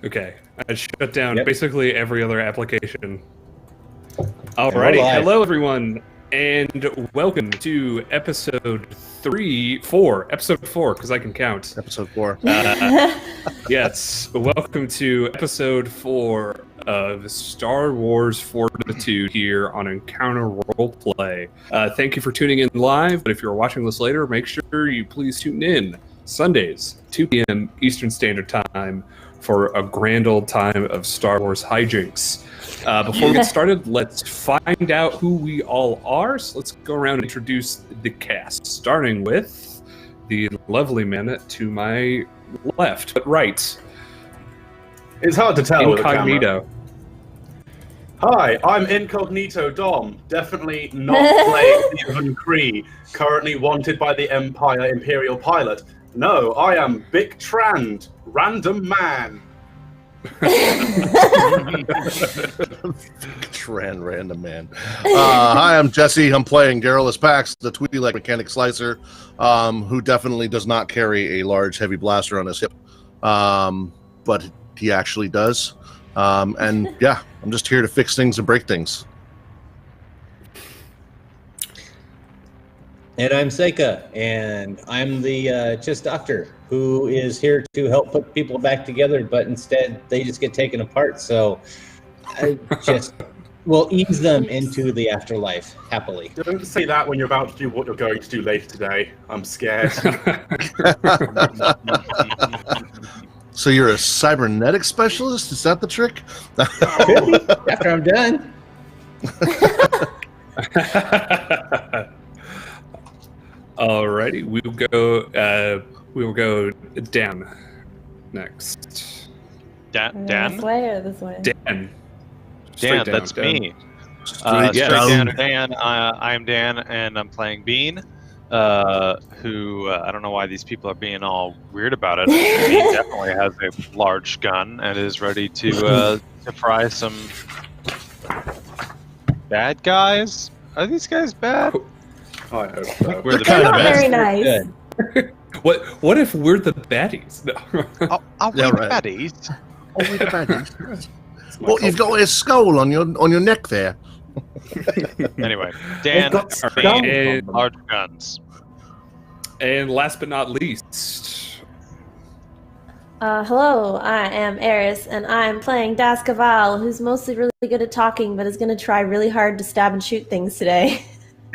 Okay, I shut down Yep. basically every other application. Alrighty, hello everyone, and welcome to episode 4, because I can count. Episode 4. Yes, welcome to episode 4 of Star Wars Fortitude here on Encounter Roleplay. Thank you for tuning in live, but if you're watching this later, make sure you please tune in Sundays, 2 p.m. Eastern Standard Time, for a grand old time of Star Wars hijinks. Before we get started, let's find out who we all are. So let's go around and introduce the cast, starting with the lovely man to my left, but right. It's hard to tell with a camera. Incognito. Hi, I'm Incognito Dom. Definitely not playing Stephen Cree, currently wanted by the Empire Imperial Pilot. No, I am Bic Trand, Random Man. Random man. Hi, I'm Jesse. I'm playing Garrulus Pax, the Twi'lek mechanic slicer, who definitely does not carry a large heavy blaster on his hip, but he actually does. And yeah, I'm just here to fix things and break things. And I'm Seika, and I'm the Chiss Doctor, who is here to help put people back together, but instead they just get taken apart. So I just will ease them into the afterlife happily. Don't say that when you're about to do what you're going to do later today. I'm scared. So you're a cybernetic specialist? Is that the trick? After I'm done. Alrighty, we will go Dan next. Dan? This way or this way? Dan. Dan, that's me. Straight Dan. down. I'm Dan, and I'm playing Bean, who, I don't know why these people are being all weird about it. Bean definitely has a large gun and is ready to fry some bad guys. Are these guys bad? I hope so. We're the kind of bad Very guys. nice. What if we're the baddies? No. Are we Yeah, right. baddies? Oh, the baddies. Well, you've got a skull on your neck there. Anyway, Dan, got Bean, and- large guns. And last but not least, Hello, I am Eris, and I'm playing Das Kaval, who's mostly really good at talking, but is going to try really hard to stab and shoot things today.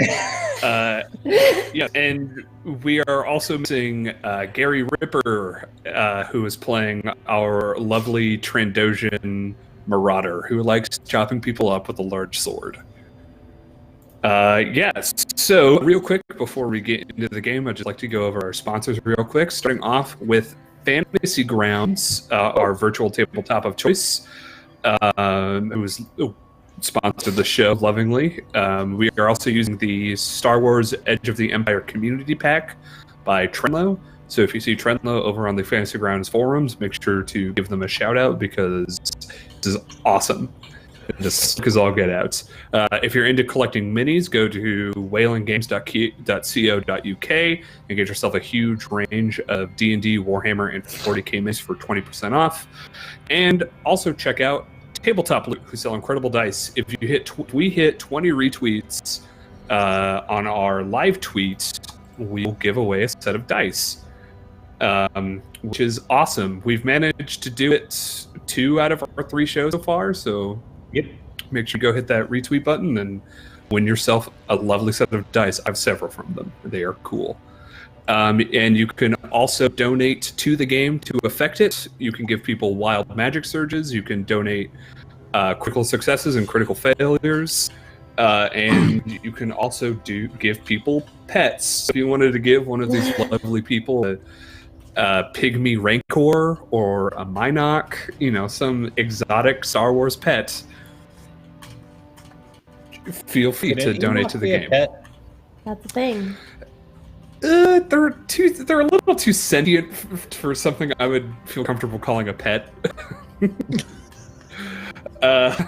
yeah, and we are also missing Gary Ripper, who is playing our lovely Trandoshan Marauder, who likes chopping people up with a large sword. Yes, so real quick, before we get into the game, I'd just like to go over our sponsors real quick, starting off with Fantasy Grounds, our virtual tabletop of choice, who's sponsored the show lovingly. We are also using the Star Wars Edge of the Empire Community Pack by Trenlo. So if you see Trenlo over on the Fantasy Grounds forums, make sure to give them a shout out because this is awesome. This is all get outs. If you're into collecting minis, go to whalinggames.co.uk and get yourself a huge range of D&D, Warhammer, and 40k minis for 20% off. And also check out Tabletop Loot, who sell incredible dice. If you we hit 20 retweets on our live tweets, we will give away a set of dice, which is awesome. We've managed to do it 2 out of our 3 shows so far, so Yep. make sure you go hit that retweet button and win yourself a lovely set of dice. I have several from them. They are cool. And you can also donate to the game to affect it. You can give people wild magic surges. You can donate critical successes and critical failures. And you can also give people pets. So if you wanted to give one of these lovely people a Pygmy Rancor or a Minoc, some exotic Star Wars pet, feel free to donate to the game. That's the thing. They're a little too sentient for something I would feel comfortable calling a pet. But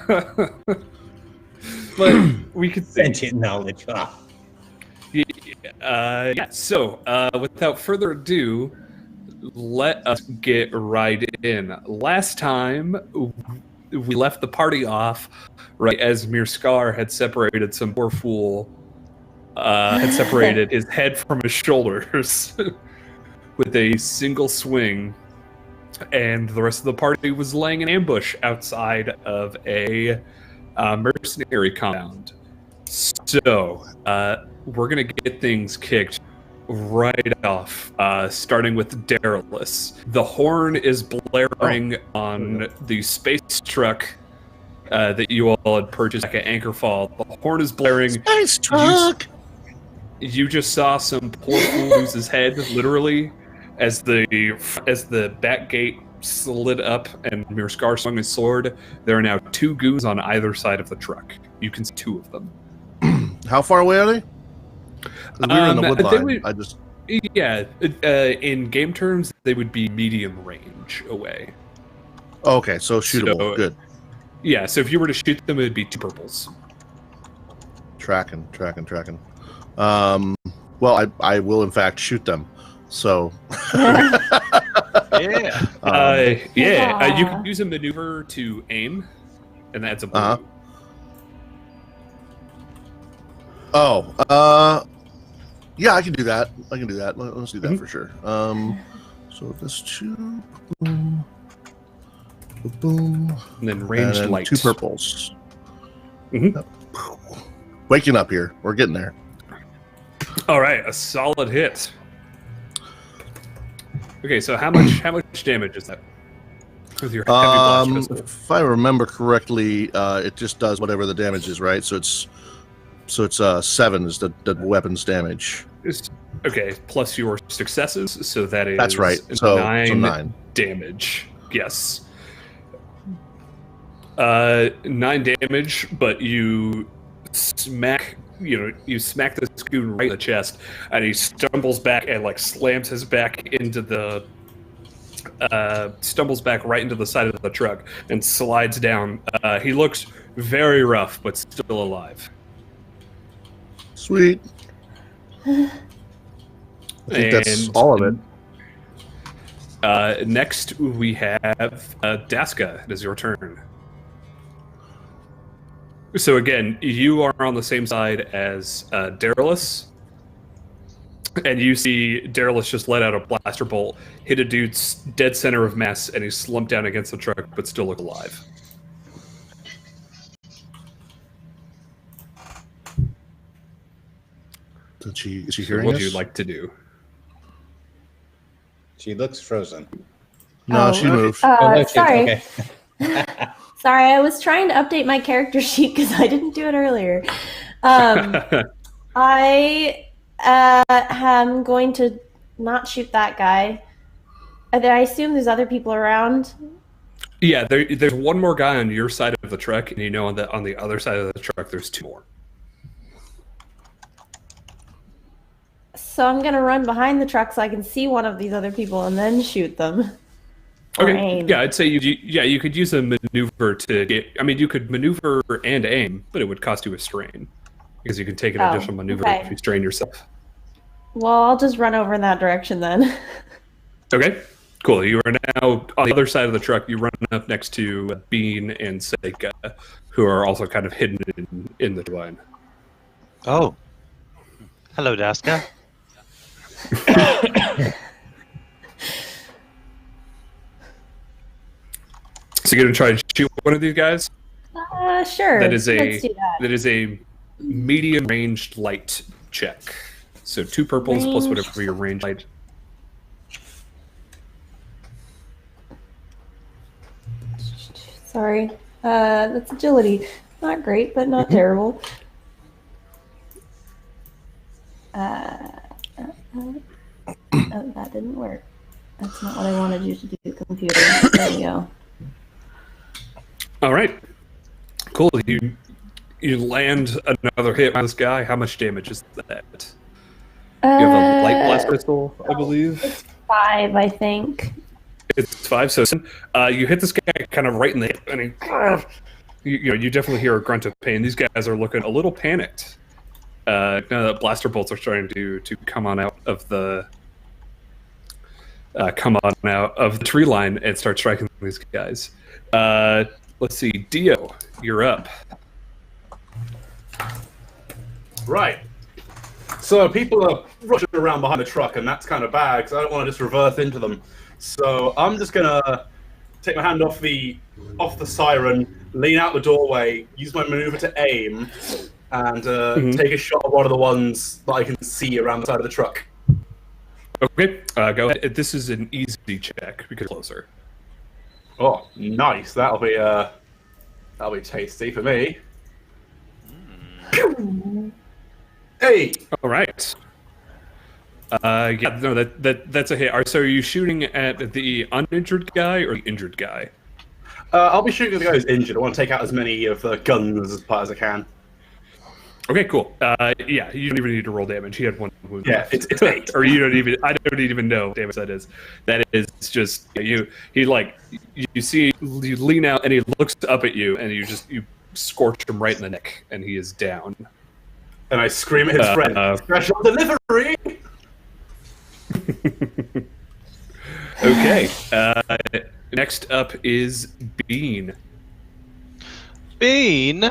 we could Sentient knowledge. Yeah. So without further ado, let us get right in. Last time, we left the party off right as Mirskar had separated some poor fool, had separated his head from his shoulders with a single swing, and the rest of the party was laying in ambush outside of a mercenary compound. So, we're going to get things kicked right off, starting with Darylus. The horn is blaring on the space truck that you all had purchased back at Anchorfall. The horn is blaring. Space truck! You just saw some poor fool lose his head, literally, as the back gate slid up and Mirskar swung his sword. There are now 2 goons on either side of the truck. You can see 2 of them. How far away are they? 'Cause we were in the woodline. In game terms, they would be medium range away. Oh, okay, so shootable. So, good. Yeah, so if you were to shoot them, it would be 2 purples. Tracking. Well, I will in fact shoot them. So. Yeah. You can use a maneuver to aim, and that's a blue. Yeah, I can do that. Let's do that for sure. So this 2, boom, boom, and then ranged light. 2 purples. Mm-hmm. Waking up here. We're getting there. All right, a solid hit. Okay, so how much damage is that with your heavy blast pistol? If I remember correctly, it just does whatever the damage is, right? So it's 7 is the weapon's damage. Okay, plus your successes, so that is that's right. So 9 damage. Yes. 9 damage, but you smack this goon right in the chest, and he stumbles back and slams his back into the right into the side of the truck and slides down. He looks very rough, but still alive. Sweet. I think that's all of it. Next, we have Daska. It is your turn. So again, you are on the same side as Darylus, and you see Darylus just let out a blaster bolt, hit a dude's dead center of mass, and he slumped down against the truck, but still look alive. Is she So hearing what us? would you like to do? She looks frozen. No, she moved. Sorry. Okay. Sorry, I was trying to update my character sheet because I didn't do it earlier. I am going to not shoot that guy. I assume there's other people around. Yeah, there's one more guy on your side of the truck, and you know that on the other side of the truck there's 2 more. So I'm going to run behind the truck so I can see one of these other people and then shoot them. Or Okay. aim. Yeah, I'd say you could use a maneuver to get. I mean, you could maneuver and aim, but it would cost you a strain because you can take an additional maneuver okay. if you strain yourself. Well, I'll just run over in that direction then. Okay, cool. You are now on the other side of the truck. You run up next to Bean and Seika, who are also kind of hidden in the line. Oh. Hello, Daska. So you're gonna try and shoot one of these guys? Sure. Let's do that. That is a medium ranged light check. So 2 purples plus whatever your range light. Sorry. That's agility. Not great, but not terrible. Oh, that didn't work. That's not what I wanted you to do, computer. There you go. All right. Cool. You land another hit on this guy. How much damage is that? You have a light blast pistol, I believe. It's 5, I think. It's 5. So you hit this guy kind of right in the hip, and you definitely hear a grunt of pain. These guys are looking a little panicked. Now that blaster bolts are starting to come on out of the come on out of the tree line and start striking these guys. Let's see, Dio, you're up. Right. So people are rushing around behind the truck, and that's kind of bad because I don't want to just reverse into them. So I'm just gonna take my hand off the siren, lean out the doorway, use my maneuver to aim, and take a shot at one of the ones that I can see around the side of the truck. Okay, go ahead. This is an easy check because closer. Oh, nice. That'll be tasty for me. Hey. All right. Yeah, no, that's a hit. So are you shooting at the uninjured guy or the injured guy? I'll be shooting at the guy who's injured. I want to take out as many of the guns as I can. Okay, cool. Yeah, you don't even need to roll damage. He had one wound. Yeah, it's 8. Or I don't even know what damage that is. That is just you lean out and he looks up at you and you scorch him right in the neck and he is down. And I scream at his friend, "Special delivery!" Okay. Next up is Bean. Bean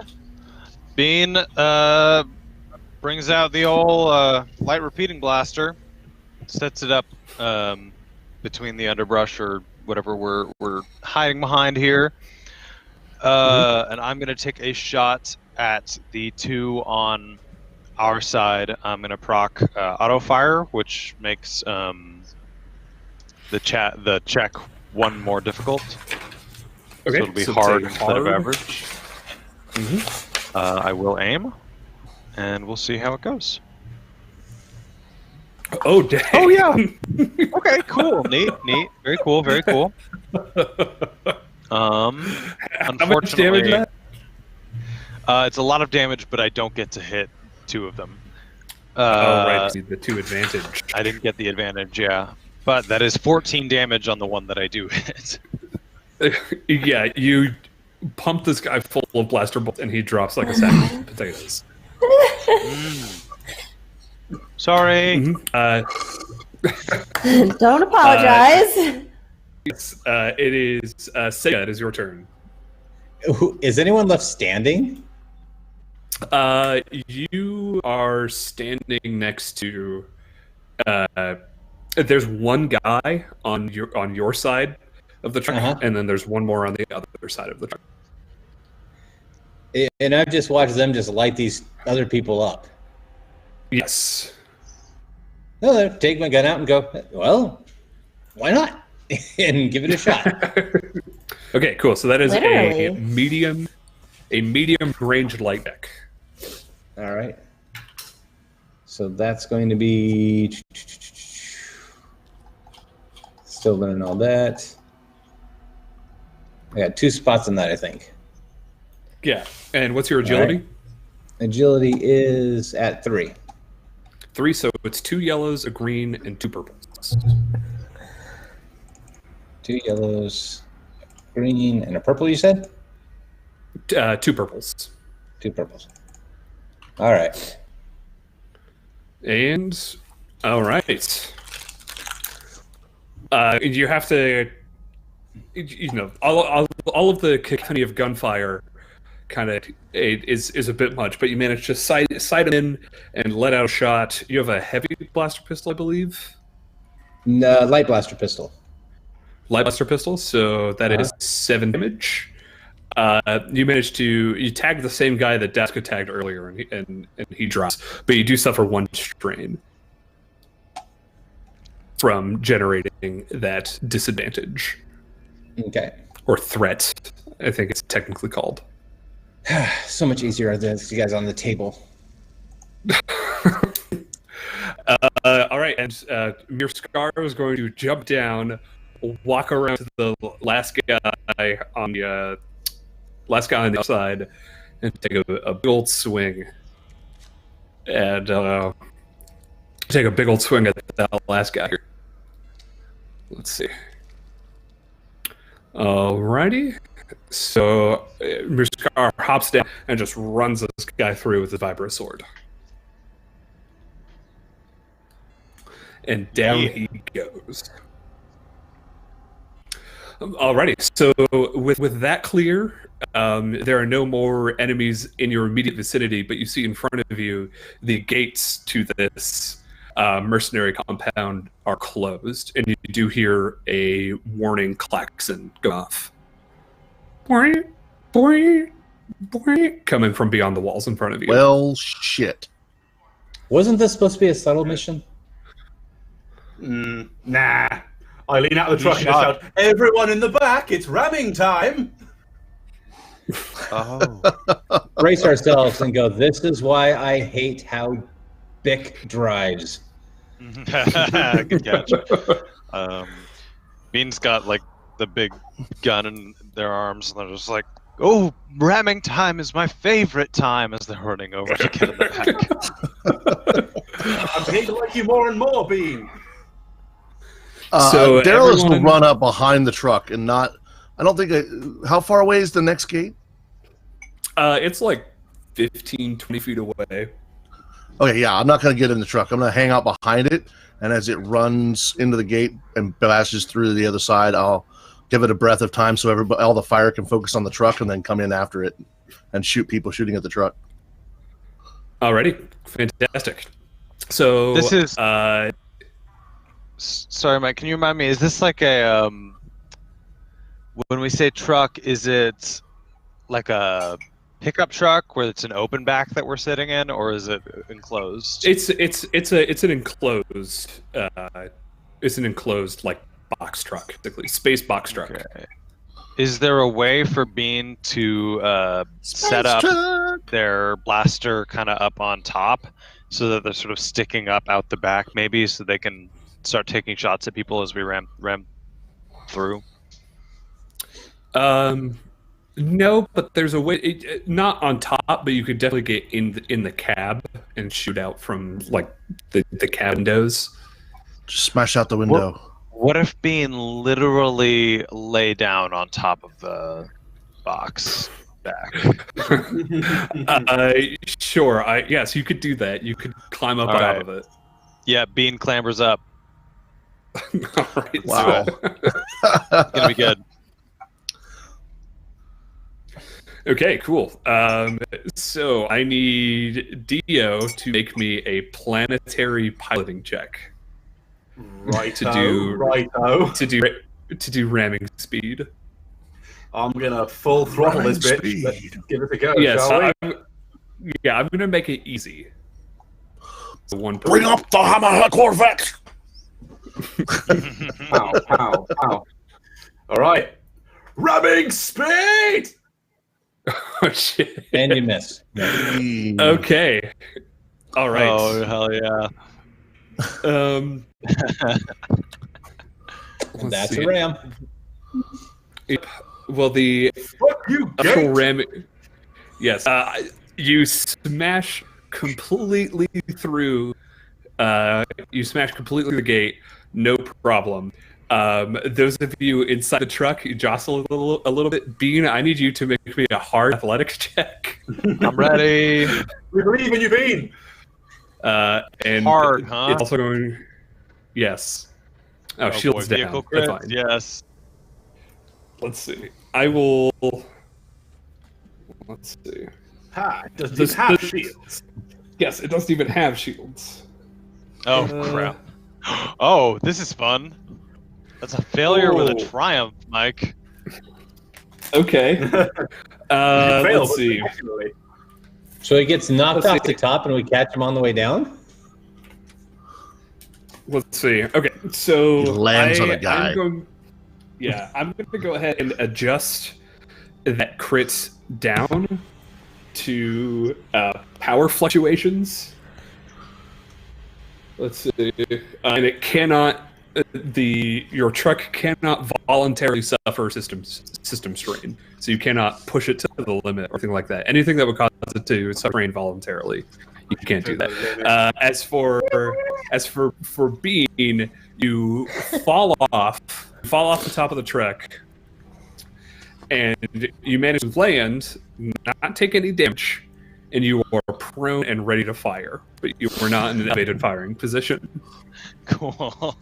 brings out the old light repeating blaster, sets it up between the underbrush or whatever we're hiding behind here, and I'm gonna take a shot at the two on our side. I'm gonna proc auto fire, which makes the check one more difficult. Okay, So it'll be so hard take instead of hard. average. I will aim, and we'll see how it goes. Oh, dang. Oh yeah. Okay, cool. Neat. Very cool. How much Unfortunately, damage is that? it's a lot of damage, but I don't get to hit two of them. Right, the 2 advantage. I didn't get the advantage, yeah. But that is 14 damage on the one that I do hit. Yeah, you pump this guy full of blaster bolts and he drops like a sack of potatoes. Sorry. Don't apologize. It is Sega. It is your turn. Is anyone left standing? You are standing next to. There's one guy on your side of the truck, and then there's one more on the other side of the truck. And I've just watched them just light these other people up. Yes. No, take my gun out and go, well, why not? And give it a shot. Okay, cool. So that is Literally. a medium ranged light deck. All right. So that's going to be still learning all that. I got 2 spots on that, I think. Yeah. And what's your agility? Right. Agility is at 3. 3, so it's 2 yellows, a green, and 2 purples. 2 yellows, green, and a purple, you said? 2 purples. 2 purples. All right. And all right. You have to, all of the cacophony of gunfire kind of is a bit much, but you manage to sight them in and let out a shot. You have a heavy blaster pistol, I believe. No, light blaster pistol. Light blaster pistol, so that is 7 damage. You tag the same guy that Daska tagged earlier, and he drops, but you do suffer 1 strain from generating that disadvantage. Okay. Or threat, I think it's technically called. So much easier than you guys on the table. All right, and Mirskar is going to jump down, walk around to the last guy on the outside, and take a big old swing. And take a big old swing at that last guy here. Let's see. Alrighty. So Mirskar hops down and just runs this guy through with the vibro sword. And down he goes. Alrighty, so with that clear, there are no more enemies in your immediate vicinity, but you see in front of you the gates to this mercenary compound are closed, and you do hear a warning klaxon go off. Boing, boing, boing, coming from beyond the walls in front of you. Well, shit. Wasn't this supposed to be a subtle mission? Nah. I lean out of the truck and just shout, "Everyone in the back, it's ramming time!" Oh. Brace ourselves and go, this is why I hate how Bick drives. Good catch. Bean's got like the big gun in their arms, and they're just like, "Oh, ramming time is my favorite time," as they're running over to get in the back. I'm beginning to like you more and more, Bean. So Daryl is to everyone- run up behind the truck and not. I don't think. How far away is the next gate? It's like 15, 20 feet away. Okay, yeah, I'm not going to get in the truck. I'm going to hang out behind it, and as it runs into the gate and bashes through the other side, I'll give it a breath of time so everybody, all the fire can focus on the truck, and then come in after it and shoot people shooting at the truck. Alrighty, fantastic. So This is. Sorry, Mike. Can you remind me? Is this like a when we say truck? Is it like a pickup truck where it's an open back that we're sitting in, or is it enclosed? it's an enclosed like box truck, basically space box truck. Okay. Is there a way for Bean to set up their blaster kind of up on top so that they're sort of sticking up out the back, maybe, so they can start taking shots at people as we ram through? No, but there's a way. Not on top, but you could definitely get in the cab and shoot out from like the cab windows. Just smash out the window. What if Bean literally lay down on top of the box back? Sure. Yes, you could do that. You could climb up All out right. of it. Yeah, Bean clambers up. All right. Wow. It's gonna be good. Okay, cool. So I need Dio to make me a planetary piloting check Righto, righto. to do ramming speed. I'm gonna full throttle this bitch. Speed. Let's give it a go, Yes, shall we? I'm gonna make it easy. So one per- Bring up the Hammer Corvette. Pow, pow, pow. All right. Ramming speed! Oh shit. And you miss. Okay. All right. Oh hell yeah! Let's That's see. a ram. Well, the Fuck you, actual gate! ramming. Yes. You smash completely through. You smash completely through the gate. No problem. Those of you inside the truck, you jostle a little bit. Bean, I need you to make me a hard athletics check. I'm ready. We believe in you, Bean! And Hard, huh? It's also going. Yes. Oh, shield's down. vehicle That's crit. fine. Yes. Let's see. I will. Let's see. Ha, it doesn't This- even have this- shields. Yes, it doesn't even have shields. Oh crap. Oh, this is fun. That's a failure with a Oh. triumph, Mike. Okay. Fail, Let's but see. spectacularly. So he gets knocked Let's off see. the top and we catch him on the way down? Let's see. Okay, so He lands on a guy. I'm going to go ahead and adjust that crit down to power fluctuations. Let's see, and it cannot. Your truck cannot voluntarily suffer system strain, so you cannot push it to the limit or anything like that. Anything that would cause it to suffer strain voluntarily, you can't do that. As for Bean, you fall off the top of the truck, and you manage to land, not take any damage, and you are prone and ready to fire, but you are not in an elevated firing position. Cool.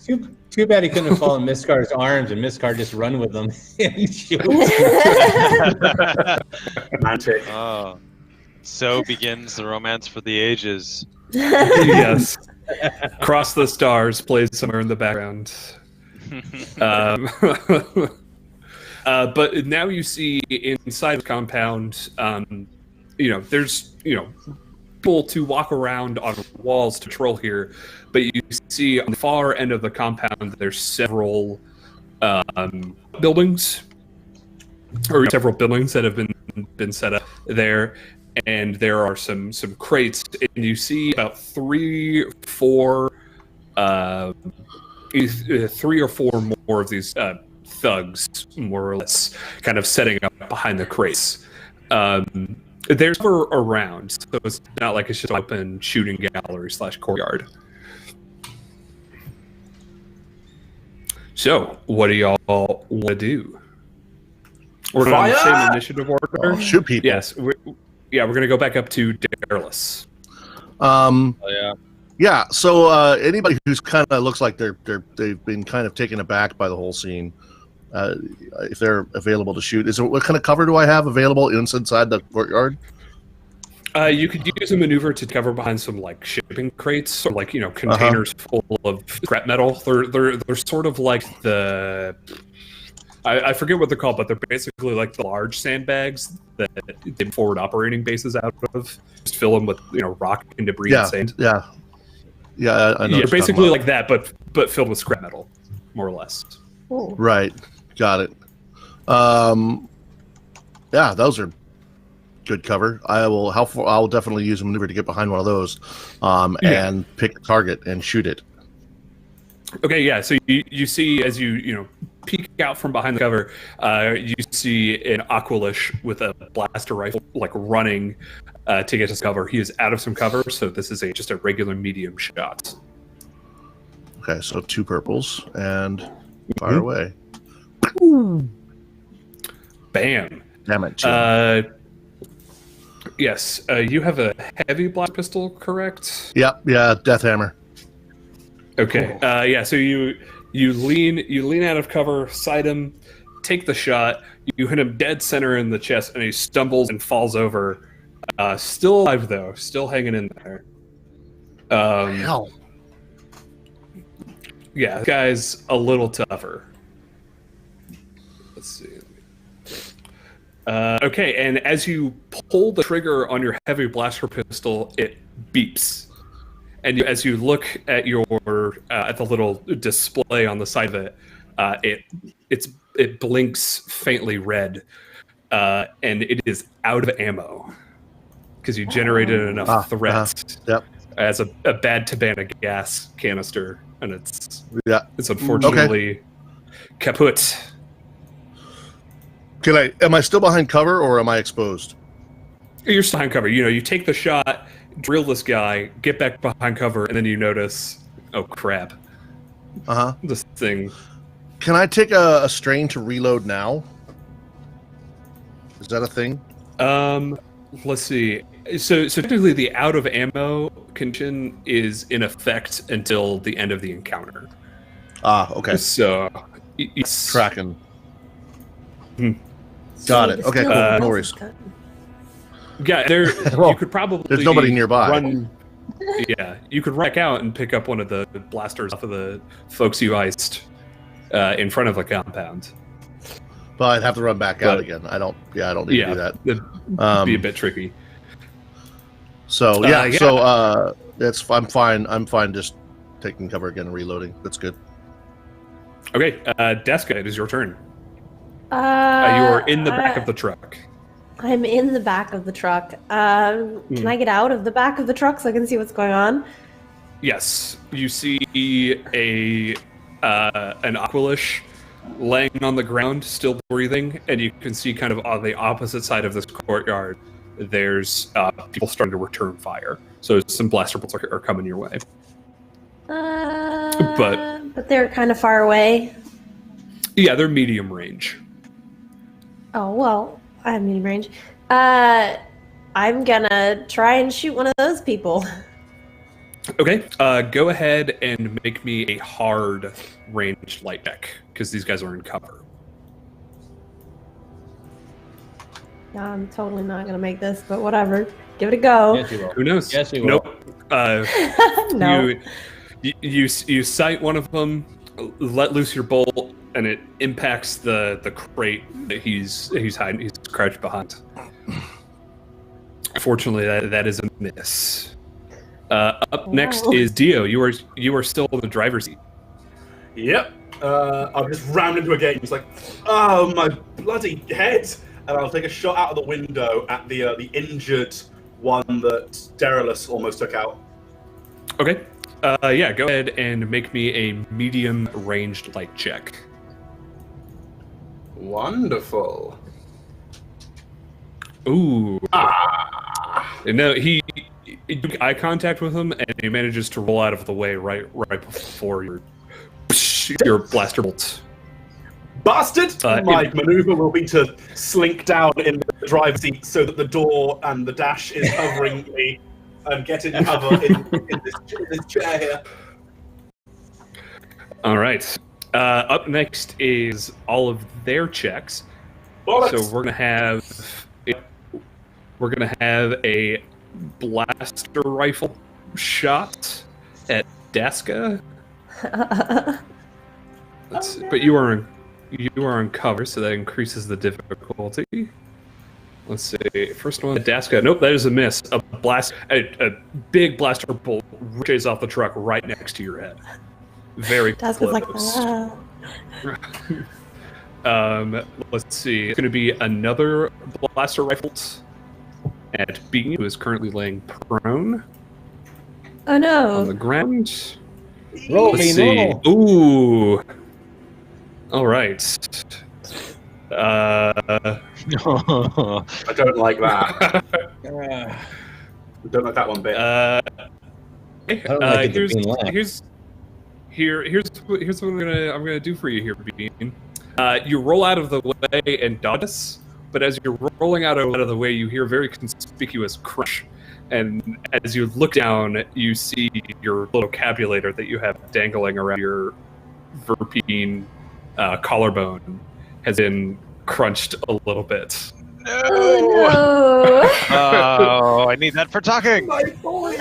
Too bad he couldn't have fallen Miscar's arms and Miscar just run with them and shoot. Romantic. Oh, so begins the romance for the ages. Yes. Cross the Stars plays somewhere in the background. But now you see inside the compound, there's, people to walk around on walls to patrol here, but you see on the far end of the compound there's several buildings that have been set up there, and there are some crates, and you see about three or four more of these thugs, more or less, kind of setting up behind the crates. There's cover around, so it's not like it's just an open shooting gallery / courtyard. So, what do y'all want to do? We're going to same initiative order. Shoot people. Yes. We're going to go back up to Darylus. Yeah. Yeah. So anybody who's kind of looks like they've been kind of taken aback by the whole scene, if they're available to shoot, what kind of cover do I have available inside the courtyard? You could use a maneuver to cover behind some shipping crates or containers full of scrap metal. They're sort of like the I forget what they're called, but they're basically like the large sandbags that they forward operating bases out of. Just fill them with rock and debris and sand. Yeah. I know. You're basically like that, but filled with scrap metal, more or less. Ooh. Right. Got it. Yeah, those are good cover. I will definitely use a maneuver to get behind one of those, and pick a target and shoot it. Okay, yeah. So you see as you peek out from behind the cover, you see an Aqualish with a blaster rifle running to get his cover. He is out of some cover, so this is just a regular medium shot. Okay, so 2 purples and fire away. Bam. Damage. Yes, you have a heavy blast pistol, correct? Yep. Yeah. Death hammer. Okay. So you lean out of cover, sight him, take the shot. You hit him dead center in the chest, and he stumbles and falls over. Still alive though, still hanging in there. Hell. Yeah, this guy's a little tougher. Let's see. Okay, and as you pull the trigger on your heavy blaster pistol, it beeps. And as you look at at the little display on the side of it, it blinks faintly red, and it is out of ammo because you generated enough threats as a bad Tabana gas canister, and it's unfortunately kaput. Am I still behind cover or am I exposed? You're still behind cover. You take the shot, drill this guy, get back behind cover, and then you notice, oh crap. This thing. Can I take a strain to reload now? Is that a thing? Let's see. So technically the out of ammo condition is in effect until the end of the encounter. Okay. So it's tracking. Got it. Okay, cool. No worries. Yeah, you could probably there's nobody nearby. You could rack out and pick up one of the blasters off of the folks you iced in front of the compound. But I'd have to run back out again. I don't need to do that. It'd be a bit tricky. So I'm fine. I'm fine just taking cover again and reloading. That's good. Okay, Deska, it is your turn. You are in the back of the truck. I'm in the back of the truck. Can I get out of the back of the truck so I can see what's going on? Yes. You see an Aqualish laying on the ground, still breathing, and you can see kind of on the opposite side of this courtyard, there's people starting to return fire. So some blaster bolts are coming your way. But they're kind of far away. Yeah, they're medium range. Oh, well, I have medium range. I'm gonna try and shoot one of those people. Okay, go ahead and make me a hard ranged light check, because these guys are in cover. I'm totally not gonna make this, but whatever. Give it a go. Yes, you will. Who knows? Yes, you will. Nope. No. You sight one of them, let loose your bolt, and it impacts the crate that he's hiding. He's crouched behind. Fortunately, that is a miss. Up next is Dio. You are still in the driver's seat. Yep. I've just rammed into a gate and it's like, oh, my bloody head! And I'll take a shot out of the window at the injured one that Derelus almost took out. Okay. Yeah, go ahead and make me a medium ranged light check. Wonderful. Ooh. No, you make eye contact with him, and he manages to roll out of the way right before your blaster bolt. Bastard! My maneuver will be to slink down in the driver's seat so that the door and the dash is covering me and get in cover in this chair here. All right. Up next is all of their checks. Bollocks. So we're gonna have a blaster rifle shot at Daska. But you are on cover, so that increases the difficulty. Let's see. First one, Daska. Nope, that is a miss. A big blaster bolt ricochets off the truck right next to your head. Very Daska's like, let's see. It's going to be another blaster rifle at Bean, who is currently laying prone oh no. on the ground. Roll Let's me, see. roll. Ooh. All right. I don't like that. I don't like that one bit. don't like it being loud. Here's what I'm gonna do for you here, Bean. You roll out of the way and dodge us, but as you're rolling out of the way, you hear a very conspicuous crunch. And as you look down, you see your little cabulator that you have dangling around your Verpine collarbone has been crunched a little bit. Oh Oh, I need that for talking. My boy!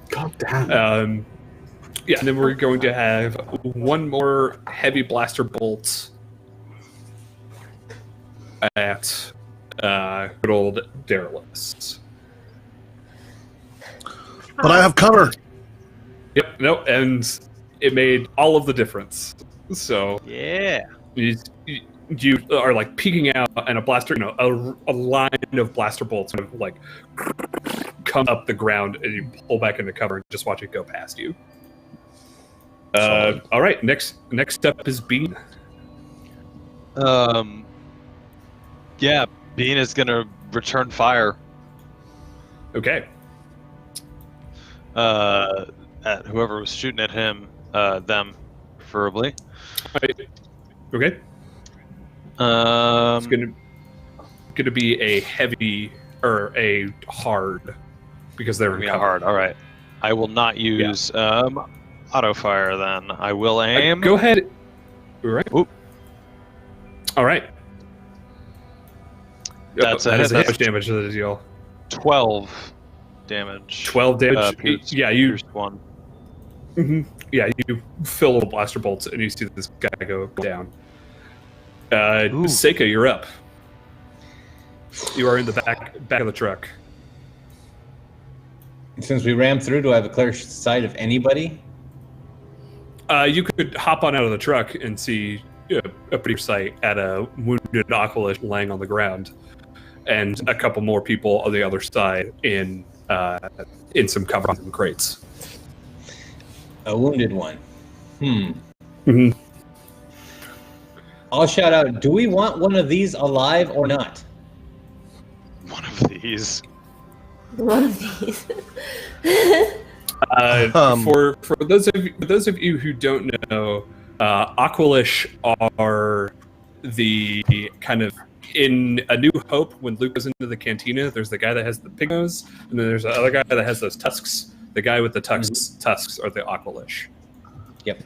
God damn. Yeah, and then we're going to have one more heavy blaster bolt at good old Derelus. But I have cover. Yep, no, and it made all of the difference. So Yeah. you are like peeking out, and a blaster, a line of blaster bolts kind of like come up the ground, and you pull back into cover and just watch it go past you. All right, next up is Bean. Yeah, Bean is gonna return fire Okay. at whoever was shooting at him, them, preferably. Okay. It's gonna be a heavy or a hard because they're in Yeah, cover. hard. All right. I will not use auto fire then. I will aim. Go ahead. All right. Oop. All right. That's a that hit. is how much That's damage does it deal? 12 damage. 12 damage. Pierced, Yeah, you. pierced one. Yeah, you fill with blaster bolts and you see this guy go down. Ooh. Seika, you're up. You are in the back of the truck. Since we rammed through, do I have a clear sight of anybody? You could hop on out of the truck and see a pretty sight at a wounded Aqualish laying on the ground, and a couple more people on the other side in some cover on some crates. A wounded one. Mm-hmm. I'll shout out, do we want one of these alive or not? One of these. One of these. For those of you who don't know, Aqualish are the kind of in A New Hope when Luke goes into the cantina. There's the guy that has the pig nose, and then there's the other guy that has those tusks. The guy with the tusks are the Aqualish. Yep.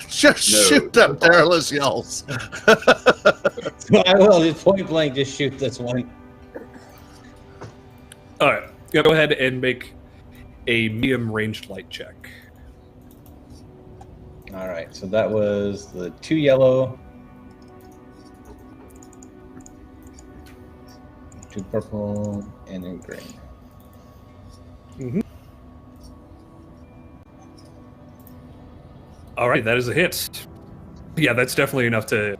Just shoot them, Darylus yells. So I will just point blank just shoot this one. All right, go ahead and make a medium ranged light check. All right, so that was the 2 yellow, 2 purple, and then green. Mm-hmm. All right, that is a hit. Yeah, that's definitely enough to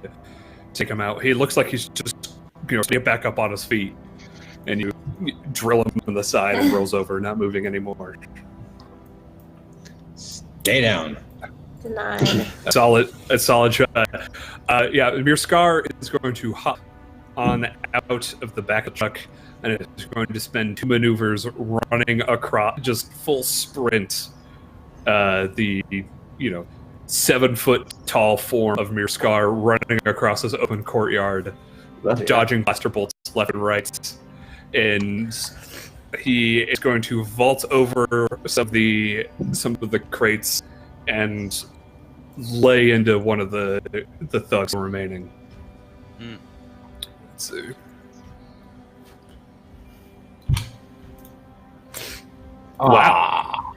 take him out. He looks like he's just, get back up on his feet, and you drill him in the side and rolls over, not moving anymore. Stay down. Denied. A solid shot. Yeah, Mirskar is going to hop on out of the back of the truck, and is going to spend 2 maneuvers running across, just full sprint. The 7-foot tall form of Mirskar running across this open courtyard, dodging blaster bolts left and right, and he is going to vault over some of the crates and lay into one of the thugs remaining. Let's see. Wow.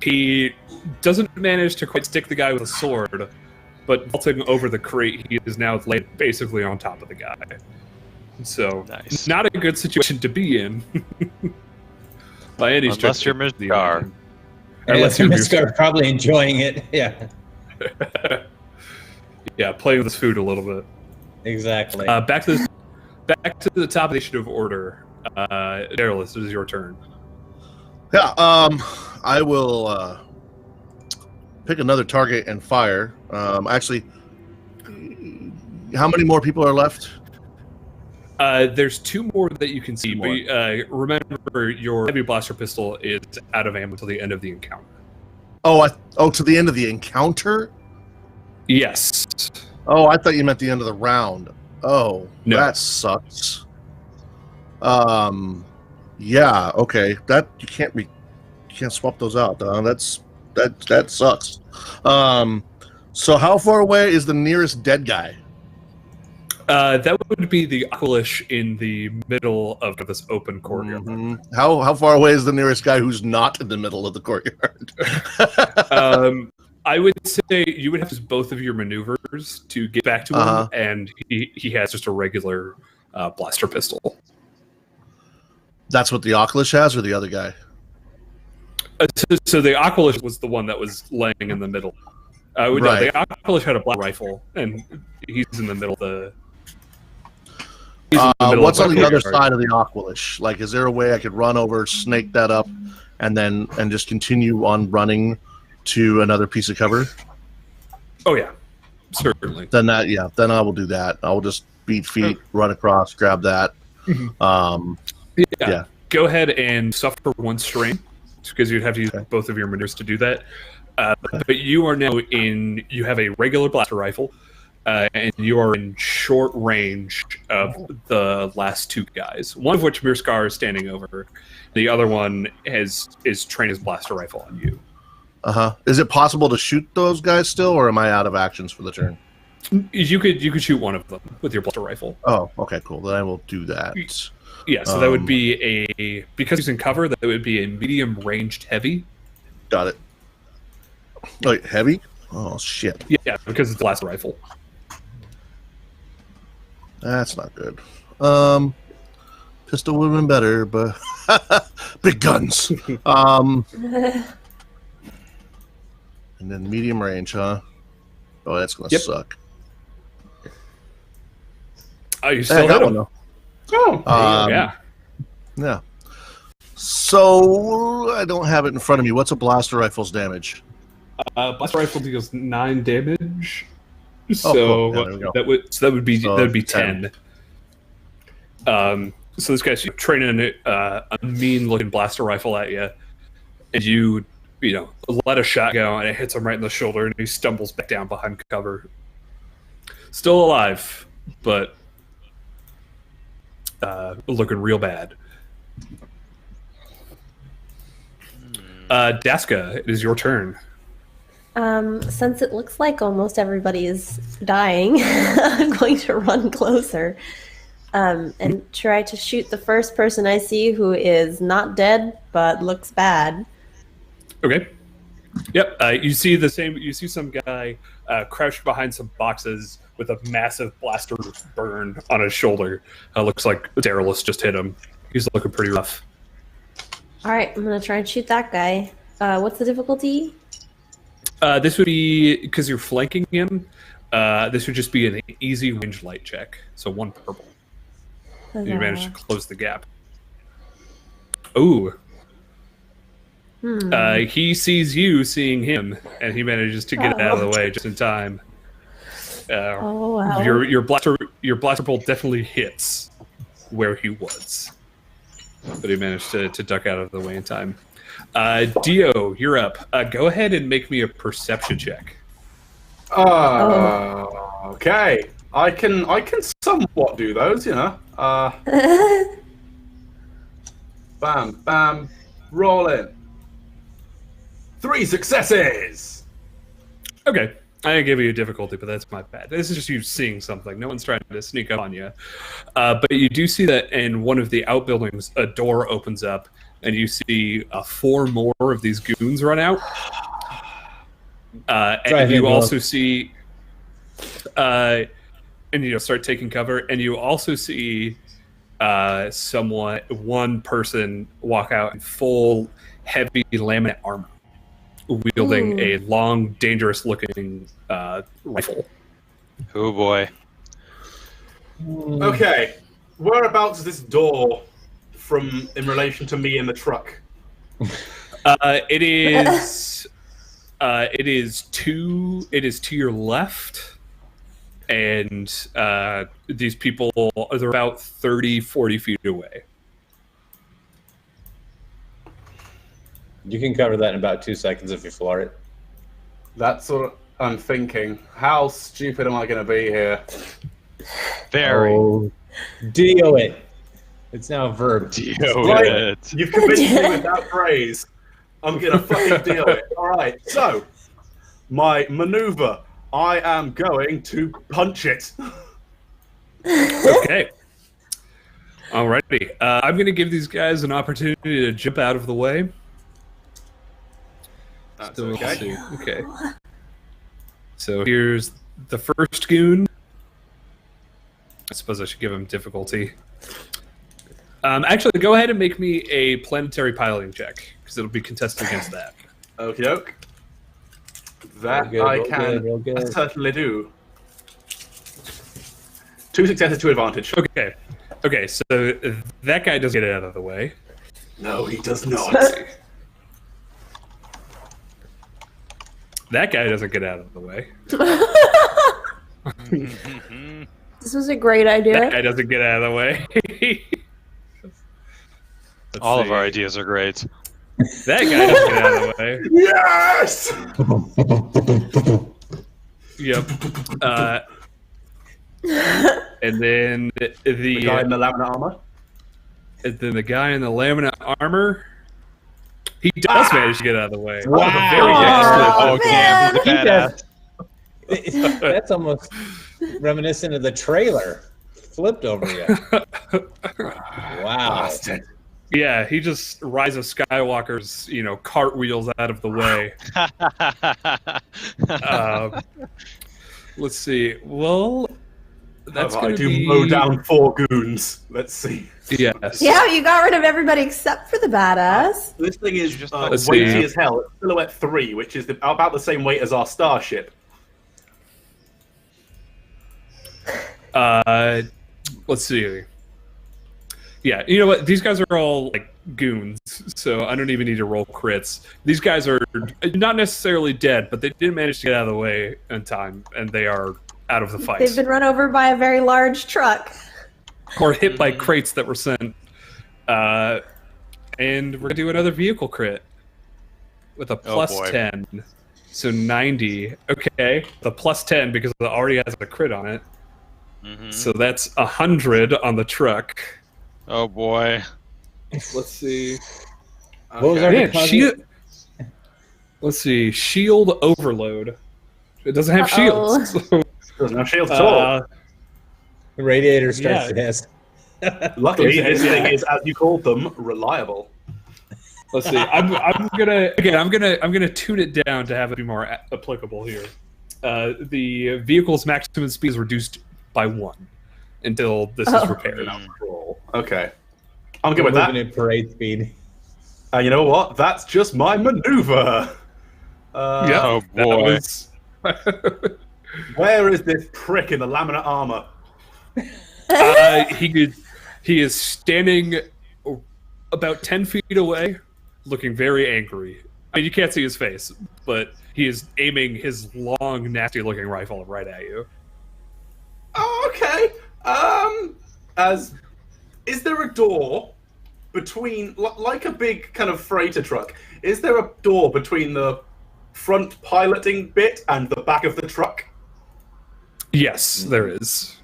He doesn't manage to quite stick the guy with a sword, but vaulting over the crate, he is now laid basically on top of the guy. So, Nice. Not a good situation to be in. By any Unless stretch you're of the Mirskar. imagination. Unless you're Mirskar probably enjoying it. Yeah, Yeah, playing with his food a little bit. exactly. Back to the top of the initiative order. Darylus, it is your turn. Yeah, I will pick another target and fire. Actually, how many more people are left? There's 2 more that you can see, Two but remember your heavy blaster pistol is out of ammo until the end of the encounter. Oh, to the end of the encounter? Yes. Oh, I thought you meant the end of the round. Oh, No. That sucks. Yeah, okay. That you can't swap those out. That sucks. So how far away is the nearest dead guy? That would be the Aqualish in the middle of this open courtyard. Mm-hmm. How far away is the nearest guy who's not in the middle of the courtyard? I would say you would have to use both of your maneuvers to get back to him, and he has just a regular blaster pistol. That's what the Aqualish has, or the other guy? So the Aqualish was the one that was laying in the middle. No, the Aqualish had a black rifle, and he's in the middle of the... What's on the other side of the Aqualish? Like, is there a way I could run over, snake that up, and just continue on running to another piece of cover? Oh yeah, certainly. Then I will do that. I will just beat feet, run across, grab that. Yeah. Go ahead and suffer 1 strain, because you'd have to use both of your maneuvers to do that. But you are now you have a regular blaster rifle, and you are in short range of the last 2 guys. One of which Mirskar is standing over. The other one is trained his blaster rifle on you. Is it possible to shoot those guys still, or am I out of actions for the turn? You could shoot one of them with your blaster rifle. Oh, okay, cool. Then I will do that. Yeah, so that would be because he's in cover, that would be a medium ranged heavy. Got it. Wait, heavy? Oh, shit. Yeah, because it's a blaster rifle. That's not good. Pistol would have been better, but big guns. And then medium range, huh? Oh, that's gonna suck. Oh, you still hit him. Yeah. So I don't have it in front of me. What's a blaster rifle's damage? Blaster rifle deals 9 damage. Oh, cool. Yeah, there we go. that would be 10. So this guy's training a mean looking blaster rifle at you, and you let a shot go, and it hits him right in the shoulder, and he stumbles back down behind cover. Still alive, but looking real bad. Daska, it is your turn. Since it looks like almost everybody is dying, I'm going to run closer and try to shoot the first person I see who is not dead but looks bad. Okay. Yep. You see some guy crouched behind some boxes with a massive blaster burn on his shoulder. Looks like Darylis just hit him. He's looking pretty rough. All right, I'm gonna try and shoot that guy. What's the difficulty? This would be, because you're flanking him, this would just be an easy range light check. So 1 purple. You managed to close the gap. Ooh. He sees you seeing him, and he manages to get out of the way just in time. Wow. Your blaster bolt definitely hits where he was, but he managed to duck out of the way in time. Dio, you're up. Go ahead and make me a perception check. Okay. I can somewhat do those, Bam, bam, roll in. 3 successes. Okay. I didn't give you a difficulty, but that's my bad. This is just you seeing something. No one's trying to sneak up on you. But you do see that in one of the outbuildings, a door opens up, and you see 4 more of these goons run out. And you also see... and start taking cover, and you also see one person walk out in full heavy laminate armor, wielding a long, dangerous-looking rifle. Oh boy. Okay, whereabouts is this door in relation to me in the truck? It is to your left. And these people are about 30, 40 feet away. You can cover that in about 2 seconds if you floor it. That's what I'm thinking. How stupid am I going to be here? Very. Oh, Dio it. It's now a verb. Dio it. You've convinced me with that phrase. I'm going to fucking deal it. All right, so my maneuver. I am going to punch it. Okay. Alrighty. I'm going to give these guys an opportunity to jump out of the way. That's So we'll okay. see. Okay. So here's the first goon. I suppose I should give him difficulty. Actually, go ahead and make me a planetary piloting check, because it'll be contested against that. Okie doke. That Good, I real can good, real good. certainly do. 2 successes, 2 advantage. Okay, so that guy doesn't get out of the way. No, he does not. That guy doesn't get out of the way. This was a great That idea. guy doesn't get out of the way. Let's All of see. our ideas are great. That guy doesn't get out of the way. Yes! Yep. And then The guy in the laminate armor. and then the guy in the laminate armor, he does manage to get out of the way. Wow. Very Oh, damn, he's a badass. That's almost reminiscent of the trailer. Flipped over you. Wow. Bastard. Yeah, he just Rise of Skywalker's, cartwheels out of the way. Let's see. Well, that's I going to do be... mow down 4 goons. Let's see. Yes. Yeah, you got rid of everybody except for the badass. This thing is just let's weighty see. as hell. It's silhouette 3, which is about the same weight as our starship. Let's see. Yeah, you know what? These guys are all like goons, so I don't even need to roll crits. These guys are not necessarily dead, but they did manage to get out of the way in time, and they are out of the fight. They've been run over by a very large truck. Or hit by crates that were sent. And we're going to do another vehicle crit. with a Oh, plus boy. 10. So 90. Okay. The plus 10 because it already has a crit on it. Mhm. So that's 100 on the truck. Oh boy. Let's see. What was our Man, deposit? let's see. Shield overload. It doesn't have Uh-oh. shields. So, Doesn't have shields at all. The radiator starts Yeah. to hiss. Luckily, this yeah. thing is, as you called them, reliable. let's see. I'm gonna tune it down to have it be more applicable here. The vehicle's maximum speed is reduced by 1 until this is repaired. Cool. Okay. I'm good We're with that. moving at parade speed. And you know what? That's just my maneuver. Yeah. Oh That boy. was- Where is this prick in the laminate armor? he is standing about 10 feet away, looking very angry. I mean, you can't see his face, but he is aiming his long, nasty-looking rifle right at you. Oh, okay. Is there a door between, like a big kind of freighter truck? Is there a door between the front piloting bit and the back of the truck? Yes, there is.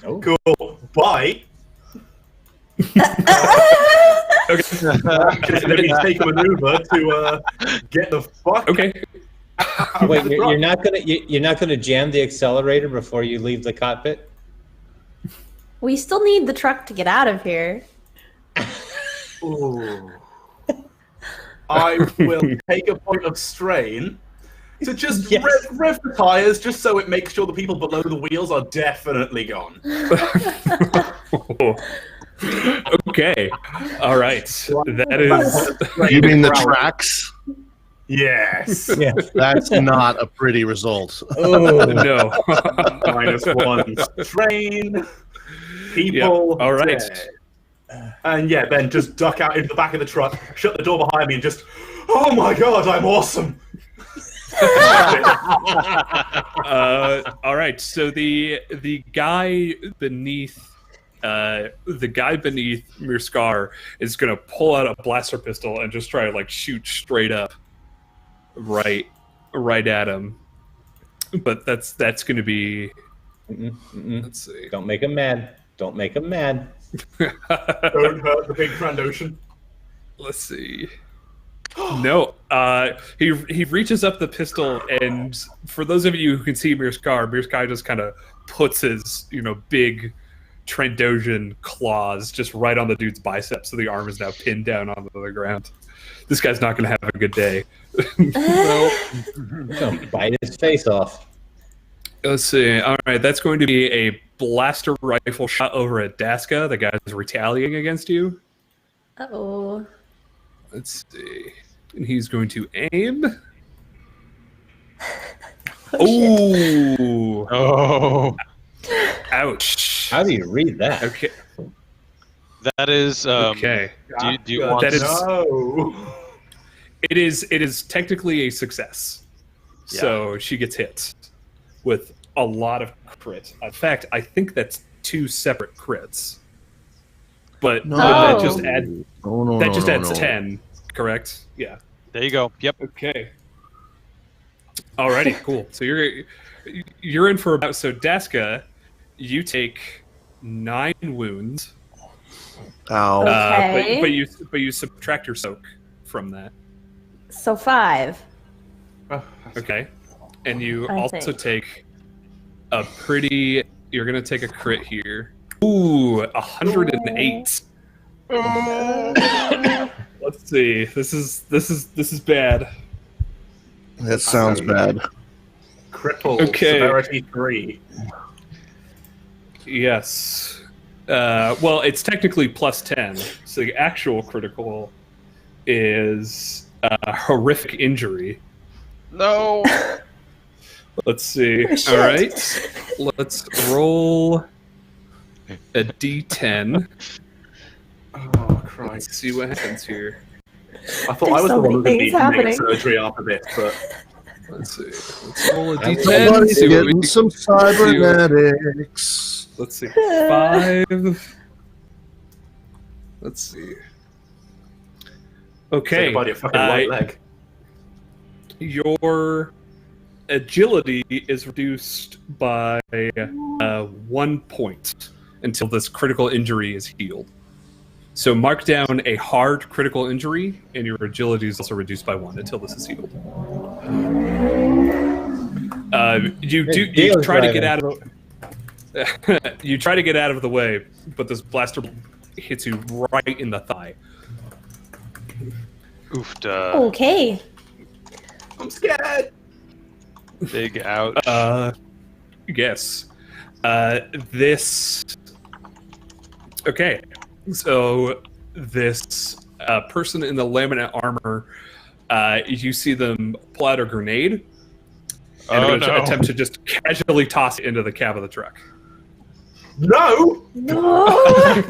Oh. Cool. Bye. Okay. Just let me take a maneuver to get the fuck. Okay. Wait, you're not gonna jam the accelerator before you leave the cockpit? We still need the truck to get out of here. Ooh. I will take a point of strain to just Yes. rev the tires, just so it makes sure the people below the wheels are definitely gone. Okay. All right. That is. You mean the tracks? Yes. Yeah. That's not a pretty result. Oh. No. -1 strain. People. All right. dead. And yeah, then just duck out into the back of the truck, shut the door behind me, and just, oh my god, I'm awesome. All right. So the guy beneath Mirskar is gonna pull out a blaster pistol and just try to like shoot straight up, right at him. But that's gonna be. Let's see. Don't make him mad. Don't make him mad. Don't hurt the big Trandoshan. Let's see. No, he reaches up the pistol, and for those of you who can see Mirskar just kind of puts his big Trandoshan claws just right on the dude's bicep, so the arm is now pinned down onto the ground. This guy's not going to have a good day. Don't bite his face off. Let's see. All right, that's going to be a blaster rifle shot over at Daska. The guy's retaliating against you. Uh-oh. Let's see. And he's going to aim. Oh, Ooh. Oh. Ouch. How do you read that? Okay. That is. Okay. Do you want? That is- No. It is technically a success. Yeah. So she gets hit with a lot of crit. In fact, I think that's 2 separate crits. But that just adds 10, correct? Yeah. There you go. Yep. Okay. Alrighty, cool. So you're in for about Daska, you take 9 wounds. Ow. Okay. But you subtract your soak from that. So 5. Okay. And you I also think. take a pretty. You're gonna take a crit here. Ooh, 108. Let's see. This is bad. That sounds bad. Cripple. Okay. Severity 3. Yes. Well, it's technically plus 10. So the actual critical is a horrific injury. No. Let's see. Oh, shit. All right. Let's roll a d10. Oh, Christ. Let's see what happens here. I thought I was so the one who many would need things happening. surgery after this, but Let's see. Let's roll a I'm d10. Somebody's See what we getting some cybernetics. Let's see. 5. Let's see. Okay. take a body a fucking right leg. your agility is reduced by 1 point until this critical injury is healed. So mark down a hard critical injury, and your agility is also reduced by 1 until this is healed. You try to get out of you try to get out of the way, but this blaster hits you right in the thigh. Oofed. Okay. I'm scared. Big ouch. Yes. This. Okay. So this person in the laminate armor, you see them pull out a grenade and attempt to just casually toss it into the cab of the truck. No! No! Oh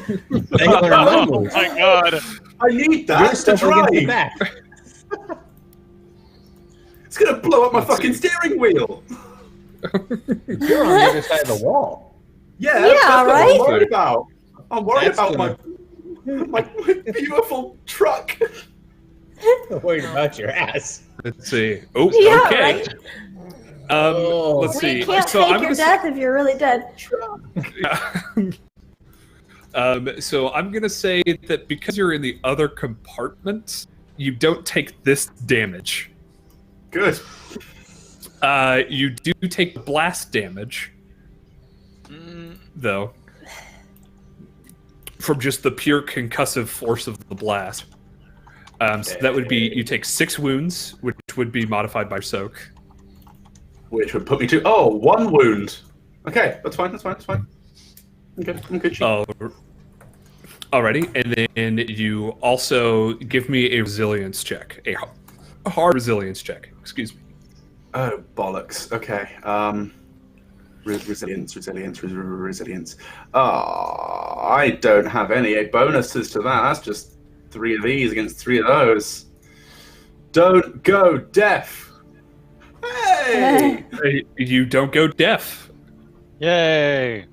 my god. I need Your that to stuff will get you drive. back. It's gonna blow up my fucking steering wheel. You're on the other side of the wall. Yeah, Yeah, that's what right? I'm worried about. I'm worried That's about my beautiful truck. I'm worried about your ass. Let's see. Oh, Yeah, okay. right? Let's We see. can't So fake I'm your gonna death if you're really dead. So I'm gonna say that because you're in the other compartment, you don't take this damage. Good. You do take blast damage, though, from just the pure concussive force of the blast. So that would be, you take 6 wounds, which would be modified by soak. Which would put me to 1 wound. Okay, that's fine. I'm good. Alrighty, and then you also give me a resilience check, a hard resilience check. Excuse me. Oh bollocks. Okay. Resilience. I don't have any bonuses to that. That's just 3 of these against 3 of those. Don't go deaf. Hey! You don't go deaf. Yay.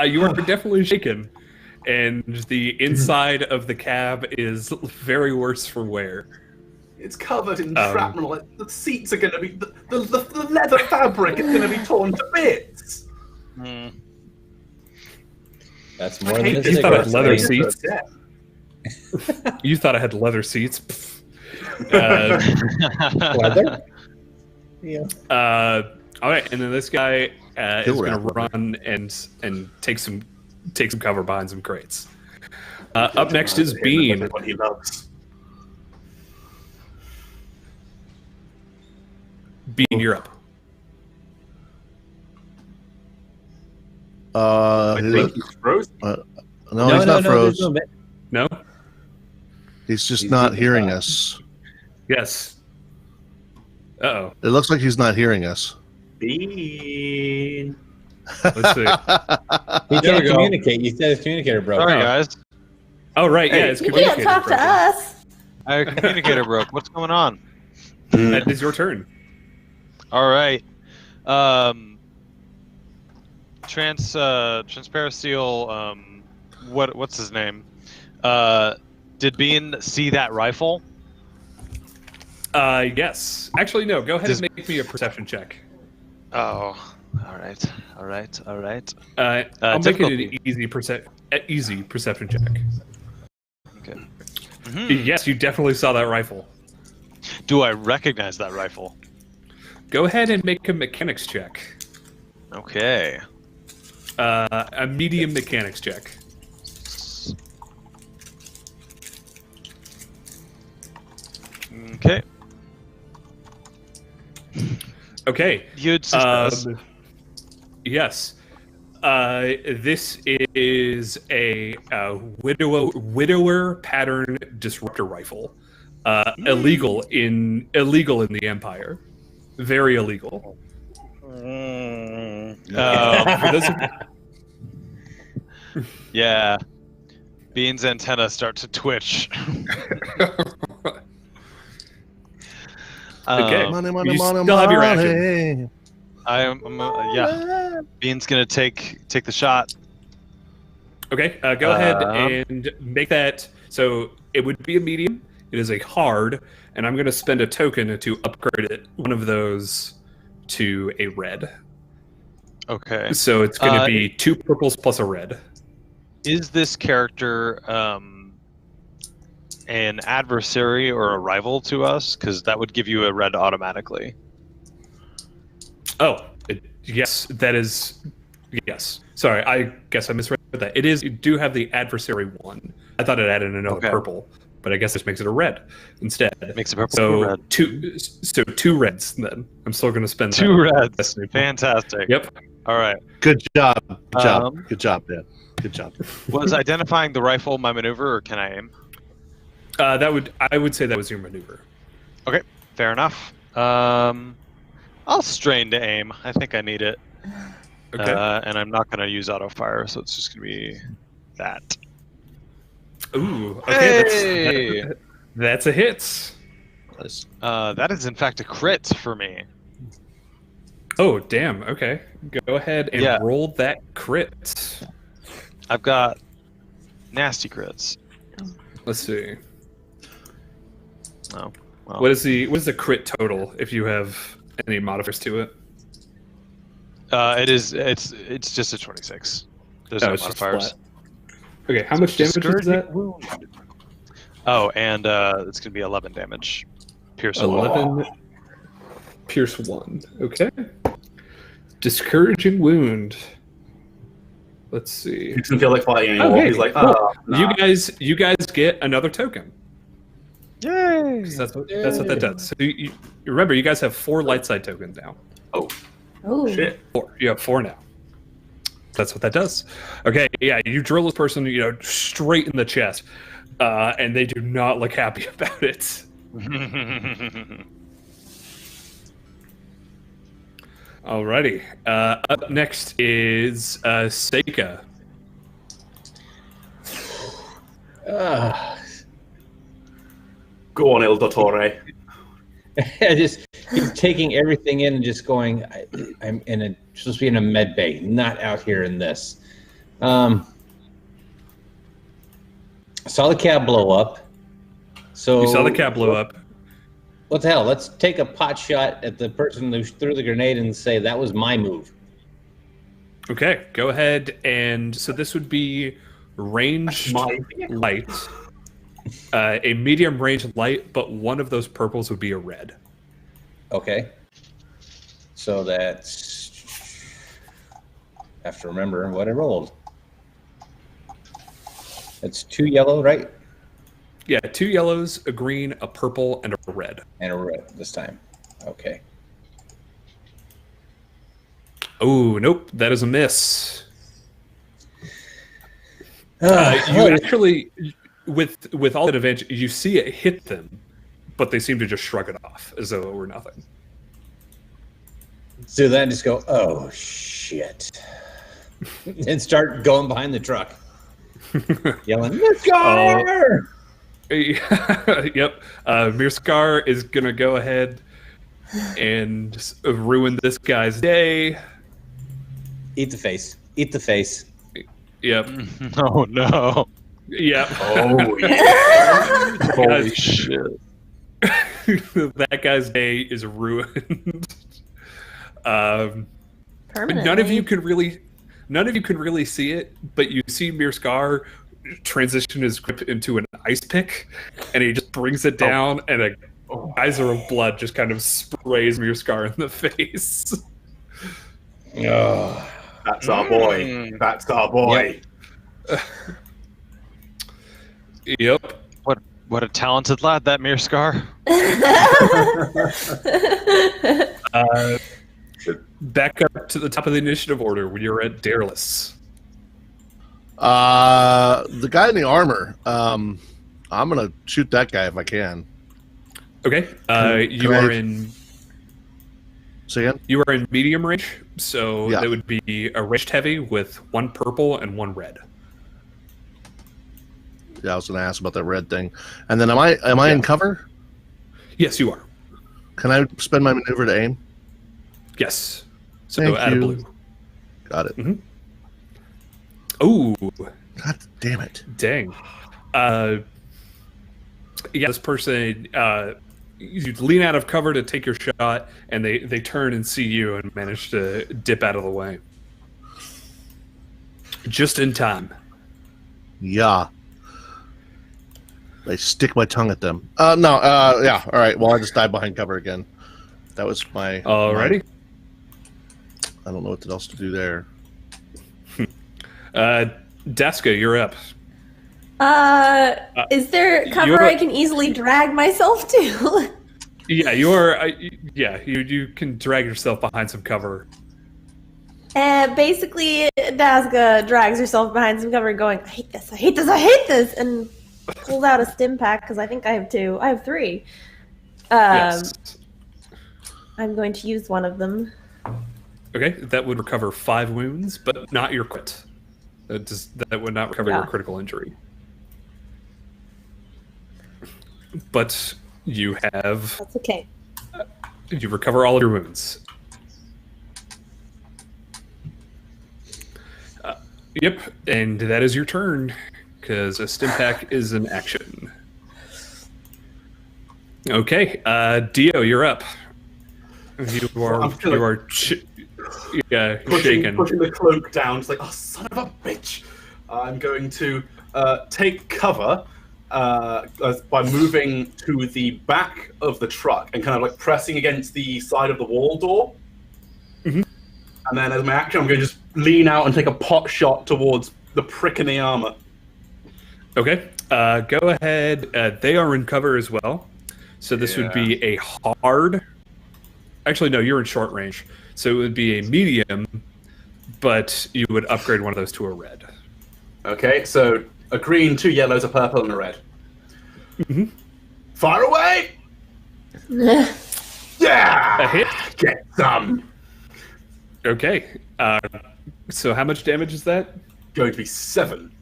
You are definitely shaken, and the inside of the cab is very worse for wear. It's covered in shrapnel. The seats are going to be... The leather fabric is going to be torn to bits. That's more than a You thought I had cigarette. leather Cigarette. seats? You thought I had leather seats? Leather? Yeah. All right, and then this guy is Kill going to wrapper. run and take some cover behind some crates. Up next is Bean. What he loves. Bean, you're up. He's Rose? no, he's not froze. there's no No? He's just not hearing us. Yes. Uh-oh. It looks like he's not hearing us. Bean. Let's see. He There we can't go. communicate. You said his communicator broke. Sorry, guys. Oh, right, yeah, Hey, it's You can't talk to us. Our communicator broke. What's going on? That is your turn. All right. Transparacil, what's his name? Did Bean see that rifle? Yes. Actually, no. Go ahead and make me a perception check. Oh, all right. I'll make it an Difficulty. easy perception check. Okay. Yes, you definitely saw that rifle. Do I recognize that rifle? Go ahead and make a mechanics check. Okay. A medium mechanics check. Okay. Okay. Huge success. Yes. This is a widower pattern disruptor rifle. Illegal in the Empire. Very illegal. For those of- Yeah. Bean's antenna start to twitch. Okay. Money, You still have your action. Yeah. Bean's gonna take the shot. Okay, go ahead and make that. So it would be a medium. It is a hard, and I'm going to spend a token to upgrade it, one of those to a red. Okay. So it's going to be 2 purples plus a red. Is this character an adversary or a rival to us? Because that would give you a red automatically. Oh, yes, that is. Yes. Sorry, I guess I misread that. It is. You do have the adversary one. I thought it added another purple, but I guess this makes it a red instead. Makes it purple. So red. 2 reds. Then I'm still going to spend 2 reds. Fantastic. Yep. All right. Good job. Good job. Good job, Dan. Good job. Was identifying the rifle my maneuver, or can I aim? I would say that was your maneuver. Okay, fair enough. I'll strain to aim. I think I need it. Okay. And I'm not going to use auto fire, so it's just going to be that. Ooh. Okay. Hey! That's a hit. Nice. That is in fact a crit for me. Oh, damn. Okay. Go ahead and roll that crit. I've got nasty crits. Let's see. Oh. Well. What is the crit total if you have any modifiers to it? It's just a 26. There's no it's just modifiers. flat. Okay, how much damage is that? Oh, and it's gonna be 11 damage. Pierce 11. Pierce 1. Okay. Discouraging wound. Let's see. He doesn't feel like fighting anymore. Okay, He's like, cool. nah. You guys get another token. Yay! That's what that does. So you remember, you guys have 4 light side tokens now. Oh, Shit. 4. You have 4 now. That's what that does. Okay, yeah, you drill this person, straight in the chest, and they do not look happy about it. Alrighty. Up next is Seika. Go on, Il Dottore. He's taking everything in and just going, I'm supposed to be in a med bay, not out here in this. Saw the cab blow up. So You saw the cab blow up. What the hell? Let's take a pot shot at the person who threw the grenade and say that was my move. Okay, go ahead and so this would be ranged light, a medium range light, but one of those purples would be a red. Okay. So that's, I have to remember what I rolled. It's 2 yellow, right? Yeah, 2 yellows, a green, a purple, and a red. And a red this time. Okay. Oh, nope, that is a miss. You actually, with all that advantage, you see it hit them, but they seem to just shrug it off as though it were nothing. So then just go, oh shit, and start going behind the truck, yelling, Mirskar! Yep. Mirskar is gonna go ahead and ruin this guy's day. Eat the face. Eat the face. Yep. Oh no. Yep. Oh, yeah. Holy shit. That guy's day is ruined. permanently. None of you can really see it, but you see Mirskar transition his grip into an ice pick, and he just brings it down, and a geyser of blood just kind of sprays Mirskar in the face. Oh. That's our boy. That's our boy. Yep. What a talented lad that Mirskar. Back up to the top of the initiative order when you're at Dareless. The guy in the armor. I'm gonna shoot that guy if I can. Okay. You are in. Say again? You are in medium range, so Yeah. that would be a ranged heavy with 1 purple and 1 red. Yeah, I was gonna ask about that red thing. And then am I in cover? Yes, you are. Can I spend my maneuver to aim? Yes. So Thank add you. a blue. Got it. Mm-hmm. Oh, God damn it. dang. Yeah, this person you lean out of cover to take your shot, and they turn and see you and manage to dip out of the way. Just in time. Yeah. I stick my tongue at them. Yeah. All right. Well, I just died behind cover again. That was my. Alrighty. I don't know what else to do there. Deska, you're up. Is there cover I can easily drag myself to? Yeah, you are. You can drag yourself behind some cover. Basically, Daska drags herself behind some cover, going, "I hate this! I hate this! I hate this!" and pulls out a stim pack because I think I have 2. I have 3. Yes. I'm going to use one of them. Okay, that would recover 5 wounds, but not your crit. That would not recover your critical injury. But you have. That's okay. You recover all of your wounds. Yep, and that is your turn, because a stim pack is an action. Okay, Dio, you're up. You are shaken. Pushing the cloak down. It's like, oh, son of a bitch. I'm going to take cover by moving to the back of the truck and kind of like pressing against the side of the wall door. Mm-hmm. And then as my action, I'm going to just lean out and take a pot shot towards the prick in the armor. Okay, go ahead. They are in cover as well. So this would be a hard... Actually, no, you're in short range. So it would be a medium, but you would upgrade one of those to a red. Okay, so a green, 2 yellows, a purple, and a red. Mm-hmm. Fire away! Yeah! A hit? Get some! Okay. So how much damage is that? Going to be 7.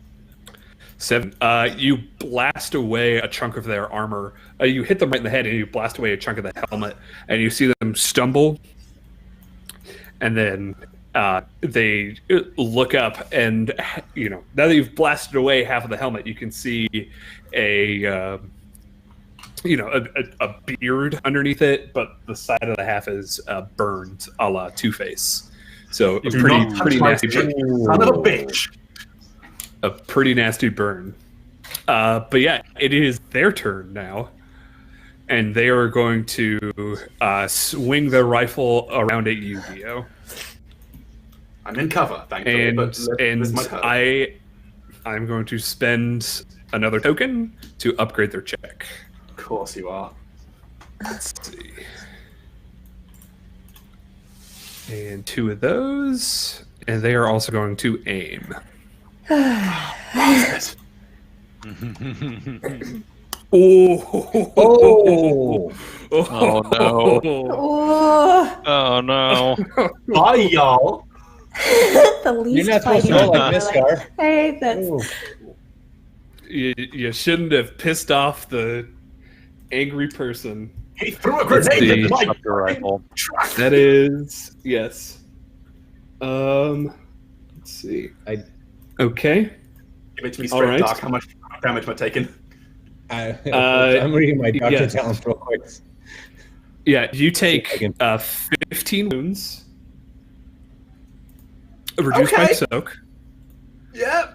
7. You blast away a chunk of their armor. You hit them right in the head, and you blast away a chunk of the helmet, and you see them stumble. And then they look up, and now that you've blasted away half of the helmet, you can see a beard underneath it, but the side of the half is burned, a la Two-Face. So a pretty nasty burn. Son of a bitch. A pretty nasty burn. But yeah, it is their turn now. And they are going to swing their rifle around at you, Dio. I'm in cover, thankfully. I'm going to spend another token to upgrade their check. Of course you are. Let's see. And 2 of those. And they are also going to aim. Oh no. Oh no. Bye, y'all. The least You're not supposed to go like this, Gar. I hate this. You shouldn't have pissed off the angry person. He threw a grenade at my rifle. truck. That is, yes. Let's see. Okay. Give it to me straight, right. Doc. How much damage am I taking? I'm reading my doctor talents real quick. Yeah, you take 15 wounds. Reduced by soak. Yeah,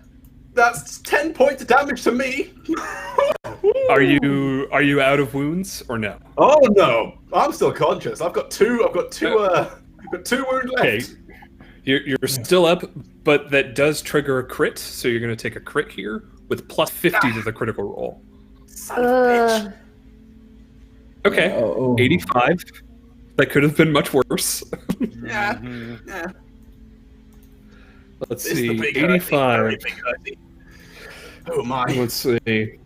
that's 10 points of damage to me. Are you out of wounds or no? Oh no, I'm still conscious. I've got two wounds left. Okay, you're still up, but that does trigger a crit, so you're going to take a crit here with plus 50 to the critical roll. Son of a bitch. Okay, 85. That could have been much worse. Yeah. Let's It's the see, big 85. very big hurting. Oh my. Let's see.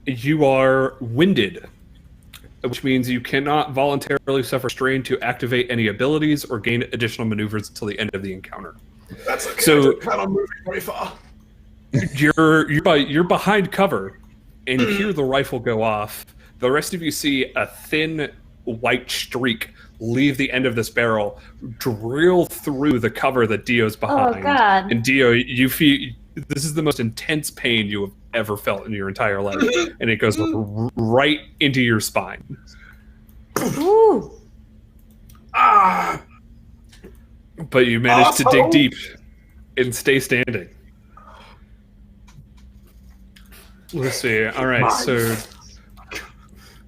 You are winded, which means you cannot voluntarily suffer strain to activate any abilities or gain additional maneuvers until the end of the encounter. That's okay. So- I don't plan on moving very far. You're behind cover, and you hear the rifle go off. The rest of you see a thin white streak leave the end of this barrel, drill through the cover that Dio's behind. Oh, God. And Dio, you feel this is the most intense pain you have ever felt in your entire life, and it goes right into your spine. Ooh. Ah! But you managed to dig Asshole! deep and stay standing. Let's see. All right, so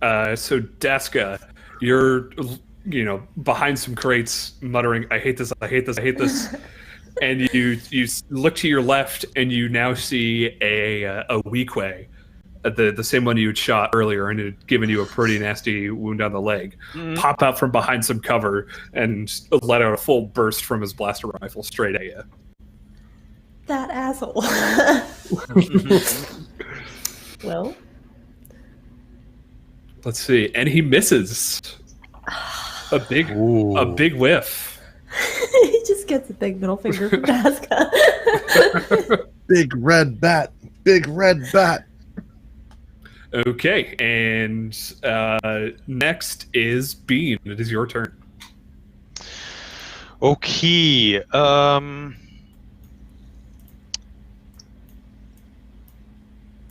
Deska, you're behind some crates, muttering, "I hate this! I hate this! I hate this!" And you look to your left, and you now see a Weequay, the same one you had shot earlier, and it had given you a pretty nasty wound on the leg. Pop out from behind some cover and let out a full burst from his blaster rifle straight at you. That asshole. Well, let's see, and he misses. A big whiff. He just gets a big middle finger from Daska. Big red bat. Big red bat. Okay, and next is Bean. It is your turn. Okay.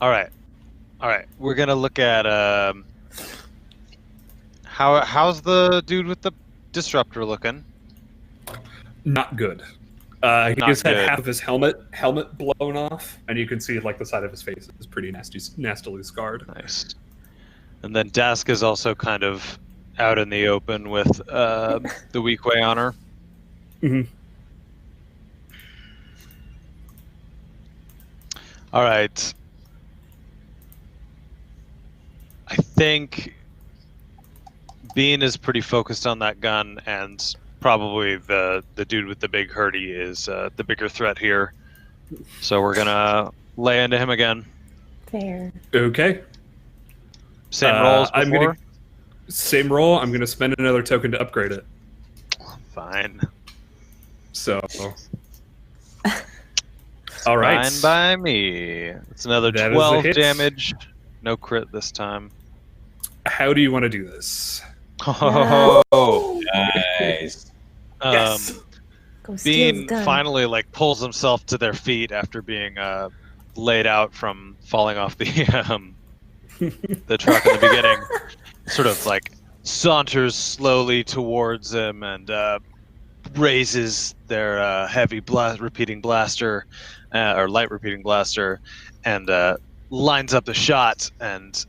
All right. We're gonna look at how's the dude with the disruptor looking? Not good. He Not just had good. half of his helmet blown off, and you can see like the side of his face is pretty nastily scarred. Nice. And then Dask is also kind of out in the open with the Weequay on her. Mm-hmm. All right. I think Bean is pretty focused on that gun, and probably the dude with the big hurdy is the bigger threat here. So we're gonna lay into him again. Fair. Okay. Same roll as I'm before? Same roll. I'm gonna spend another token to upgrade it. Fine. So. All right. Fine by me. It's another That is a 12 hit. damage. No crit this time. How do you want to do this? Oh, Nice. Yes. Go steal his Bean gun. finally pulls himself to their feet after being laid out from falling off the the truck in the beginning. Sort of saunters slowly towards him and raises their heavy repeating blaster or light repeating blaster and lines up the shot and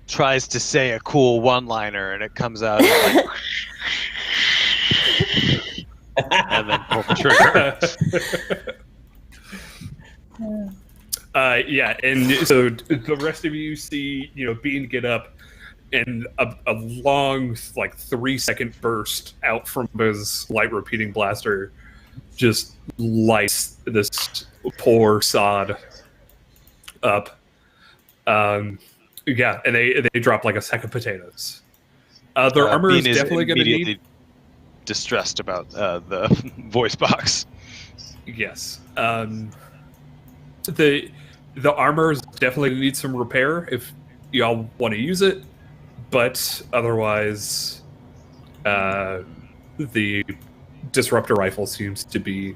tries to say a cool one-liner, and it comes out as and then pull the trigger. Yeah, and so the rest of you see, Bean get up, and a long, 3-second burst out from his light repeating blaster just lights this poor sod up. Yeah, and they drop like a sack of potatoes. Their armor Bean is definitely going to immediately need. distressed about the voice box. Yes. The armor is definitely going to need some repair if y'all want to use it, but otherwise, the disruptor rifle seems to be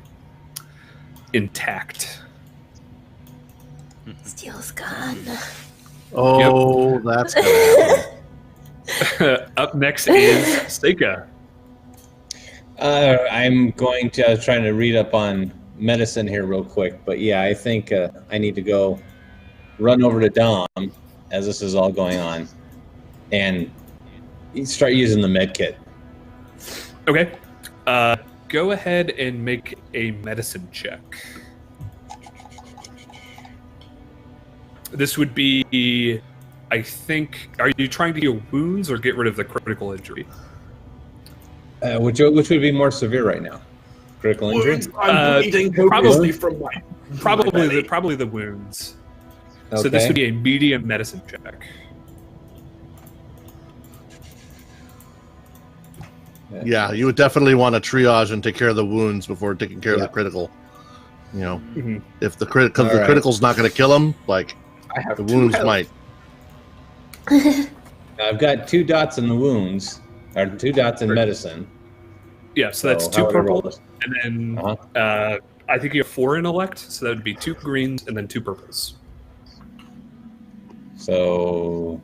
intact. Steal his gun. Oh, that's gonna happen. Up next is Seika. I'm going to. I was trying to read up on medicine here real quick, but yeah, I think I need to go run over to Dom as this is all going on and start using the med kit. Okay. Go ahead and make a medicine check. This would be, I think, are you trying to heal wounds or get rid of the critical injury? Which would be more severe right now? Critical injury? I'm bleeding copiously from my belly. Probably the wounds. Okay. So this would be a medium medicine check. Yeah, you would definitely want to triage and take care of the wounds before taking care of the Yeah. critical. Mhm. If the because All the right. critical's not going to kill him, I have the two wounds health. might. I've got 2 dots in the wounds, or 2 dots in medicine. Yeah, so that's So 2 how would I roll purples, this? and then Uh-huh. I think you have 4 intellect, so that would be 2 greens and then 2 purples. So,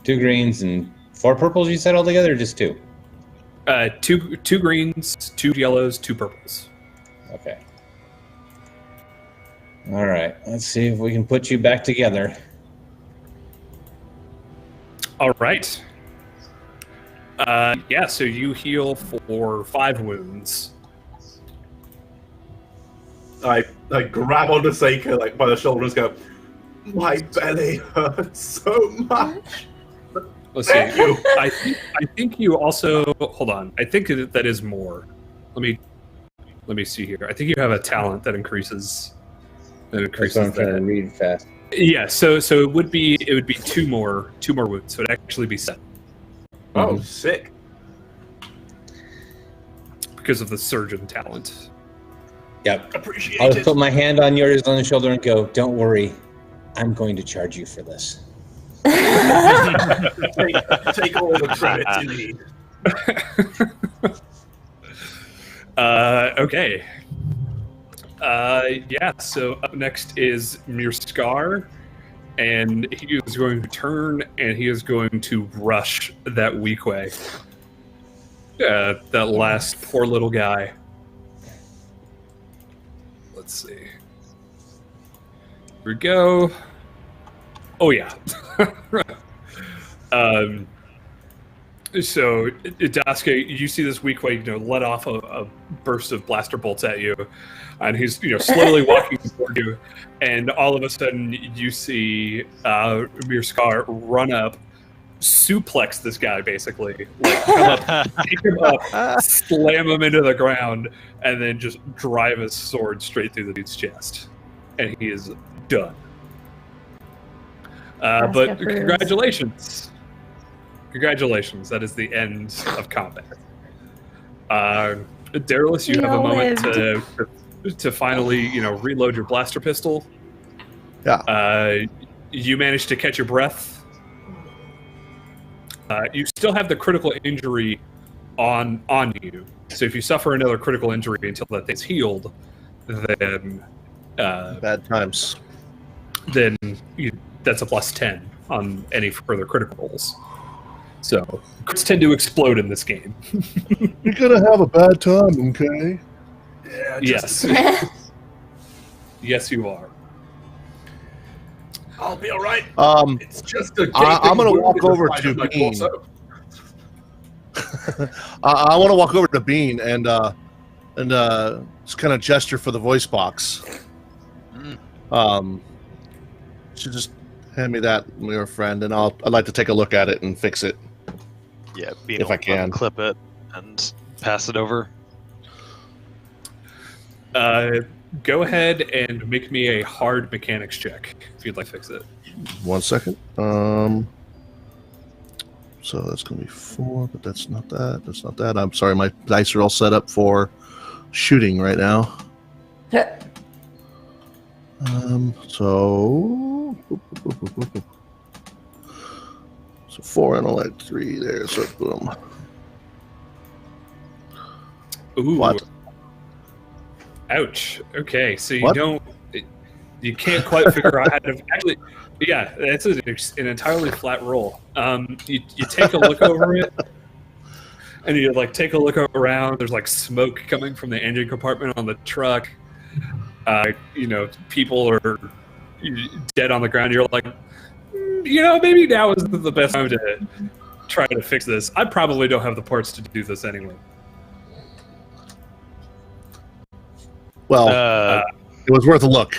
2 greens and 4 purples. You said altogether, or just 2? Two greens, 2 yellows, 2 purples. Okay. All right. Let's see if we can put you back together. All right. So you heal for 5 wounds. I grab onto Seiko like by the shoulders, go, my belly hurts so much. Let's see. Thank you. I think you also hold on. I think that is more. Let me see here. I think you have a talent that increases. That's what I'm trying to read fast. Yeah. So it would be 2 more wounds. So it'd actually be 7 Oh, sick. because of the surgeon talent. Yep. Appreciate I'll it. put my hand on yours on the shoulder and go, don't worry. I'm going to charge you for this. Take all the credit you need. Okay. So up next is Mirskar, and he is going to turn and he is going to rush that weak way. That last poor little guy. Let's see. Here we go. Oh yeah. So Daske, you see this weak way, let off a burst of blaster bolts at you, and he's slowly walking toward you, and all of a sudden you see Mirskar run up, suplex this guy basically, like come up, pick him up, slam him into the ground, and then just drive his sword straight through the dude's chest, and he is done. But congratulations. Congratulations, that is the end of combat. Darylus, you have a moment to finally, reload your blaster pistol. Yeah. You managed to catch your breath. You still have the critical injury on you. So if you suffer another critical injury until that thing's healed, then Bad times. then that's a +10 on any further critical rolls. So crits tend to explode in this game. You're gonna have a bad time, okay? Yeah, Yes. Yes, you are. I'll be all right. It's just a. I'm gonna gaping walk wound in the over side to of my Bean. torso. I want to walk over to Bean and just kind of gesture for the voice box. Should just hand me that, your friend, and I'd like to take a look at it and fix it. Yeah, Bean If will I can. clip it and pass it over. Go ahead and make me a hard mechanics check if you'd like to fix it. 1 second. So that's gonna be 4, but that's not that. That's not that. I'm sorry, my dice are all set up for shooting right now. So 4 and I'll add 3 there. So boom. Ooh. What? Ouch. Okay, so What? you can't quite figure out how to actually. Yeah, that's an entirely flat roll. You take a look over it, and you take a look around. There's smoke coming from the engine compartment on the truck. People are dead on the ground. You're like, maybe now isn't the best time to try to fix this. I probably don't have the parts to do this anyway. Well, it was worth a look.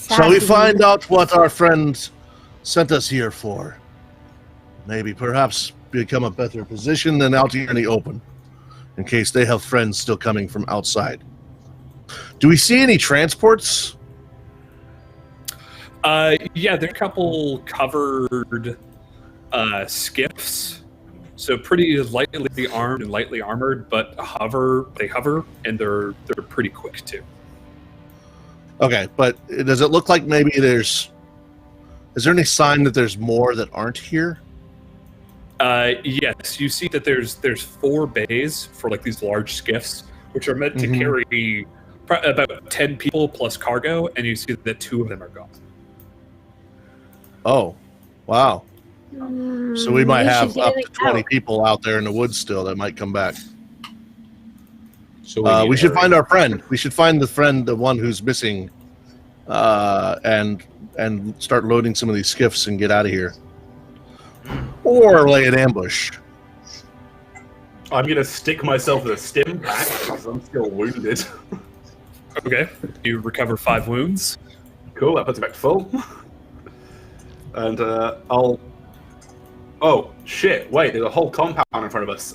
Shall we find out what our friend sent us here for? Maybe perhaps become a better position than out here in the open, in case they have friends still coming from outside. Do we see any transports? Yeah, there are a couple covered skiffs. So pretty lightly armed and lightly armored, but they hover, and they're pretty quick too. Okay, but does it look like maybe is there any sign that there's more that aren't here? Yes, you see that there's 4 bays for these large skiffs, which are meant to carry about 10 people plus cargo, and you see that 2 of them are gone. Oh, wow. So we might have should up get to it 20 out. people out there in the woods still that might come back. So We should hurry. find our friend. We should find the one who's missing, and start loading some of these skiffs and get out of here. Or lay an ambush. I'm gonna stick myself with a stim pack because I'm still wounded. Okay. You recover 5 wounds. Cool, that puts it back to full. And I'll. Oh shit! Wait, there's a whole compound in front of us.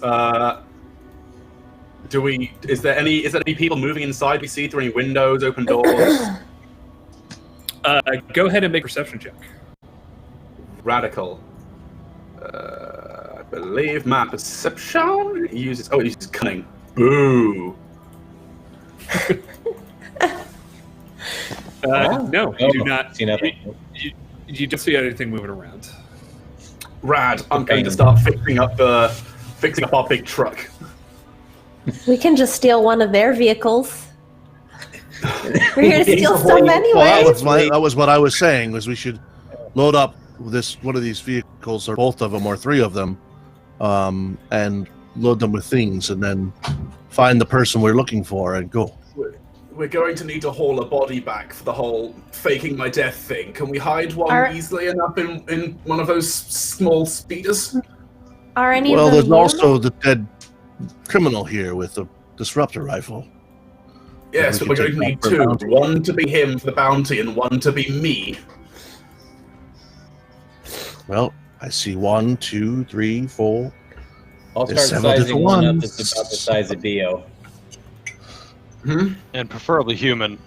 Do we? Is there any people moving inside? We see through any windows, open doors. Go ahead and make a perception check. Radical. I believe my perception uses. Oh, it uses cunning. Boo. No, you do not. See nothing. You don't see anything moving around. Rad. I'm going to start fixing up our big truck. We can just steal one of their vehicles. We're here to steal stuff Well, anyway. that was what I was saying. Was we should load up one of these vehicles, or both of them, or 3 of them, and load them with things, and then find the person we're looking for and go. We're going to need to haul a body back for the whole faking my death thing. Can we hide one easily enough in one of those small speeders? Are any of Well, them there's human? also the dead criminal here with the disruptor rifle. Yes, but we're going to need 2. One to be him for the bounty and one to be me. Well, I see 1, 2, 3, 4. I'll There's start several sizing different one up ones. that's about the size of Dio. And preferably human.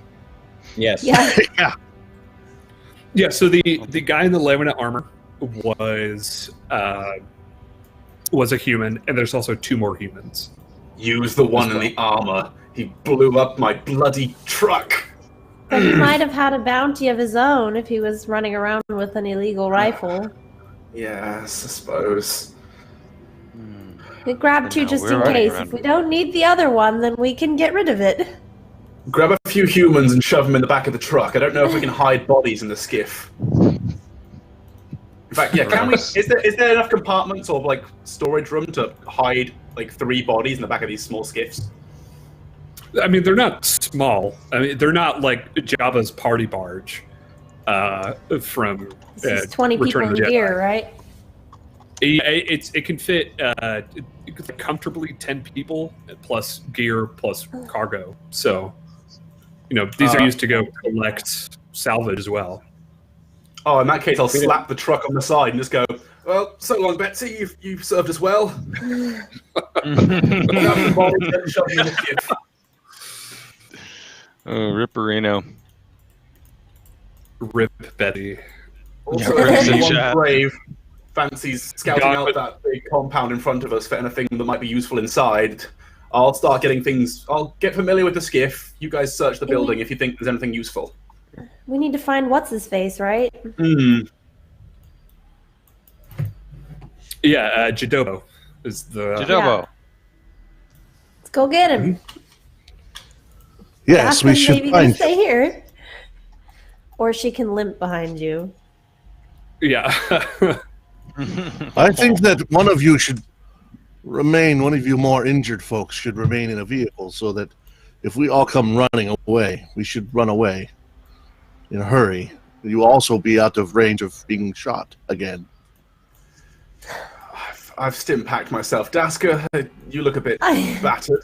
Yes. Yeah. Yeah. Yeah, so the guy in the laminate armor was a human, and there's also 2 more humans. Use the one in the armor. He blew up my bloody truck. But he might have had a bounty of his own if he was running around with an illegal rifle. Yes, I suppose. We grab 2 No, just we're in running case. around If we don't need the other one, then we can get rid of it. Grab a few humans and shove them in the back of the truck. I don't know if we can hide bodies in the skiff. In fact, yeah, can we? Is there enough compartments or like storage room to hide like 3 bodies in the back of these small skiffs? I mean, they're not small. I mean, they're not like Jabba's party barge from This is 20 people Return in of the Jedi. gear, right? It can fit comfortably 10 people plus gear plus cargo. So, these are used to go collect salvage as well. Oh, in that case, I'll slap the truck on the side and just go, well, so long, Betsy. You've served us well. Grab the bodies and shove them in the skiff. Oh, Ripperino. Rip Betty. Also, Yeah, if anyone chat. brave fancies scouting God, out but- that big compound in front of us for anything that might be useful inside, I'll start getting things. I'll get familiar with the skiff. You guys search the building if you think there's anything useful. We need to find what's his face, right? Yeah, Jadobo is the. Jadobo. Let's go get him. Yes, we Daphne's should maybe gonna find. stay here. Or she can limp behind you. Yeah. I think that one of you should remain. One of you more injured folks should remain in a vehicle, so that if we all come running away, we should run away in a hurry. You will also be out of range of being shot again. I've stim packed myself. Daska, you look a bit battered.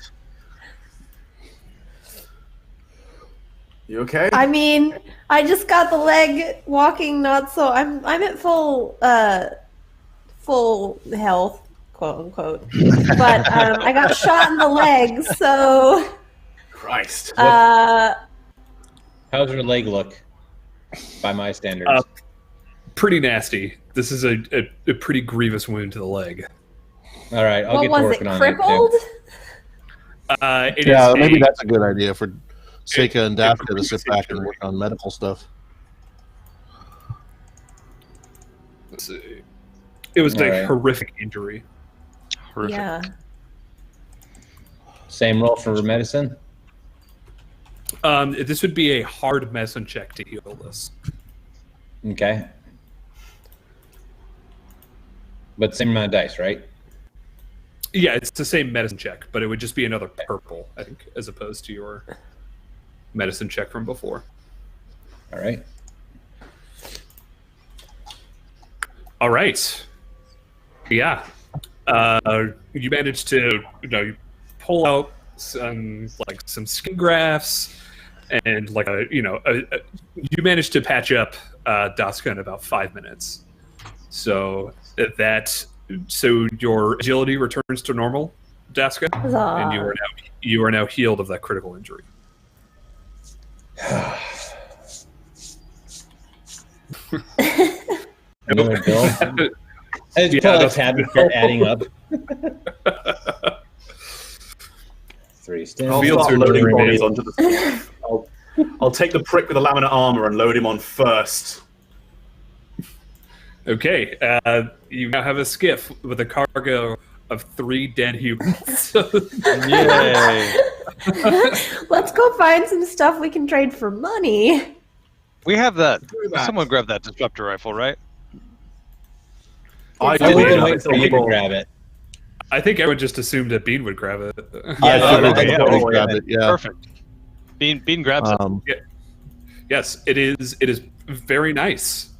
You okay? I mean, I just got the leg walking not so I'm at full health, quote unquote. But I got shot in the leg, so Christ. How's her leg look by my standards? Pretty nasty. This is a pretty grievous wound to the leg. All right, I'll what get to was it, working on crippled? It Yeah, is maybe a- that's a good idea for Seika and Daphne to it's sit back and work on medical stuff. let's see. It was a Alright. horrific injury. Horrific. Yeah. Same roll for medicine. This would be a hard medicine check to heal this. Okay. But same amount of dice, right? Yeah, it's the same medicine check, but it would just be another purple, I think, as opposed to your medicine check from before. All right. All right. Yeah. You managed to, you pull out some skin grafts and you managed to patch up Daska in about 5 minutes. So your agility returns to normal, Daska, and you are now healed of that critical injury. Another bill. I just pull out a tab and start adding up. 3 stems. I'll start loading bodies onto the skiff. I'll take the prick with the laminate armor and load him on first. Okay, you now have a skiff with a cargo of 3 dead humans. Yay! Let's go find some stuff we can trade for money. We have that. Someone grab that disruptor rifle, right? I I did was it. waiting for you to grab it. I think everyone just assumed that Bean would grab it. Yeah. Perfect. Bean grabs it. Yes, it is very nice.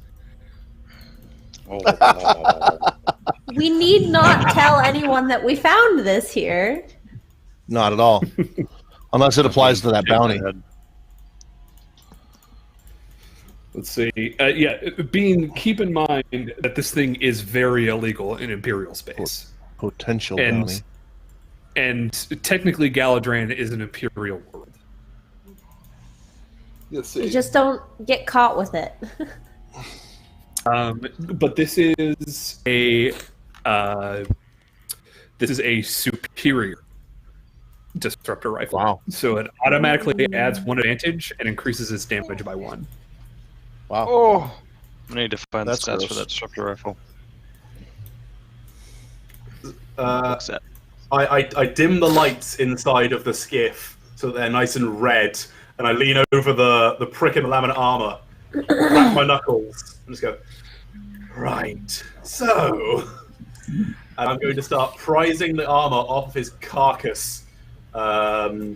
We need not tell anyone that we found this here. Not at all. Unless it applies to that bounty. Let's see. Bean, keep in mind that this thing is very illegal in Imperial space. Potential bounty. And technically Galadran is an Imperial world. Let's see. You just don't get caught with it. But this is a superior disruptor rifle. Wow. So it automatically adds 1 advantage and increases its damage by 1. Wow. Oh, I need to find the That's stats gross. for that disruptor rifle. I dim the lights inside of the skiff so that they're nice and red, and I lean over the prick in the laminate armor, crack my knuckles, and just go, right, so... And I'm going to start prizing the armor off of his carcass, so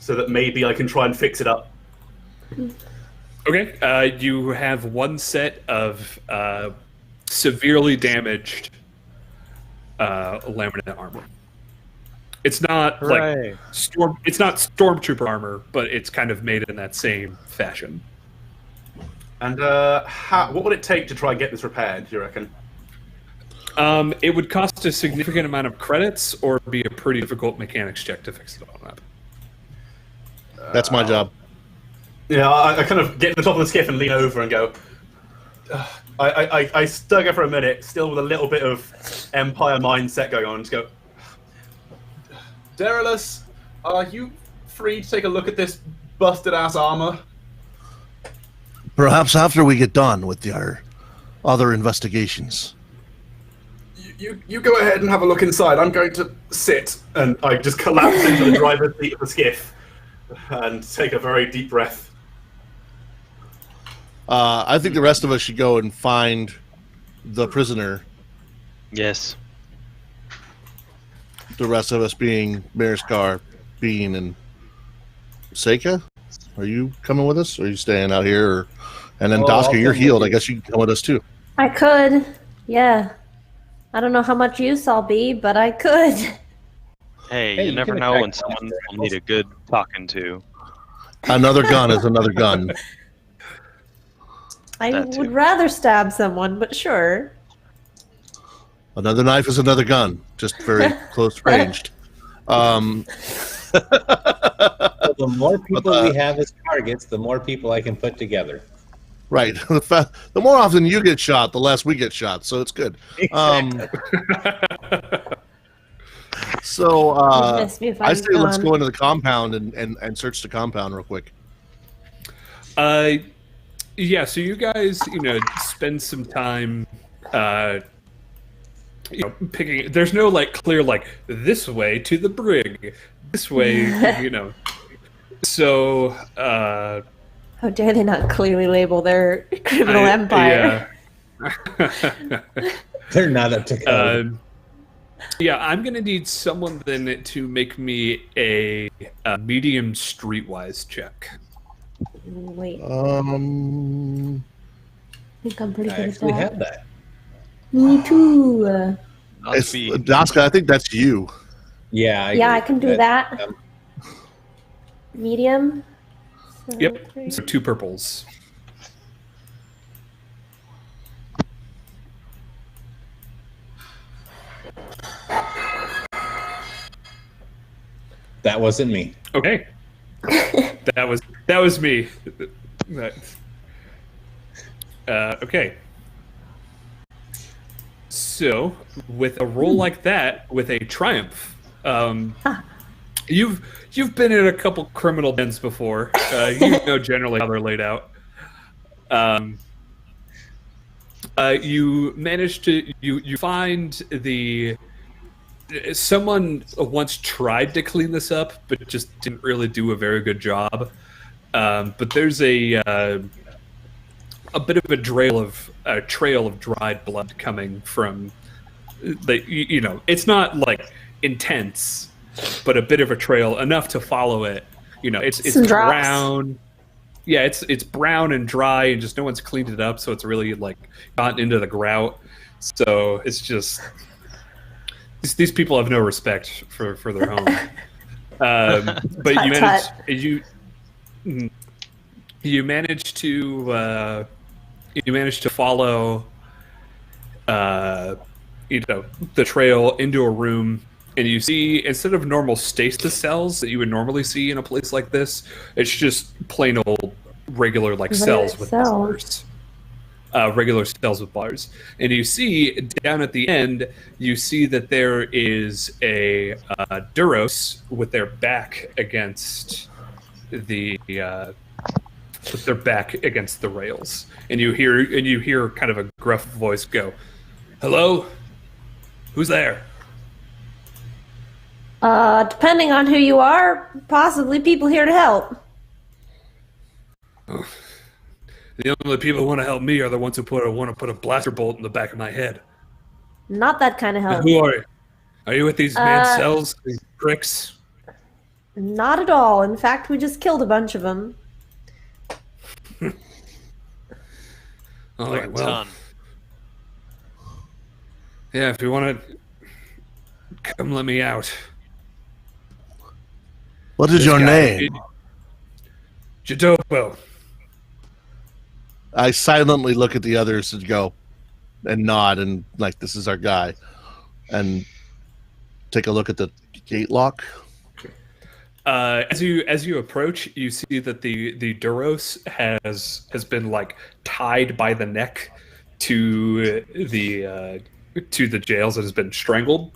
that maybe I can try and fix it up. Okay, you have 1 set of severely damaged laminate armor. It's not Hooray. it's not stormtrooper armor, but it's kind of made in that same fashion. And what would it take to try and get this repaired, do you reckon? It would cost a significant amount of credits or be a pretty difficult mechanics check to fix it on up. That's my job. Yeah, I kind of get to the top of the skiff and lean over and go. I stagger for a minute, still with a little bit of Empire mindset going on, and just go. Derelus, are you free to take a look at this busted ass armor? Perhaps after we get done with our other investigations. You go ahead and have a look inside. I'm going to sit, and I just collapse into the driver's seat of the skiff and take a very deep breath. I think the rest of us should go and find the prisoner. Yes. The rest of us being Mariskar, Bean, and Seika. Are you coming with us? Or are you staying out here? And then I'll Daska, you're come healed. with I you. guess you can come with us too. I could. Yeah. I don't know how much use I'll be, but I could. Hey, Hey, you you never can know attack when someone will need a good talking to. Another gun is another gun. I That too. would rather stab someone, but sure. Another knife is another gun, just very close ranged. So the more people we have as targets, the more people I can put together. Right. The more often you get shot, the less we get shot. So it's good. So You'd miss me if I I was say let's gone. go into the compound and search the compound real quick. Yeah, so you guys, spend some time, picking. There's no clear this way to the brig, this way, So, How dare they not clearly label their criminal empire? Yeah. They're not up to code. Yeah, I'm gonna need someone then to make me a medium streetwise check. Wait, I Um, think I'm pretty I good at actually that. have that. Me too. Not it's be Daska. I think that's you. Yeah, Yeah, I agree. can do that. um, Medium. Yep. three. So 2 purples. That wasn't me. Okay. that was me. Okay. So, with a roll like that, with a triumph, you've been in a couple criminal dens before. You know generally how they're laid out. You manage to you find someone once tried to clean this up, but just didn't really do a very good job. But there's a bit of a trail of dried blood coming from it's not like intense, but a bit of a trail, enough to follow it. It's Some drops. brown. Yeah, it's brown and dry, and just no one's cleaned it up, so it's really like gotten into the grout. So it's just these people have no respect for their home. But you managed to follow the trail into a room, and you see, instead of normal stasis cells that you would normally see in a place like this, it's just plain old regular cells with bars. Regular cells with bars. And you see down at the end, you see that there is a Duros with their back against the rails, and you hear kind of a gruff voice go, "Hello, who's there?" Depending on who you are, possibly people here to help. The only people who want to help me are the ones who want to put a blaster bolt in the back of my head. Not that kind of help. Who are you? Are you with these man cells, these pricks? Not at all. In fact, we just killed a bunch of them. All like right, a well, ton. yeah, if you want to come let me out. What is This your guy- name? Jadopo. I silently look at the others and go, and nod, and like, this is our guy, and take a look at the gate lock. As you approach, you see that the Duros has been like tied by the neck to the jails and has been strangled.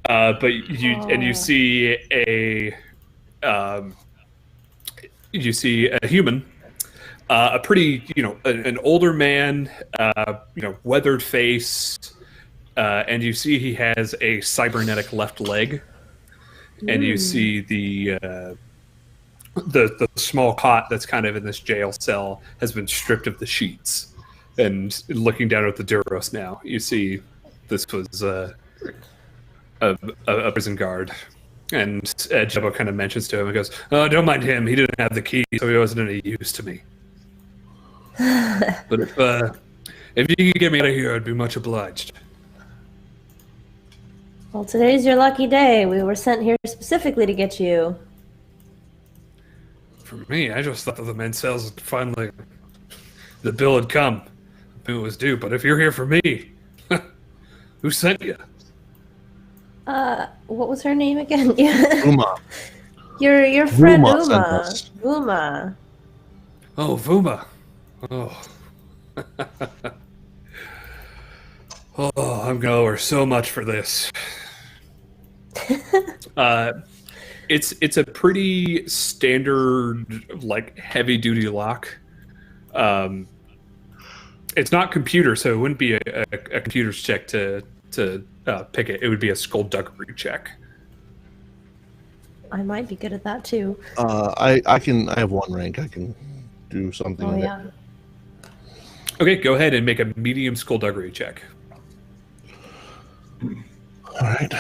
But you see a human, a pretty an older man, weathered face, and you see he has a cybernetic left leg. And you see the small cot that's kind of in this jail cell has been stripped of the sheets. And looking down at the Duros now, you see this was a prison guard. And Jabba kind of mentions to him and goes, "Oh, don't mind him. He didn't have the key, so he wasn't any use to me. But if you could get me out of here, I'd be much obliged." Well, today's your lucky day. We were sent here specifically to get you. For me, I just thought that the men's cells finally, the bill had come. I knew it was due, but if you're here for me, who sent you? What was her name again? Uma. Your friend Vuma sent Uma. us. Uma. Oh, Vuma. Oh. Oh, I'm gonna owe her so much for this. It's a pretty standard, like, heavy duty lock. It's not computer, so it wouldn't be a computer's check to pick it. It would be a skullduggery check. I might be good at that too. I have one rank. I can do something. Oh with yeah. Okay, go ahead and make a medium skullduggery check. All right.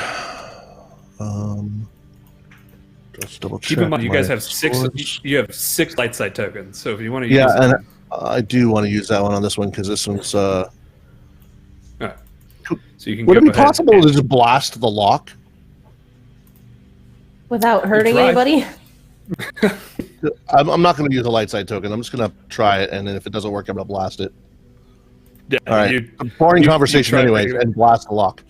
Just double check. Keep in mind, you guys my have six. scores. You have 6 light side tokens, so if you want to Yeah, use and them, I do want to use that one on this one because this one's. alright. So you can Would it go be ahead possible and- to just blast the lock? Without hurting try. anybody. I'm not going to use a light side token. I'm just going to try it, and then if it doesn't work, I'm going to blast it. Yeah, All right. you- Boring you conversation, try anyways, making it- and blast the lock.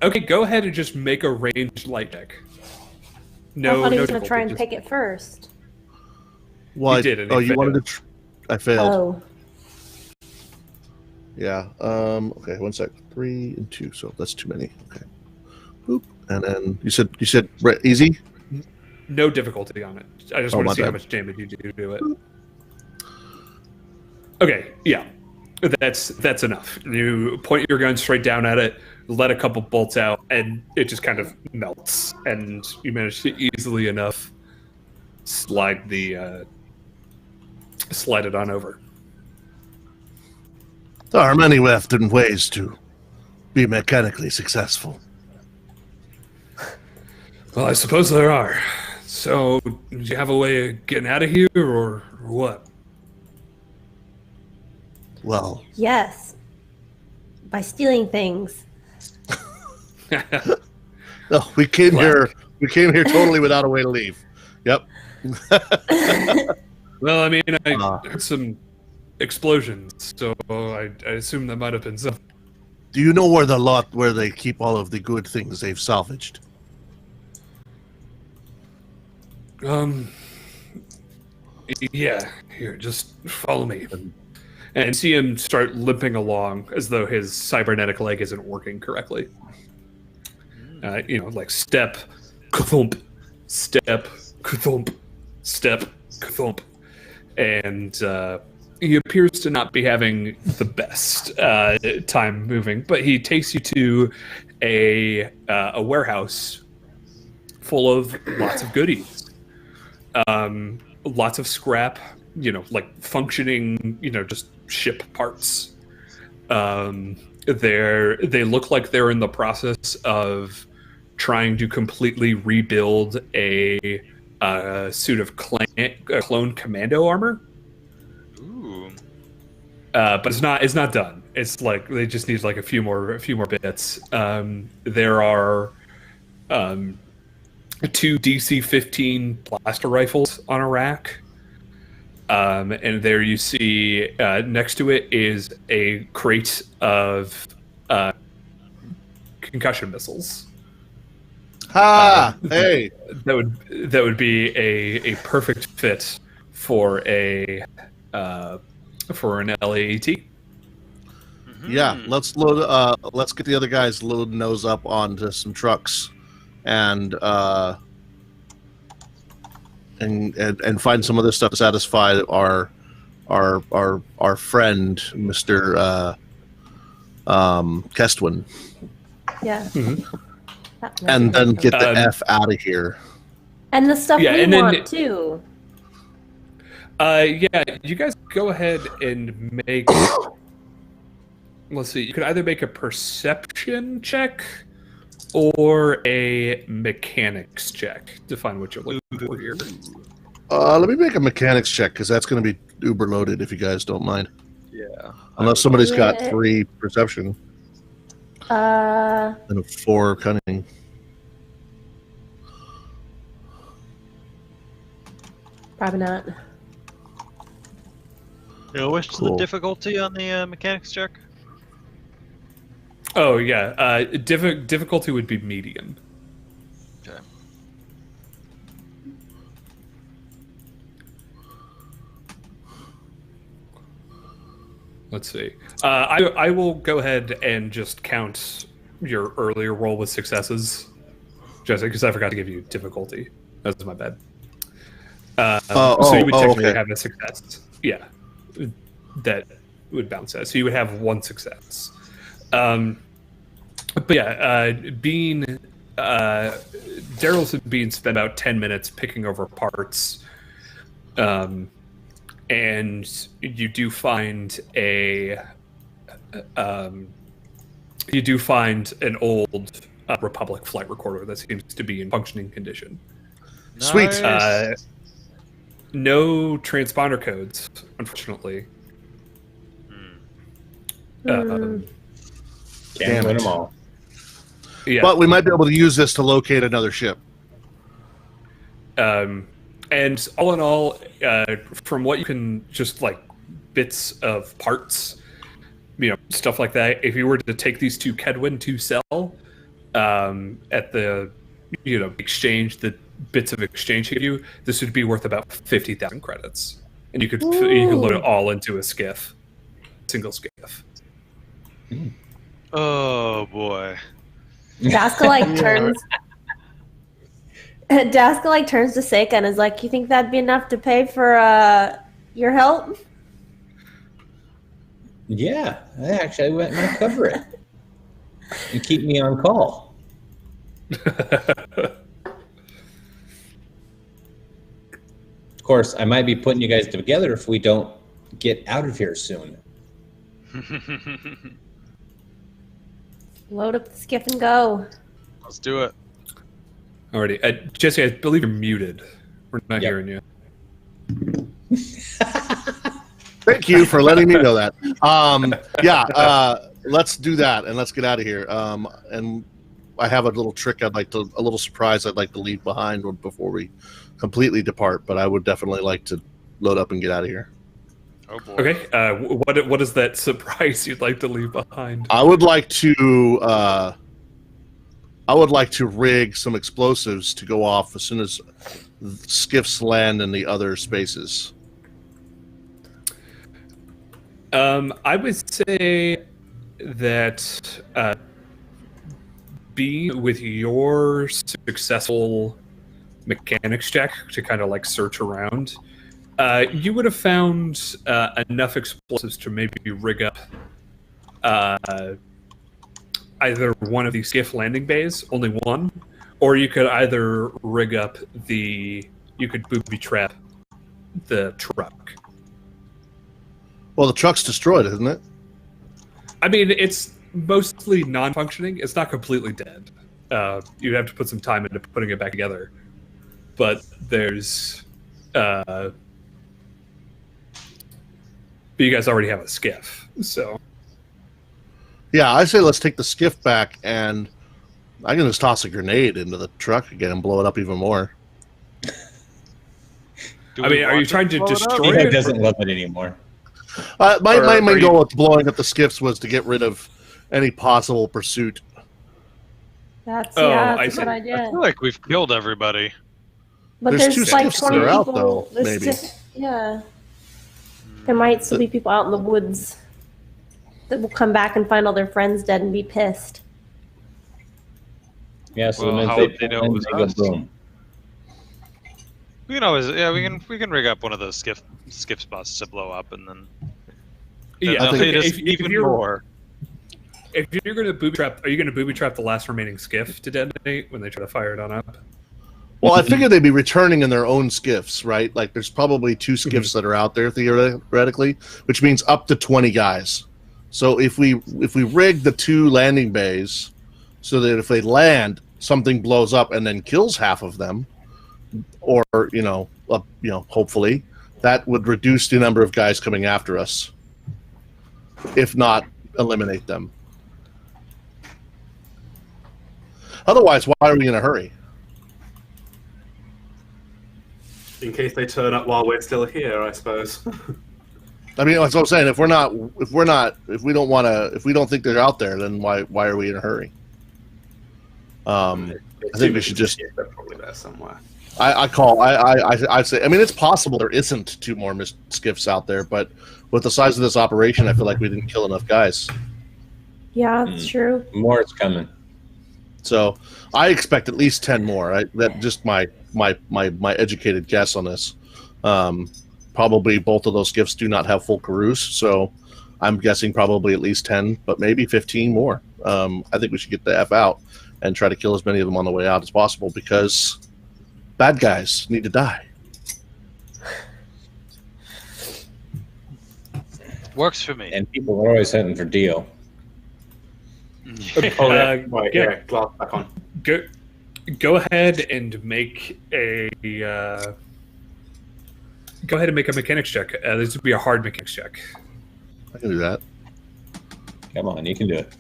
Okay, go ahead and just make a ranged light check. No, I thought he no was going to try and difficulty, pick it first. Well, You did, and oh, you you wanted failed. to? I failed. Oh. Yeah. Okay. 1 sec. 3 and 2. So that's too many. Okay. Boop. And then you said easy. No difficulty on it. I just Oh, want my to see how bad. much damage you do to it. Okay, yeah, that's enough. You point your gun straight down at it, let a couple bolts out, and it just kind of melts. And you manage to easily enough slide it on over. There are many different ways to be mechanically successful. Well, I suppose there are. So, do you have a way of getting out of here, or what? Well, Yes. By stealing things. no, we came Black. here. We came here totally without a way to leave. Yep. Well, I mean, I Uh. heard some explosions, so I assume that might have been some. Do you know where the lot where they keep all of the good things they've salvaged? Yeah, here, just follow me. And see him start limping along as though his cybernetic leg isn't working correctly. Like step, ka-thump, step, ka-thump, step, ka-thump. And he appears to not be having the best time moving, but he takes you to a warehouse full of lots of goodies. Lots of scrap, like functioning, just ship parts. They look like they're in the process of trying to completely rebuild a suit of clone commando armor. Ooh. But it's not done. It's like they just need like a few more bits. There are 2 DC-15 blaster rifles on a rack. And there you see next to it is a crate of concussion missiles. Ha! Hey. That would be a perfect fit for an LAAT. Yeah, let's load. Let's get the other guys loading those up onto some trucks, and find some other stuff to satisfy our friend, Mr. Kestwin, Yeah. Mhm. That and then get the Um, F out of here. And the stuff Yeah, we and then- want too. Yeah, you guys go ahead and make. Let's see. You could either make a perception check or a mechanics check to find what you're looking for here. Let me make a mechanics check because that's going to be uber loaded if you guys don't mind. Yeah. Unless somebody's got Yeah. 3 perception Uh, and a 4 cunning. probably not. Yeah, what's Cool. the difficulty on the mechanics check? Oh yeah, difficulty would be medium. Okay. Let's see. I will go ahead and just count your earlier roll with successes, Jessica, because I forgot to give you difficulty. That was my bad. So you would technically okay. have a success. Yeah, that would bounce out. So you would have 1 success. But yeah, Bean Daryl's been spent about 10 minutes picking over parts, and you do find an old Republic flight recorder that seems to be in functioning condition. Sweet. Nice. No transponder codes, unfortunately. Can't Damn win it. them all. Yeah. But we might be able to use this to locate another ship. And all in all, from what you can just like bits of parts, stuff like that. If you were to take these to Kedwin to sell, at the exchange, the bits of exchange he gave you, this would be worth about 50,000 credits, and you could load it all into a skiff, single skiff. Oh boy. Daska turns. Daska turns to Seika and is like, "You think that'd be enough to pay for your help?" Yeah, I might cover it and keep me on call. Of course, I might be putting you guys together if we don't get out of here soon. Load up the skiff and go. Let's do it. Alrighty, Jesse, I believe you're muted. We're not Yep. hearing you. Thank you for letting me know that. Let's do that and let's get out of here. And I have a little surprise I'd like to leave behind before we completely depart. But I would definitely like to load up and get out of here. Oh boy. Okay, what is that surprise you'd like to leave behind? I would like to rig some explosives to go off as soon as skiffs land in the other spaces. I would say that with your successful mechanics check to kind of search around, you would have found enough explosives to maybe rig up either one of these skiff landing bays, only one, or you could either rig up you could booby trap the truck. Well, the truck's destroyed, isn't it? I mean, it's mostly non-functioning. It's not completely dead. You'd have to put some time into putting it back together. But there's... but you guys already have a skiff, so... Yeah, I say let's take the skiff back, and I can just toss a grenade into the truck again and blow it up even more. I mean, are you trying to destroy He it? doesn't love it anymore. My main goal with blowing up the skiffs was to get rid of any possible pursuit. That's I that's see. a good I idea. feel like we've killed everybody. But There's there's two like skiffs 20 that are out, people. though, there's maybe. yeah. There might still be people out in the woods that will come back and find all their friends dead and be pissed. Yeah, so Well, the how minute would they know pull it in, was they go us? boom. We can always, we can rig up one of those skiff spots to blow up, and then Yeah, they'll I think hate us if even you're, more. If you're going to booby trap, are you going to booby trap the last remaining skiff to detonate when they try to fire it on up? Well, I figured they'd be returning in their own skiffs, right? Like, there's probably two skiffs that are out there theoretically, which means up to 20 guys. So if we rig the two landing bays so that if they land, something blows up and then kills half of them, or hopefully that would reduce the number of guys coming after us, if not eliminate them. Otherwise, why are we in a hurry? In case they turn up while we're still here, I suppose. I mean, that's what I'm saying. If we don't think they're out there, then why are we in a hurry? I think we should just. They're probably there somewhere. I'd say. I mean, it's possible there isn't two more skiffs out there, but with the size of this operation, I feel like we didn't kill enough guys. Yeah, that's true. More is coming. So I expect at least 10 more. That just my educated guess on this. Probably both of those skiffs do not have full carouse, so I'm guessing probably at least 10, but maybe 15 more. I think we should get the F out and try to kill as many of them on the way out as possible, because bad guys need to die. Works for me. And people are always hunting for Dio. Oh, yeah. Right, yeah. Glass back on. Go ahead and make a mechanics check. This would be a hard mechanics check. I can do that. Come on, you can do it.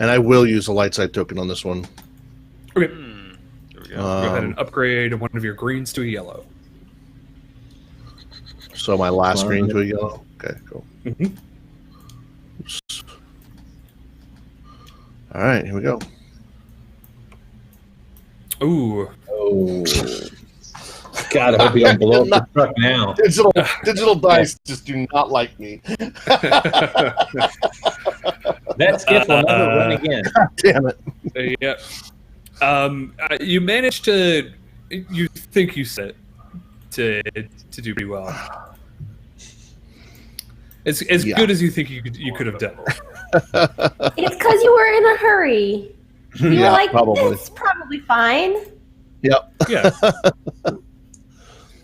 And I will use a light side token on this one. Okay. There we go. Go ahead and upgrade one of your greens to a yellow. So my last green to a yellow. Okay, cool. Mm-hmm. Oops. All right, here we go. Ooh. Oh. God, I hope you don't blow up the truck now. Digital dice just do not like me. That skiff will never run again. God damn it. Yeah. You managed to. You think you said to do pretty well. As good as you think you could have done. It's because you were in a hurry. You were like, probably. it's probably fine. Yep. Yeah.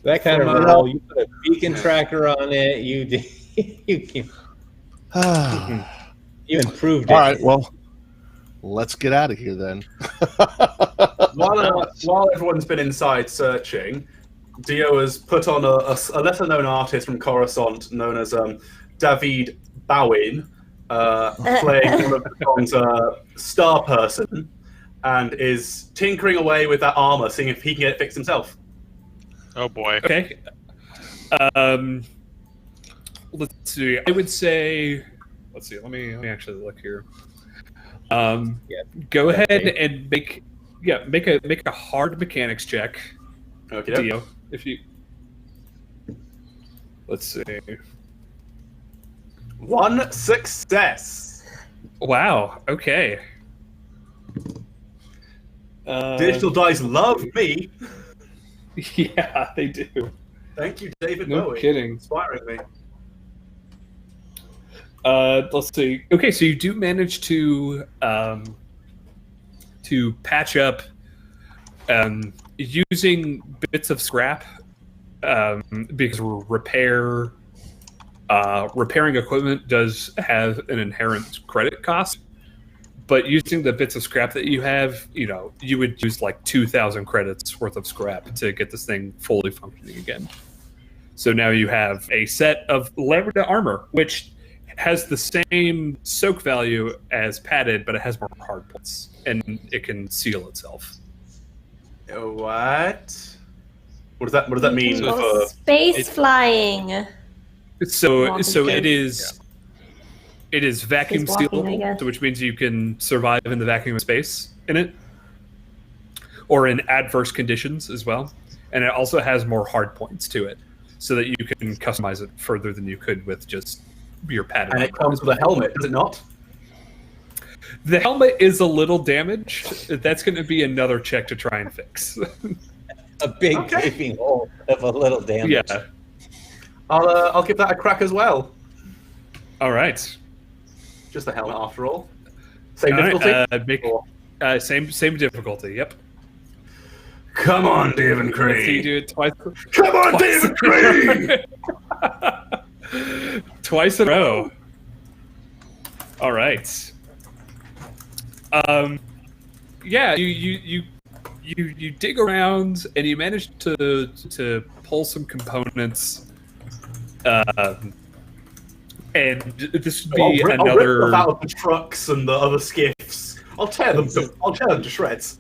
That kind of roll, you put a beacon tracker on it. You improved it. All right, well, let's get out of here then. While everyone's been inside searching, Dio has put on a lesser-known artist from Coruscant known as David Bowen, playing one of the songs Star Person, and is tinkering away with that armor, seeing if he can get it fixed himself. Oh boy. Okay. Let's see. I would say. Let's see. Let me actually look here. Go ahead and make a hard mechanics check. Okay. Dio, if you. Let's see. One success. Wow. Okay. Digital dice love me. Yeah, they do. Thank you, David No Bowie. kidding. Inspiring me. Let's see. Okay, so you do manage to patch up using bits of scrap because repairing equipment does have an inherent credit cost. But using the bits of scrap that you have, you would use like 2,000 credits worth of scrap to get this thing fully functioning again. So now you have a set of Lambda armor, which has the same soak value as padded, but it has more hard points, and it can seal itself. What? What does that mean? Go space flying. So it is vacuum He's walking, I sealable, guess. which means you can survive in the vacuum of space in it, or in adverse conditions as well. And it also has more hard points to it, so that you can customize it further than you could with just your padded. And it comes with a helmet, does it not? The helmet is a little damaged. That's going to be another check to try and fix. A big gaping hole of a little damage. Yeah. I'll give that a crack as well. All right. Just the helmet, after all. Same All difficulty. right, same difficulty. Yep. Come on, David So you Cree. do it twice. Come on, David Cree. Twice in a row. All right. Yeah, you dig around and you manage to pull some components. And this would be I'll rip another. them out of the trucks and the other skiffs. I'll tear them to shreds.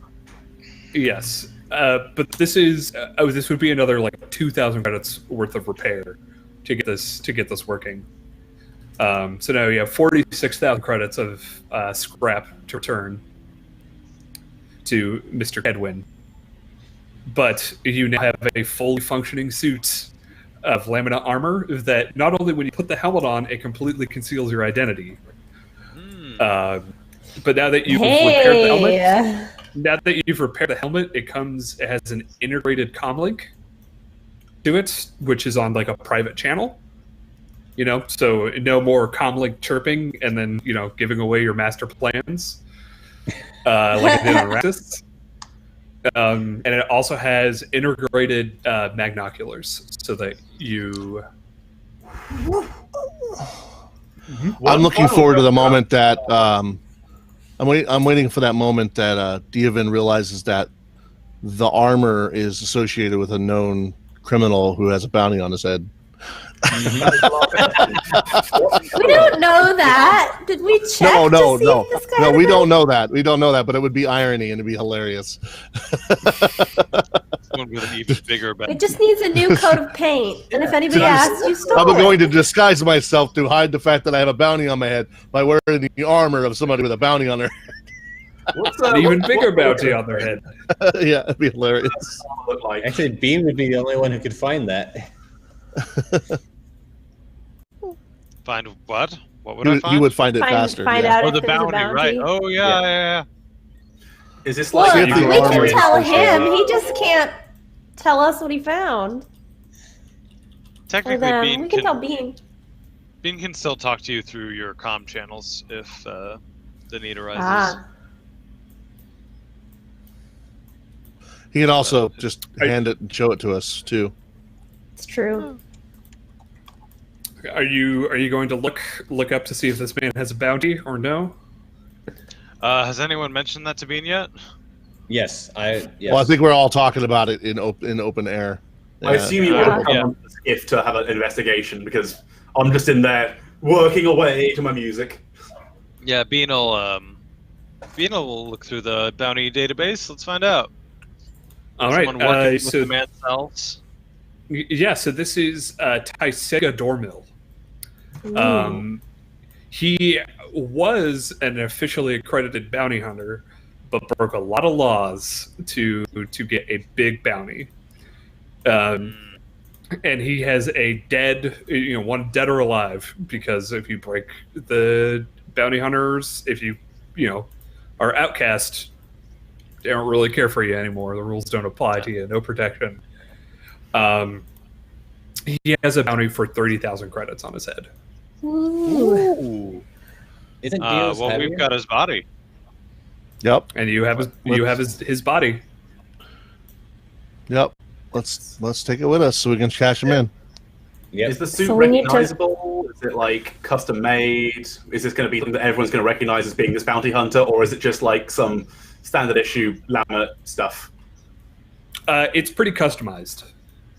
Yes, but this is this would be another like 2,000 credits worth of repair to get this working. So now you have 46,000 credits of scrap to return to Mr. Kedwin, but you now have a fully functioning suit of laminate armor that not only when you put the helmet on, it completely conceals your identity. But now that you've repaired the helmet, it has an integrated comlink to it, which is on like a private channel. So no more comlink chirping and then giving away your master plans, like it did on Raxus. And it also has integrated magnoculars, so that you. I'm looking forward to the moment that I'm waiting for that moment that Diavin realizes that the armor is associated with a known criminal who has a bounty on his head. We don't know that. Did we check No, to see if this guy had a we bounty? don't know that. We don't know that, but it would be irony and it'd be hilarious. Someone with an even bigger It just needs a new coat of paint. And if anybody asks, you stole I'm it. going to disguise myself to hide the fact that I have a bounty on my head by wearing the armor of somebody with a bounty on their head. An even bigger bounty on their head. Yeah, it'd be hilarious. Look like Actually, Bean would be the only one who could find that. Find what? What would I find? He would find it faster. Find yeah. out Oh, if the there's a bounty, right? Oh, yeah. is this Well, like See if we the can armor is tell associated. him. He just can't tell us what he found. Or Technically, them. Bean We can tell can, Bean. can still talk to you through your comm channels if the need arises. Ah. He can also just hand it and show it to us too. It's true. Are you going to look up to see if this man has a bounty or no? Has anyone mentioned that to Bean yet? Yes. Well, I think we're all talking about it in open air. I assume you would have come Yeah. on the skiff to have an investigation because I'm just in there working away to my music. Yeah, Bean will look through the bounty database. Let's find out. All right. Someone working with So the man cells. yeah, so this is Taisega Dormill. He was an officially accredited bounty hunter, but broke a lot of laws to get a big bounty. And he has a dead, one dead or alive, because if you break the bounty hunters, if you are outcast, they don't really care for you anymore. The rules don't apply to you. No protection. He has a bounty for 30,000 credits on his head. Ooh. Isn't Dio's Well, heavier? we've got his body. Yep. And you have his body. Yep. Let's take it with us so we can cash him in. Yep. Is the suit So we need to- recognizable? Is it like custom made? Is this going to be something that everyone's going to recognize as being this bounty hunter, or is it just like some standard issue laminate stuff? It's pretty customized,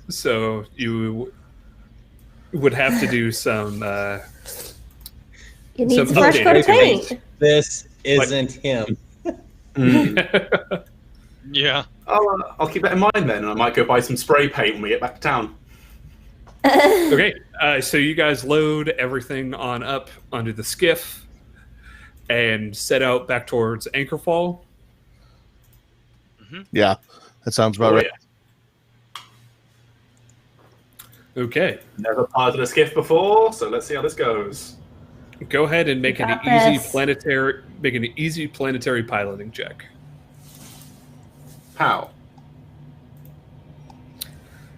so you would have to do some. It needs Some a fresh coat of updating. paint. This isn't him. Yeah. I'll keep that in mind then, and I might go buy some spray paint when we get back to town. Okay, so you guys load everything on up onto the skiff and set out back towards Anchorfall. Yeah, that sounds about Oh, right. Yeah. Okay, Never piloted a skiff before, so let's see how this goes. go ahead and make an Got easy this. planetary piloting check. How?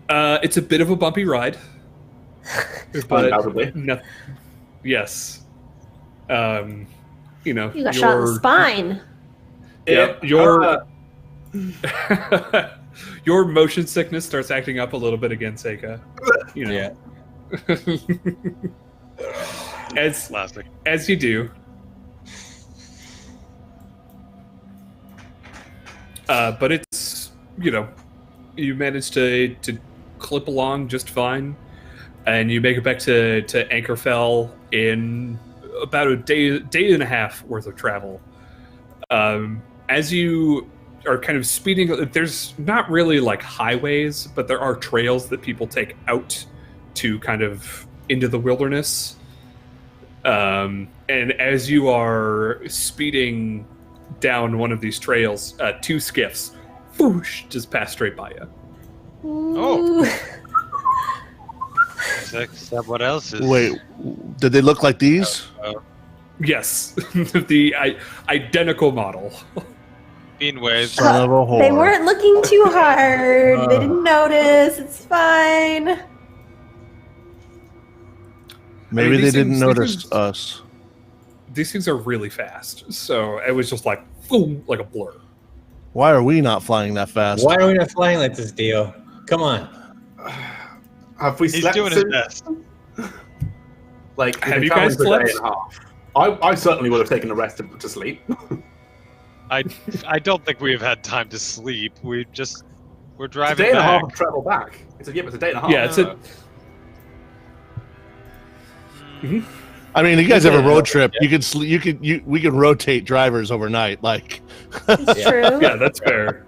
It's a bit of a bumpy ride, but Undoubtedly. no, yes, You got shot in the spine. Yeah, your motion sickness starts acting up a little bit again, Seika. Yeah. Classic. As you do. But it's, you manage to clip along just fine, and you make it back to Anchorfell in about a day and a half worth of travel. As you are kind of speeding, there's not really like highways, but there are trails that people take out to kind of into the wilderness. And as you are speeding down one of these trails, two skiffs whoosh, just pass straight by you. Oh. Except what else is? Wait, did they look like these? Yes, the identical model. Bean waves. Son of a whore. They weren't looking too hard. They didn't notice. It's fine. Maybe they these didn't things- notice these things- us. These things are really fast, so it was just like boom, like a blur. Why are we not flying that fast? Why are we not flying like this, Dio? Come on. Have we He's slept doing his since? best. Like, we've Have been you traveling guys for a day slept? and a half. I certainly would have taken the rest to sleep. I don't think we've had time to sleep. We're It's a driving day and a half back. of travel back. It's a day and a half. Yeah, it's a. I mean, you guys have a Yeah. road trip. You could we could rotate drivers overnight. Like, It's true. Yeah, that's fair.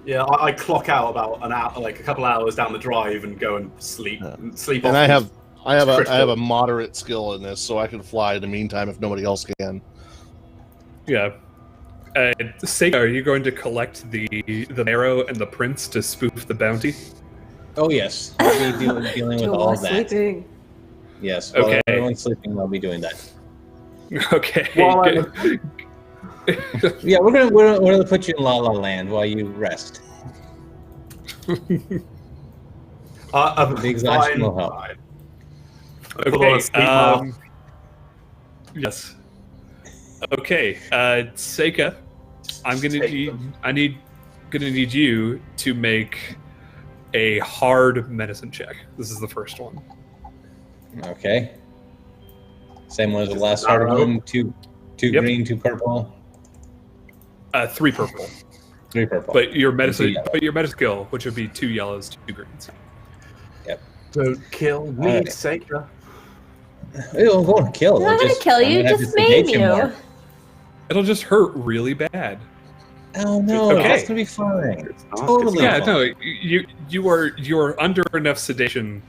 Yeah, I clock out about an hour, like a couple hours down the drive, and go and sleep. And sleep. and off I these- have It's a critical. moderate skill in this, so I can fly in the meantime if nobody else can. Yeah. Sega, are you going to collect the marrow and the prince to spoof the bounty? Oh, yes. We'll be dealing with all that. Sleeping. Yes. While Okay. everyone's sleeping, I'll be doing that. Okay. Well, good. Yeah, we're gonna put you in La La Land while you rest. The The exhaustion will help. Put on Okay. a sleep mask. Yes. Okay. Seika, I'm gonna Take need them. gonna need you to make a hard medicine check. This is the first one. Okay. Same one as the Just last hard narrow. one. Two Yep. green, 2 purple, 3 purple. 3 purple. But your medicine, yellow. skill, which would be 2 yellows, 2 greens. Don't kill me, Alright. Seika. Ew, I'm going to kill. I'm not gonna kill you. I'm gonna have Just to maim sedate you. more. It'll just hurt really bad. Oh no, Okay. that's gonna be fine. It's not- Totally. Yeah, fine. no, you're under enough sedation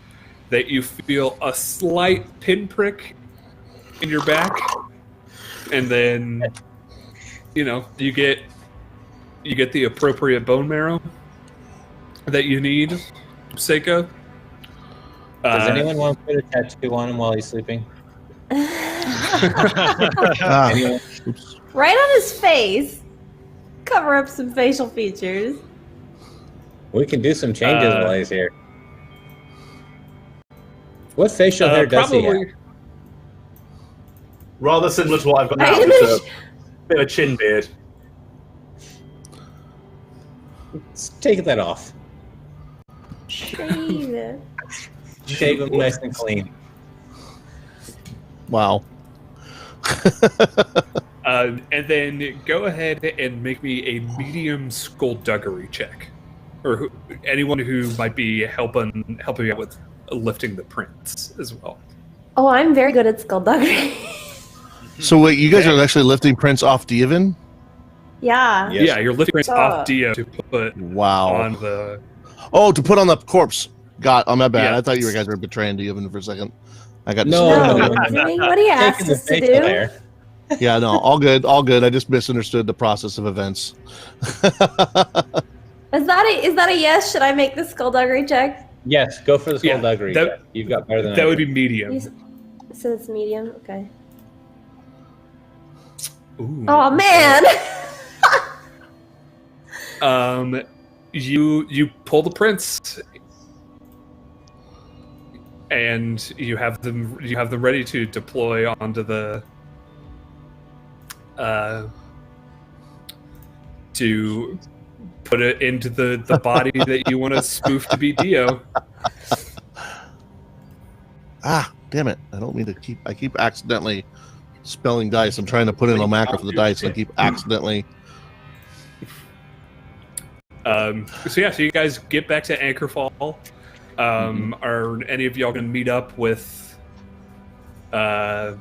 that you feel a slight pinprick in your back, and then you get the appropriate bone marrow that you need, Seika. Does anyone want to put a tattoo on him while he's sleeping? Ah, Anyone? oops. Right on his face. Cover up some facial features. We can do some changes while he's here. What facial hair does he have? Rather similar to what I've got now. Right in Just the a bit of a chin beard. Let's take that off. shave. Shave him nice and clean. Wow. And then go ahead and make me a medium skullduggery check, or anyone who might be helping you out with lifting the prints as well. Oh, I'm very good at skullduggery. So wait, you guys are actually lifting Prince off Dieven? Yeah. Yes. Yeah, you're lifting prints off Dio to put Wow. on the. Oh, to put on the corpse. Oh, my bad. Yeah. I thought you guys were betraying Dieven for a second. I got No, No, distracted. we're doing what he asked Taking the us to facial do. hair. Yeah, no, all good, all good. I just misunderstood the process of events. Is that a yes? Should I make the skullduggery check? Yes, go for the Yeah, skullduggery. that- check. You've got better than I That would do. be medium. So it's medium. Okay. Ooh. Oh man. You pull the prints, and you have them ready to deploy onto the to put it into the body that you want to spoof to be Dio. Ah, damn it. I don't mean to I keep accidentally spelling dice. I'm trying to put in a macro for the dice and I keep accidentally. So you guys get back to Anchorfall. Are any of y'all gonna meet up with Mr.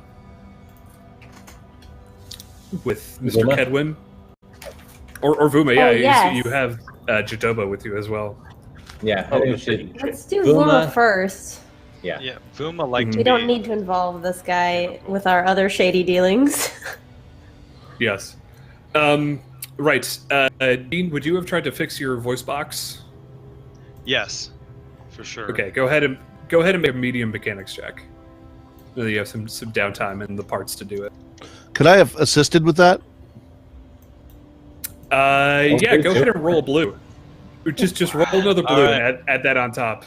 Vuma? Kedwin? Or Vuma, yeah, Oh, yes. you have Jadoba with you as well. Yeah, I think we should. Let's do Vuma. Vuma first. Yeah. Yeah, Vuma like to We don't be- need to involve this guy with our other shady dealings. Yes. Right. Dean, would you have tried to fix your voice box? Yes, for sure. Okay, go ahead and make a medium mechanics check. You have some downtime and the parts to do it. Could I have assisted with that? Yeah, please go do. ahead and roll a blue. Just roll another blue All right. and add that on top.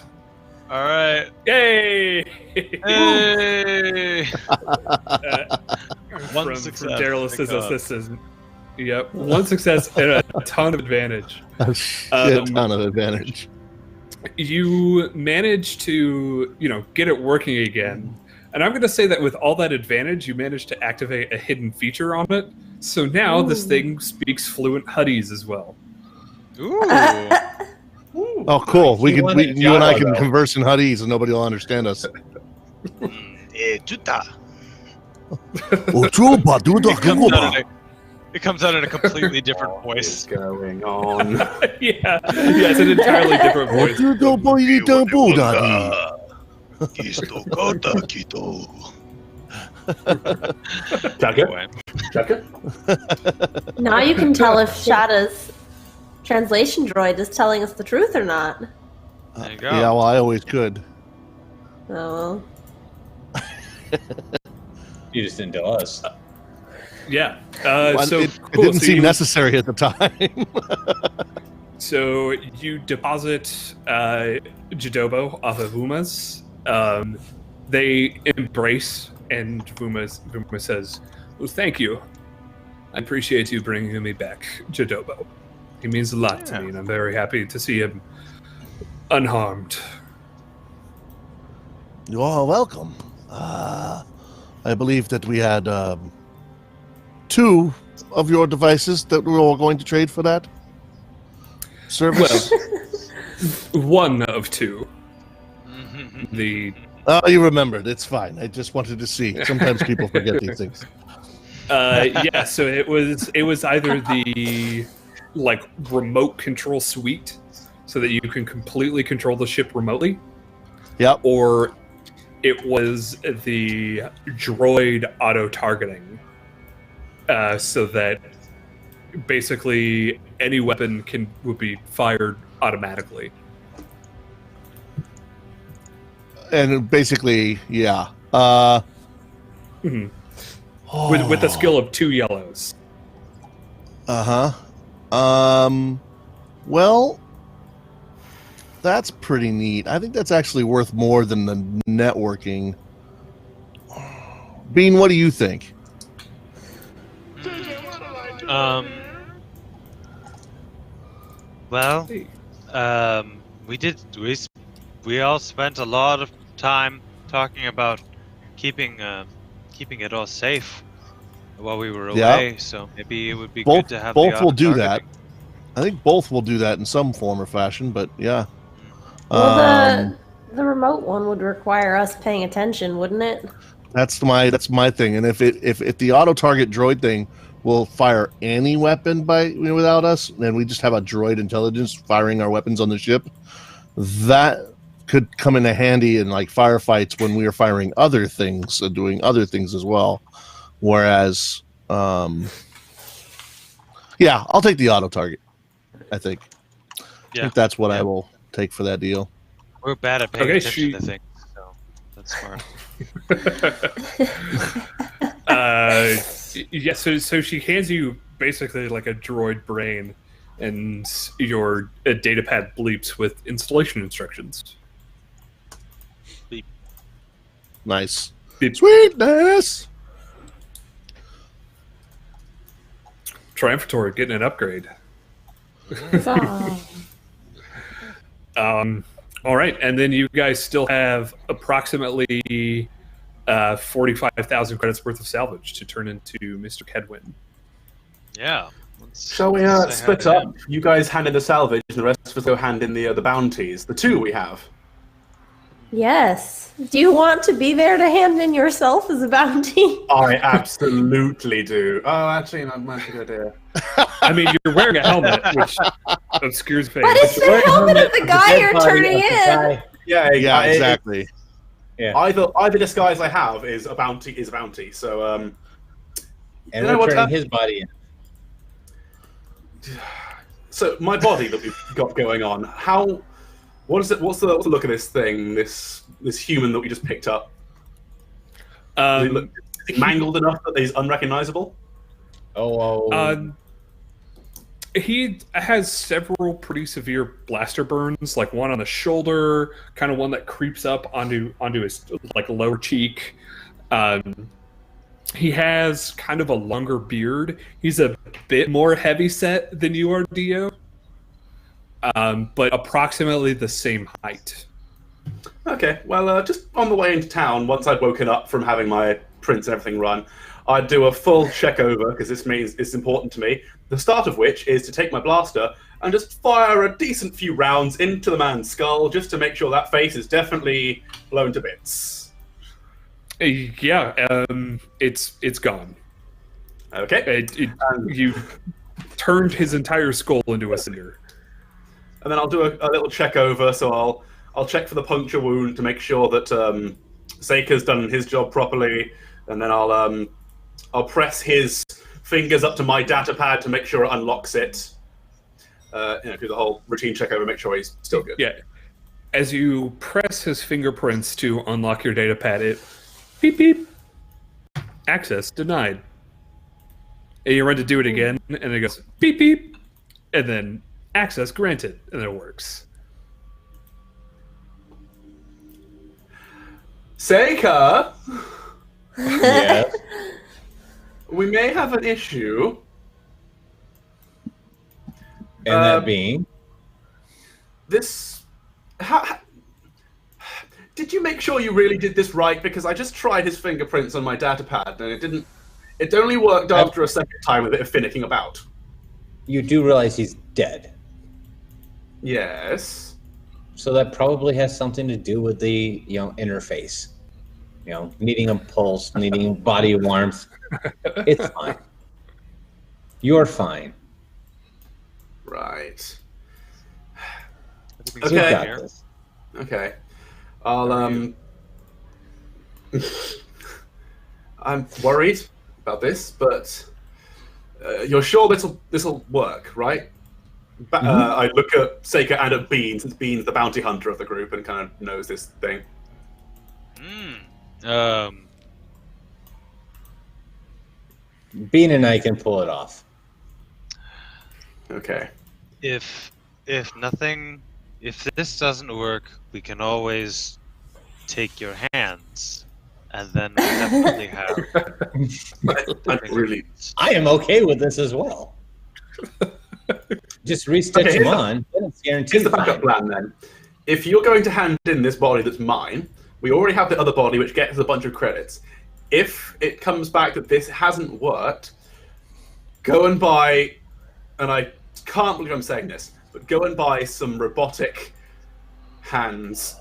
All right. Yay! Hey! One from success. Daryl Thank says God. this is yep, one success and a ton of advantage. A shit ton of advantage. You manage to, get it working again. And I'm going to say that with all that advantage, you managed to activate a hidden feature on it. So now this thing speaks fluent Huddies as well. Ooh. Oh, cool. You want a You and I Java, can though. converse in Huddies and nobody will understand us. Juta. It comes out in a completely different What is voice. going on? yeah, it's an entirely different voice. Chaka? Anyway. Chaka? Now you can tell if Shada's translation droid is telling us the truth or not. There you go. Yeah, well, I always could. Oh, You just didn't tell us. Yeah. Well, So it cool. didn't So seem you- necessary at the time. So you deposit Jadobo off of Vuma's. They embrace, and Vuma says, "Well, thank you. I appreciate you bringing me back, Jadobo. He means a lot to me, and I'm very happy to see him unharmed." You are welcome. I believe that we had 2 of your devices that we were all going to trade for that service. One of 2. The Oh, you remembered. It's fine. I just wanted to see. Sometimes people forget these things. yeah, so it was either the remote control suite, so that you can completely control the ship remotely. Yep. Or it was the droid auto targeting, so that basically any weapon would be fired automatically. And basically, yeah. Mhm. With a skill of 2 yellows. Well, that's pretty neat. I think that's actually worth more than the networking. Bean, what do you think? Well, we all spent a lot of time talking about keeping it all safe while we were away. Yeah. So maybe it would be Both good to have both the will do that. auto-targeting. I think both will do that in some form or fashion, but yeah. well, the remote one would require us paying attention, wouldn't it? That's my thing. And if the auto target droid thing will fire any weapon without us, then we just have a droid intelligence firing our weapons on the ship. That could come into handy in firefights when we are firing other things and doing other things as well. Whereas, yeah, I'll take the auto target. I think that's what I will take for that deal. We're bad at paying Okay, attention to things, so that's smart. Yeah, so she hands you basically like a droid brain, and your datapad bleeps with installation instructions. Nice. Beep. Sweetness. Triumphatory getting an upgrade. All right, and then you guys still have approximately 45,000 credits worth of salvage to turn into Mr. Kedwin. Yeah. Shall we split up? You guys hand in the salvage, and the rest of us go hand in the bounties. The 2 we have. Yes. Do you want to be there to hand in yourself as a bounty? I absolutely do. Oh, actually, that's a good idea. I mean, you're wearing a helmet, which obscures face. But it's the helmet of the guy you're turning in. Yeah, Exactly. Either disguise I have is a bounty. So And you know we're what, turning his body in. So my body that we've got going on. What is it? What's the look of this thing? This human that we just picked up. Is he mangled enough that he's unrecognizable? He has several pretty severe blaster burns, like one on the shoulder, kind of one that creeps up onto his like lower cheek. He has kind of a longer beard. He's a bit more heavy set than you are, Dio, but approximately the same height. Okay, well, just on the way into town, once I'd woken up from having my prints and everything run, I'd do a full check over, because this means it's important to me, the start of which is to take my blaster and just fire a decent few rounds into the man's skull, just to make sure that face is definitely blown to bits. Yeah, it's gone. Okay. You turned his entire skull into a cinder. And then I'll do a little check over, so I'll check for the puncture wound to make sure that Seika's done his job properly, and then I'll press his fingers up to my data pad to make sure it unlocks it. Do the whole routine check over, make sure he's still good. Yeah. As you press his fingerprints to unlock your data pad, it beep beep. Access denied. And you run to do it again, and it goes beep beep, and then access granted, and it works. Seika, Yeah. we may have an issue. And that being? This. Did you make sure you really did this right? Because I just tried his fingerprints on my data pad, and it didn't. It only worked after a second time with a bit of finicking about. You do realize he's dead. Yes. So that probably has something to do with the, interface. Needing a pulse, needing body warmth. It's fine. You're fine. Right. You've Okay. got this. Okay. I'll I'm worried about this, but you're sure this'll work, right? I look at Seika and at Bean, since Bean's the bounty hunter of the group and kind of knows this thing. Bean and I can pull it off. Okay. If this doesn't work, we can always take your hands, and then we definitely have. I am okay with this as well. Just restitch Okay, them on. Then it's guaranteed. Here's the backup plan then. If you're going to hand in this body that's mine, we already have the other body which gets a bunch of credits. If it comes back that this hasn't worked, go and buy, and I can't believe I'm saying this, but go and buy some robotic hands.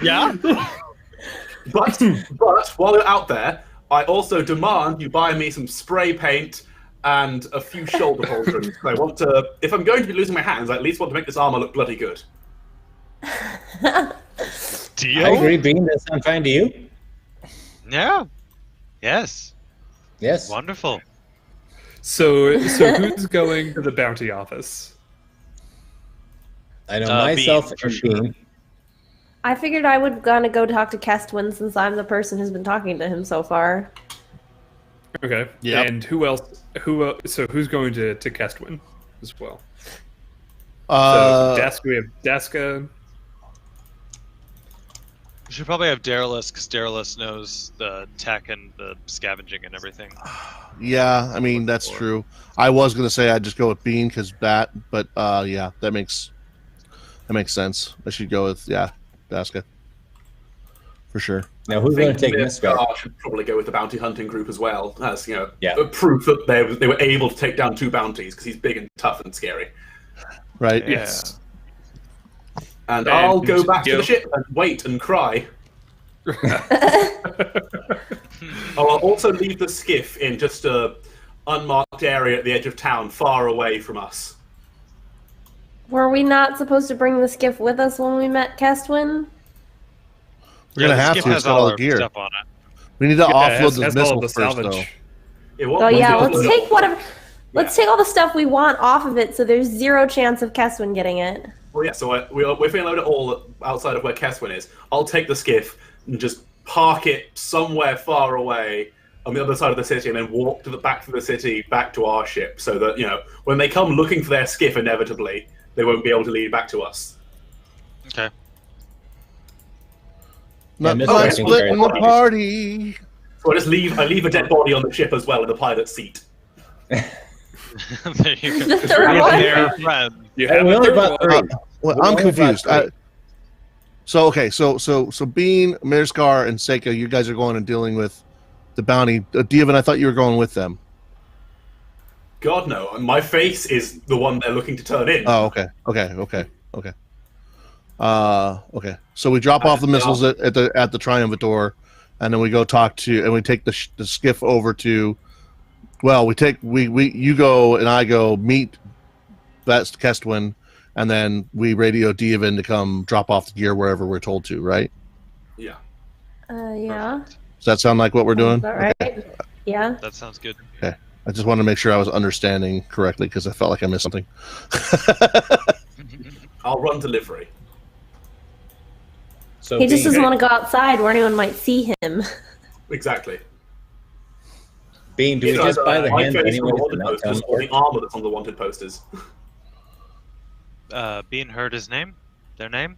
Yeah. But while you're out there, I also demand you buy me some spray paint and a few shoulder pauldrons. I want to, if I'm going to be losing my hands, I at least want to make this armor look bloody good. Deal? I agree, Bean. That sound fine to you? Yeah. Yes. Yes. Wonderful. So who's going to the bounty office? I know myself Bean, for and sure. Bean. I figured I would gonna go talk to Kestwin since I'm the person who's been talking to him so far. Okay. Yep. And who else? So who's going to Kestwin as well? We have Deska. We should probably have Darylus, because Darylus knows the tech and the scavenging and everything. yeah, I mean that's true. I was gonna say I'd just go with Bean because Bat, but yeah, that makes sense. I should go with Daska for sure. Now, who's going to take this guy? I should probably go with the bounty hunting group as well, as a proof that they were able to take down 2 bounties because he's big and tough and scary. Right? Yeah. Yes. And I'll go back to the ship and wait and cry. I'll also leave the skiff in just a unmarked area at the edge of town, far away from us. Were we not supposed to bring the skiff with us when we met Kestwin? We're gonna the have skip to. has It's got all all our the gear. stuff on it. We need to Yeah, it offload has the all missile the first, salvage. though. Oh yeah, let's take whatever. Let's take all the stuff we want off of it, so there's 0 chance of Kestwin getting it. Well, yeah, so we're going to load it all outside of where Keswin is. I'll take the skiff and just park it somewhere far away on the other side of the city and then walk back to the city, back to our ship, so that, you know, when they come looking for their skiff, inevitably, they won't be able to lead back to us. Okay. Not Mr. splitting the party. So I leave a dead body on the ship as well in the pilot's seat. There you go. The third one. Their friend. You have We a only third bought one. three. Well, We I'm only confused. bought three. So Bean, Mirskar, and Seika, you guys are going and dealing with the bounty. Dievan, I thought you were going with them. God no, my face is the one they're looking to turn in. Oh, okay. Okay. So we drop off the missiles at the Triumphator, and then we go talk to, and we take the skiff over to. Well, you go and I go meet Best Kestwin, and then we radio Dievan to come drop off the gear wherever we're told to. Right? Yeah. Yeah. Does that sound like what we're doing? Is that right? Okay. Yeah. That sounds good. I just wanted to make sure I was understanding correctly because I felt like I missed something. I'll run delivery. So He just Bean, doesn't want to go outside where anyone might see him. Exactly. Bean, do we just buy the my hands face anyway? on the wanted posters, or the armor that's on the wanted posters. Bean heard his name? Their name?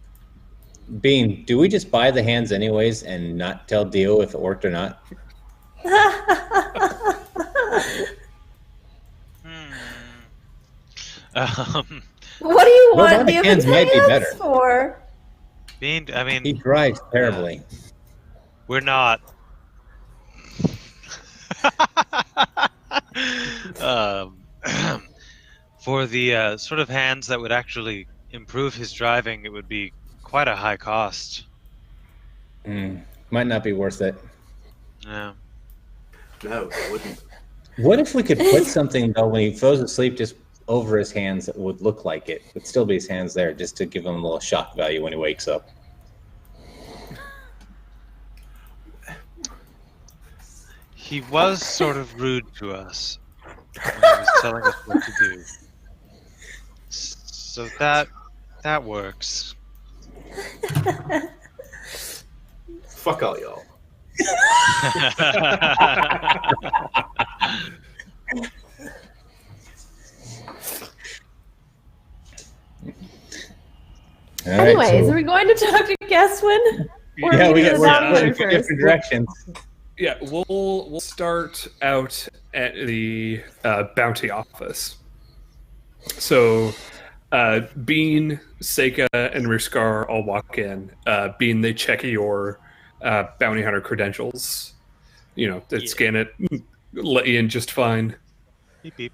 Bean, do we just buy the hands anyways and not tell Dio if it worked or not? What do you want Robotic Dievan's hands might be hands better. for? Bean, I He mean, drives terribly. we're not. For the sort of hands that would actually improve his driving, it would be quite a high cost. Might not be worth it. Yeah. No, I wouldn't. What if we could put something, though, when he falls asleep, just over his hands that would look like it? Would still be his hands there, just to give him a little shock value when he wakes up. He was sort of rude to us when he was telling us what to do. So that works. Fuck all y'all. All right, Anyways, so- are we going to talk to Guestwin? Or yeah, are we we're gonna split in talk to her different first? directions. Yeah, we'll start out at the bounty office. So, Bean, Seika, and Riskar all walk in. Bean, they check your bounty hunter credentials. You know, they scan it, let you in just fine. Beep beep.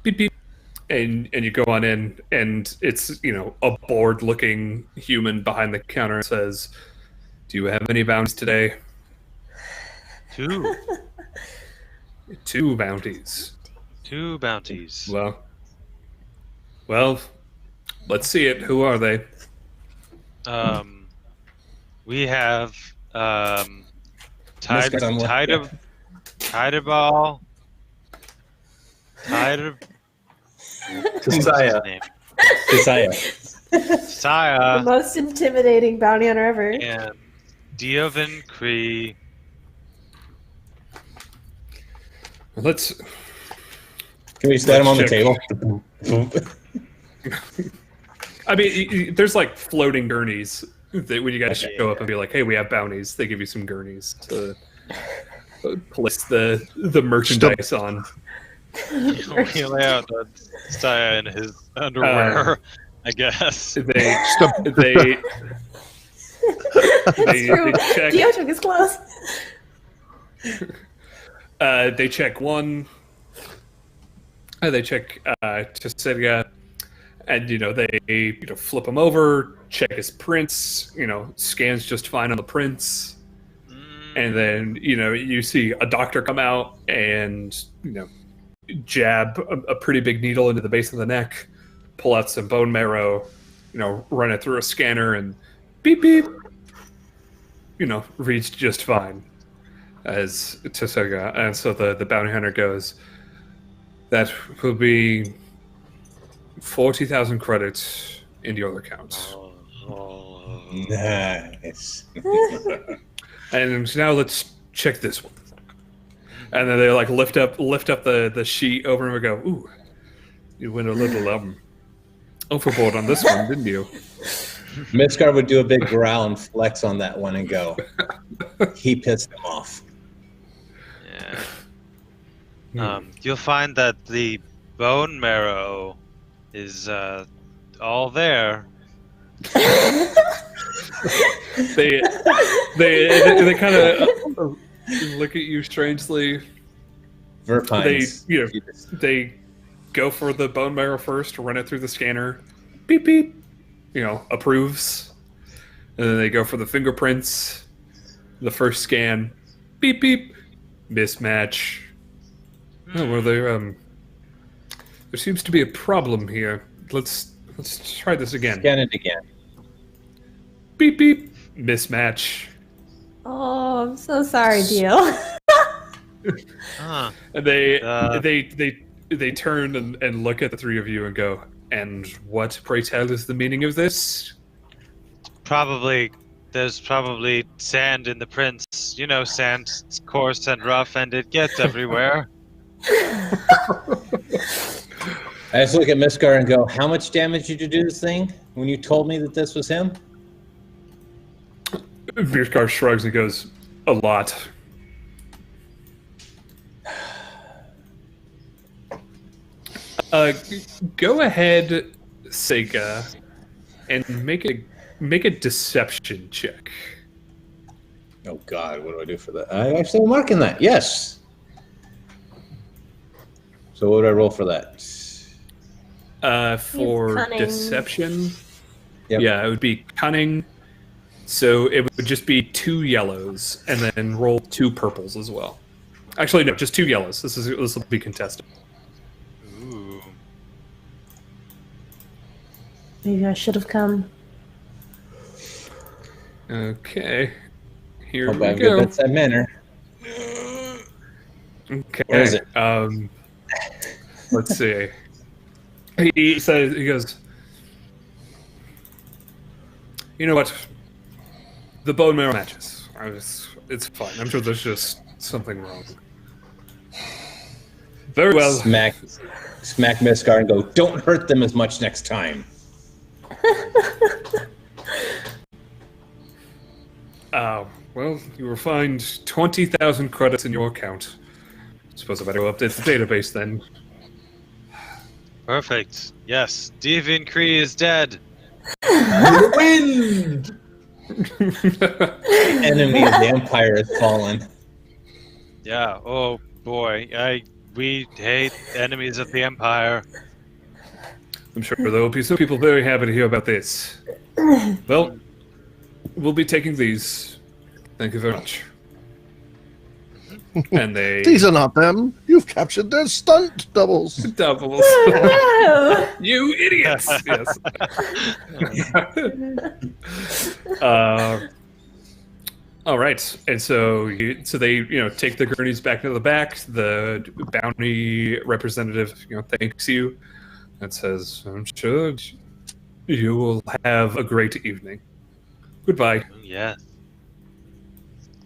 Beep beep, and you go on in, and it's, you know, a bored-looking human behind the counter and says, "Do you have any bounties today?" Two. Two bounties. Two bounties. Well, let's see it. Who are they? We have Let's get on with it. Tideball. Josiah. Josiah. The Saya most intimidating bounty hunter ever. and Diovan Cree. Let's. Can we set him on the Check. table? I mean, there's like floating gurneys that when you guys show up and be like, "Hey, we have bounties," they give you some gurneys to place the merchandise on. We lay out Saya in his underwear, I guess. They True. check. Dio took his clothes. They check one. They check Tessiga, and they flip him over, check his prints. Scans just fine on the prints, and then you see a doctor come out and jab a pretty big needle into the base of the neck, pull out some bone marrow, run it through a scanner, and beep beep. Reads just fine as Tessiga, and so the bounty hunter goes, "That will be 40,000 credits in your account." Nice. And now let's check this one. And then they like lift up the sheet over him and go, "Ooh, you went a little overboard on this one, didn't you?" Miskar would do a big growl and flex on that one and go, he pissed him off. Yeah. You'll find that the bone marrow is all there. They kind of look at you strangely. Verpines. They go for the bone marrow first, run it through the scanner, beep beep, approves, and then they go for the fingerprints. The first scan, beep beep, mismatch. Oh, well, there seems to be a problem here. Let's try this again. Scan it again. Beep beep, mismatch. Oh, I'm so sorry, Dio. And they turn and look at the three of you and go, "And what, pray tell, is the meaning of this?" There's probably sand in the prints. Sand's coarse and rough, and it gets everywhere. I just look at Miskar and go, how much damage did you do this thing when you told me that this was him? Miskar shrugs and goes, "A lot." Go ahead, Sega, and make a deception check. Oh God, what do I do for that? I actually am marking that. Yes. So what do I roll for that? For Cunning. deception, Yep. yeah, it would be cunning. So it would just be 2 yellows, and then roll 2 purples as well. Actually, no, just 2 yellows. This will be contested. Ooh. Maybe I should have come. Okay, here Hope I we have go. good bedside manner. Okay. Where is it? Let's see. He goes, "You know what? The bone marrow matches. It's fine. I'm sure there's just something wrong." Very well. Smack Miskar and go, don't hurt them as much next time. Well, you will find 20,000 credits in your account. Suppose I better go update the database then. Perfect. Yes, Deviant Cree is dead. Wind! Enemy of the Empire has fallen. Yeah. Oh boy. We hate enemies of the Empire. I'm sure there will be some people very happy to hear about this. Well, we'll be taking these. Thank you very much. And they... These are not them. You've captured their stunt doubles. Doubles. No! You idiots! Yes. All right, and so they take the gurneys back to the back. The bounty representative thanks you and says, "I'm sure you will have a great evening. Goodbye." Yes.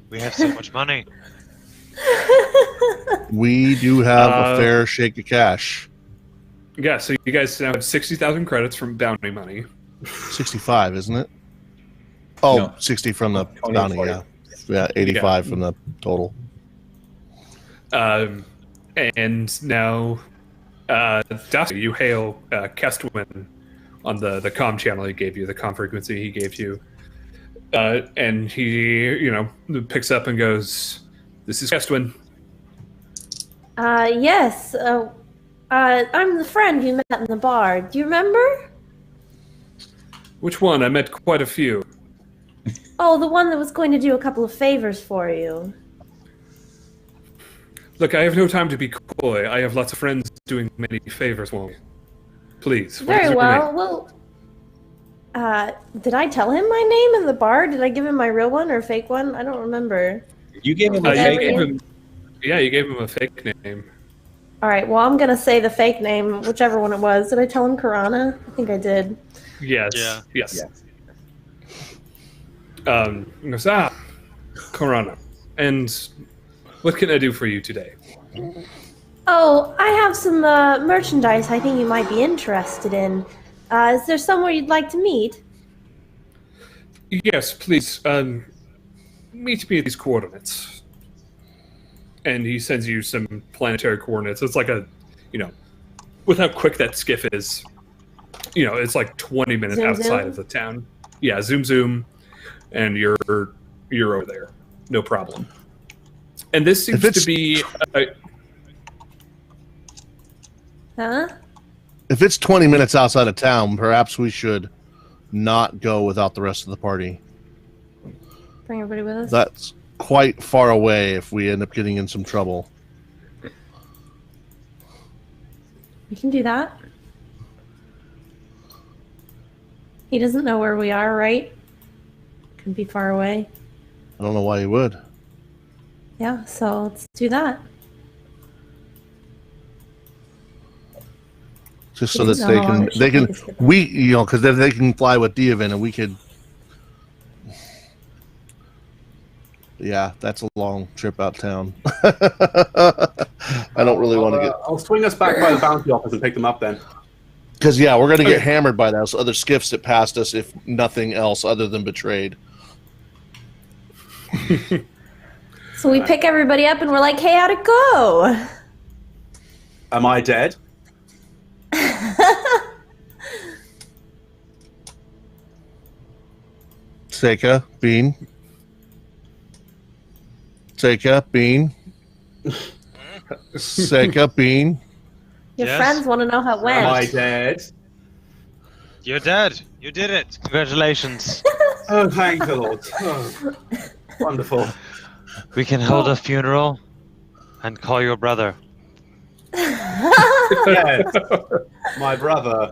We have so much money. We do have a fair shake of cash. Yeah, so you guys now have 60,000 credits from bounty money. 65, isn't it? Oh, No. 60 from the 20 bounty, 40. yeah. Yeah, 85 from the total. And now, Dusty, you hail Kestwin on the comm channel he gave you, the comm frequency he gave you. And he, picks up and goes, "This is Kestwin." Yes. I'm the friend you met in the bar. Do you remember? Which one? I met quite a few. Oh, the one that was going to do a couple of favors for you. Look, I have no time to be coy. I have lots of friends doing many favors for me. Please. what is Very your well. name? Well, did I tell him my name in the bar? Did I give him my real one or fake one? I don't remember. You gave him a You fake gave one? him, yeah, you gave him a fake name. All right. Well, I'm gonna say the fake name, whichever one it was. Did I tell him Karana? I think I did. Yes. Yeah. Yes. Yeah. He goes, Corona. And What can I do for you today? Oh, I have some merchandise I think you might be interested in. Is there somewhere you'd like to meet? Yes, please. Meet me at these coordinates. And he sends you some planetary coordinates. It's like with how quick that skiff is, it's like 20 minutes Zoom, outside zoom? of the town. Yeah, zoom, and you're over there. No problem. And this seems to be... Huh? If it's 20 minutes outside of town, perhaps we should not go without the rest of the party. Bring everybody with us? That's quite far away if we end up getting in some trouble. We can do that. He doesn't know where we are, right? Could be far away. I don't know why you would. Yeah, so let's do that. Just so that because then they can fly with Diavin and we could. Yeah, that's a long trip out town. I don't really want to get. I'll swing us back by the bounty office and pick them up then. Because we're going to get hammered by those other skiffs that passed us, if nothing else other than betrayed. So we pick everybody up and we're like, hey, how'd it go? Am I dead? Seika, Bean. Seika, Bean. Seika, Bean. Your Yes? friends want to know how it went. Am I dead? You're dead. You did it. Congratulations. Oh, thank the Lord. Oh, wonderful. We can hold a funeral and call your brother. Yes, my brother.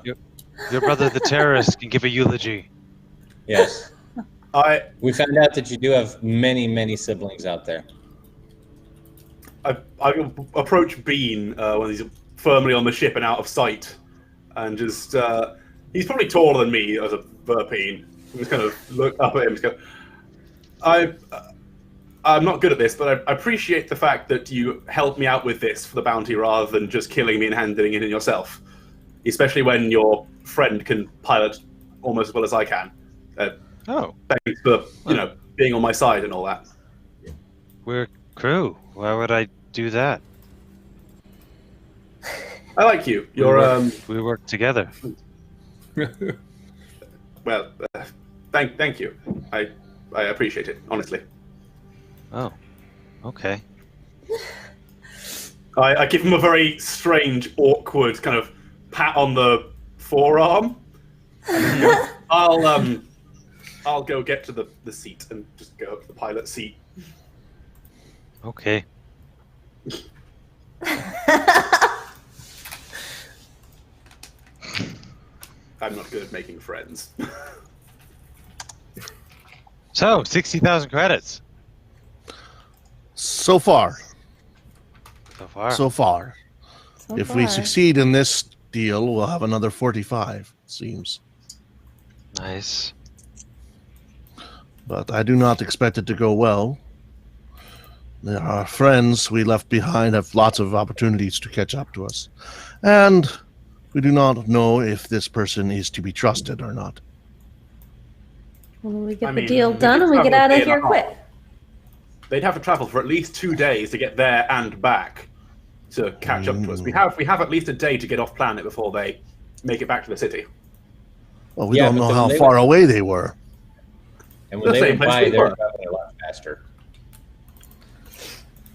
Your brother, the terrorist, can give a eulogy. Yes. I We found out that you do have many, many siblings out there. approach Bean when he's firmly on the ship and out of sight, and just he's probably taller than me as a Verpine. Just kind of look up at him. Just go, I'm not good at this, but I appreciate the fact that you helped me out with this for the bounty rather than just killing me and handing it in yourself. Especially when your friend can pilot almost as well as I can. Thanks for being on my side and all that. We're crew. Why would I do that? I like you. You're We work together. well. Thank you. I appreciate it, honestly. Oh, okay. I give him a very strange, awkward kind of pat on the forearm. I'll go get to the seat and just go up to the pilot seat. Okay. I'm not good at making friends. So, 60,000 credits. So far. So far. If we succeed in this deal, we'll have another 45, it seems. Nice. But I do not expect it to go well. Our friends we left behind have lots of opportunities to catch up to us. And we do not know if this person is to be trusted or not. When we get the deal done and we get out of here quick. They'd have to travel for at least 2 days to get there and back to catch up to us. We have at least a day to get off planet before they make it back to the city. Well, we don't know how far away they were. And when they went by, they were traveling a lot faster.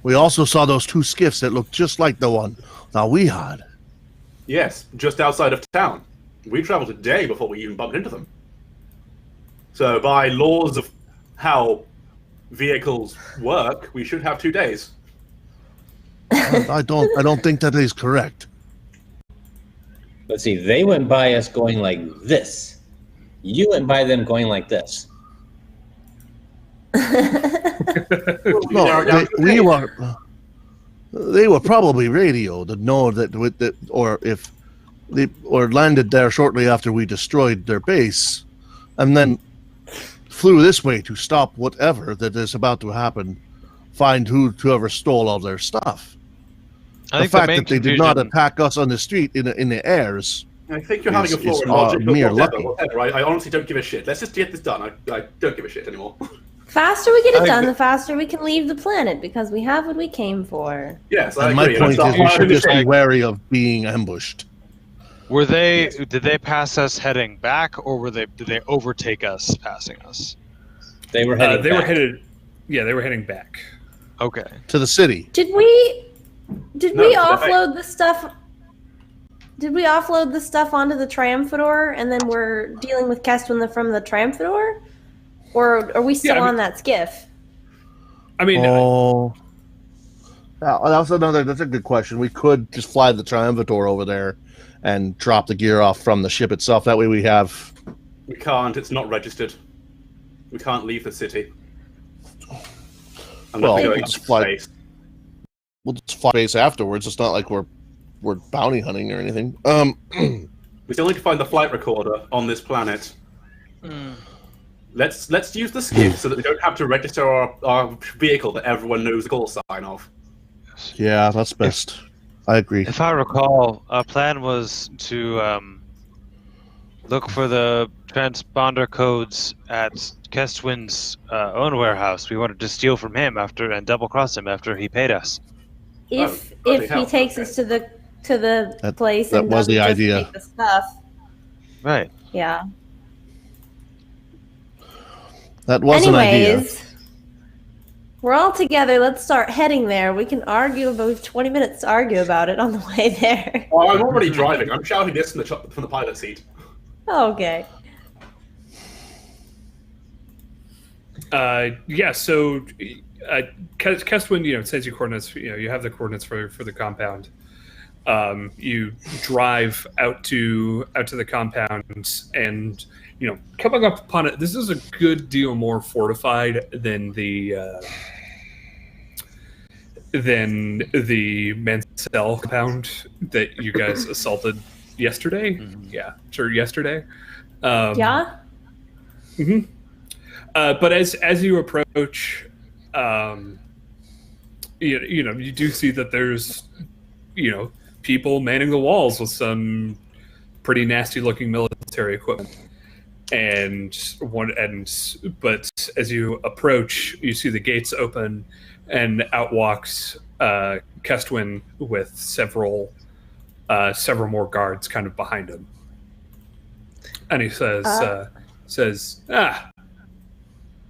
We also saw those two skiffs that looked just like the one that we had. Yes, just outside of town. We traveled a day before we even bumped into them. So by laws of how vehicles work, we should have 2 days. I don't think that is correct. Let's see, they went by us going like this. You went by them going like this. No, they were probably radioed to know that or landed there shortly after we destroyed their base, and then flew this way to stop whatever that is about to happen find whoever stole all their stuff. I The think fact main that they did not confusion- attack us on the street in the airs. I think you're having a flaw It's in logic, but mere whatever, lucky. whatever. I honestly don't give a shit. Let's just get this done. I don't give a shit anymore. Faster we get I it done, agree. the faster we can leave the planet because we have what we came for. Yes, I And my agree. point Let's is, we start should just be firing wary of being ambushed. Did they pass us heading back, or did they overtake us passing us? They were heading They were back. headed. Yeah, they were heading back. Okay. To the city. Did we No, offload the stuff? Did we offload the stuff onto the Triumphador and then we're dealing with Kestwin from the Triumphador? Or are we still Yeah, I mean- on that skiff? I mean, Oh, that's a good question. We could just fly the Triumphator over there and drop the gear off from the ship itself. That way we have. We can't. It's not registered. We can't leave the city. Well, Unless we're going we'll up just to fly- space. We'll just fly base afterwards. It's not like we're bounty hunting or anything. We still need to find the flight recorder on this planet. Let's use the skiff so that we don't have to register our vehicle that everyone knows the call sign of. Yeah, that's best. I agree. If I recall, our plan was to look for the transponder codes at Kestwin's own warehouse. We wanted to steal from him and double cross him after he paid us. If bloody if hell, he takes okay. us to the place that and was doesn't the just idea. take the stuff, Right. yeah. That was an idea. Anyways, we're all together. Let's start heading there. We can argue about. We have 20 minutes to argue about it on the way there. Oh, I'm already driving. I'm shouting this from the pilot seat. Okay. Yeah. So, Kestwin, sends you coordinates. You have the coordinates for the compound. You drive out to the compound, and coming up upon it. This is a good deal more fortified than the Mansell compound that you guys assaulted yesterday. Yeah, sure, yesterday. Yeah. But as you approach, you do see that there's people manning the walls with some pretty nasty looking military equipment. But as you approach, you see the gates open, and out walks Kestwin with several more guards kind of behind him. And he says,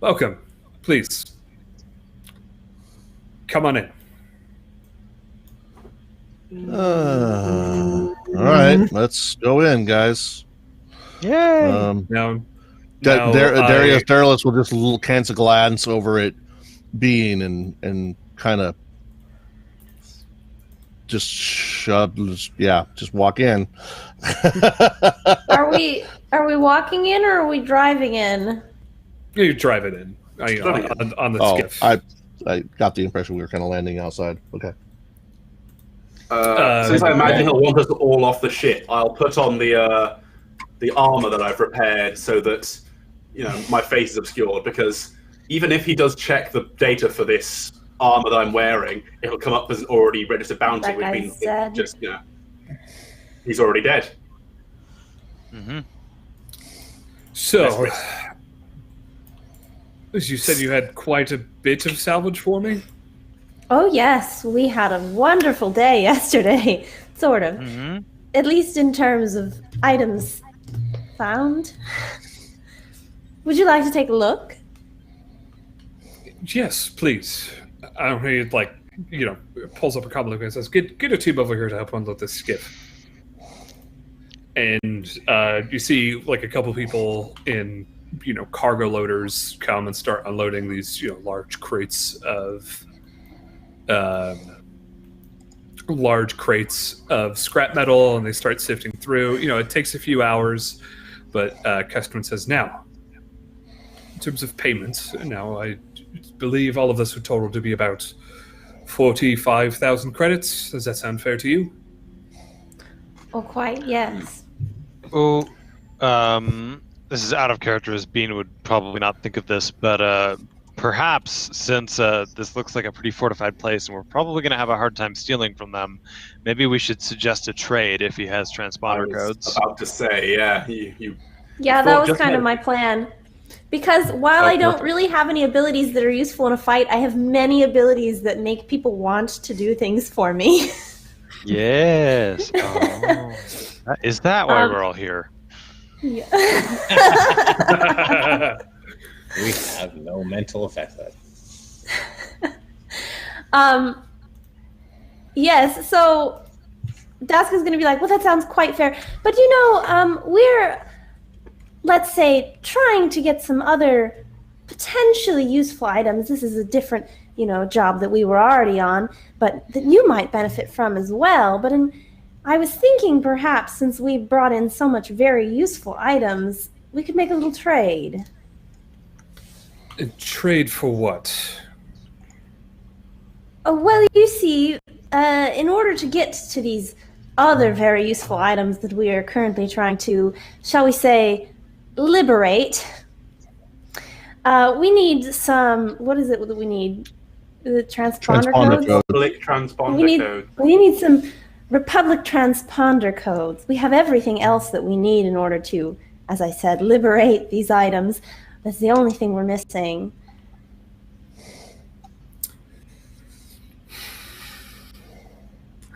welcome, please. Come on in. All right, let's go in, guys. Yay! Now, Darius Darlis will just cast a glance over at Bean and kind of just walk in. Are we walking in or are we driving in? you drive it in on the skiff. I got the impression we were kind of landing outside. Okay. Since I imagine he'll want us all off the ship, I'll put on the armor that I've repaired so that my face is obscured. Because even if he does check the data for this armor that I'm wearing, it'll come up as an already registered bounty. That guy's dead. He's already dead. Mm-hmm. So, as you said, you had quite a bit of salvage for me. Oh yes, we had a wonderful day yesterday. Sort of. Mm-hmm. At least in terms of items found. Would you like to take a look? Yes, please. I don't know. Pulls up a couple of guys and says, "Get a team over here to help unload this skiff." And you see like a couple people in cargo loaders come and start unloading these large crates of scrap metal, and they start sifting through. It takes a few hours, but Kestwin says, "Now, in terms of payments, I believe all of this would total to be about 45,000 credits. Does that sound fair to you?" Oh, quite, yes. Oh, this is out of character, as Bean would probably not think of this, but perhaps since this looks like a pretty fortified place and we're probably going to have a hard time stealing from them, maybe we should suggest a trade if he has I transponder was codes. about to say, yeah, you Yeah, thought that was just kind of now. my plan. Because while I don't really have any abilities that are useful in a fight, I have many abilities that make people want to do things for me. Yes. Oh. Is that why we're all here? Yeah. We have no mental effect left. Yes, so Daska's going to be like, well, that sounds quite fair. But, we're, let's say, trying to get some other potentially useful items. This is a different, job that we were already on, but that you might benefit from as well. But I was thinking perhaps since we brought in so much very useful items, we could make a little trade. Trade for what? Well, you see, in order to get to these other very useful items that we are currently trying to, shall we say, liberate, we need some, what is it that we need? The transponder codes? Public transponder code. We need some Republic transponder codes. We have everything else that we need in order to, as I said, liberate these items. That's the only thing we're missing.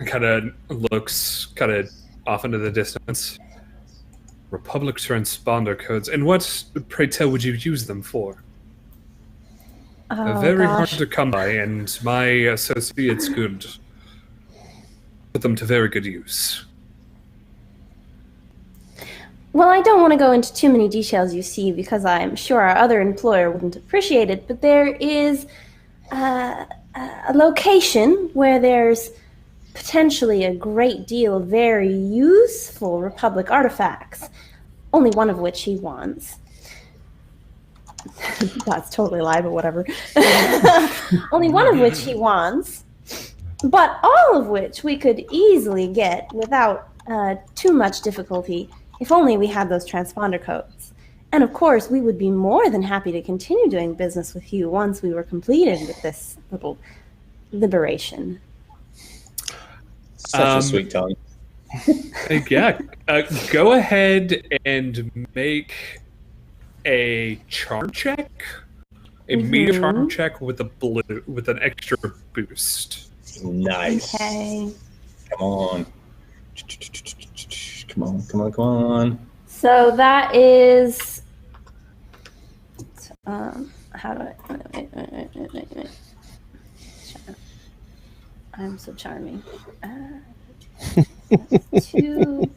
Kind of looks off into the distance. Republic transponder codes. And what, pray tell, would you use them for? Oh, Very hard gosh. to come by, and my associates could put them to very good use. Well, I don't want to go into too many details, you see, because I'm sure our other employer wouldn't appreciate it, but there is a location where there's potentially a great deal of very useful Republic artifacts, only one of which he wants. That's totally a lie, but whatever. Only one of which he wants, but all of which we could easily get without too much difficulty if only we had those transponder codes. And of course, we would be more than happy to continue doing business with you once we were completed with this little liberation. Such a sweet tongue. Yeah, go ahead and make a charm check, a meter charm check with an extra boost. Nice. Okay. Come on. Come on. So that is. How do I? Wait. I'm so charming. 2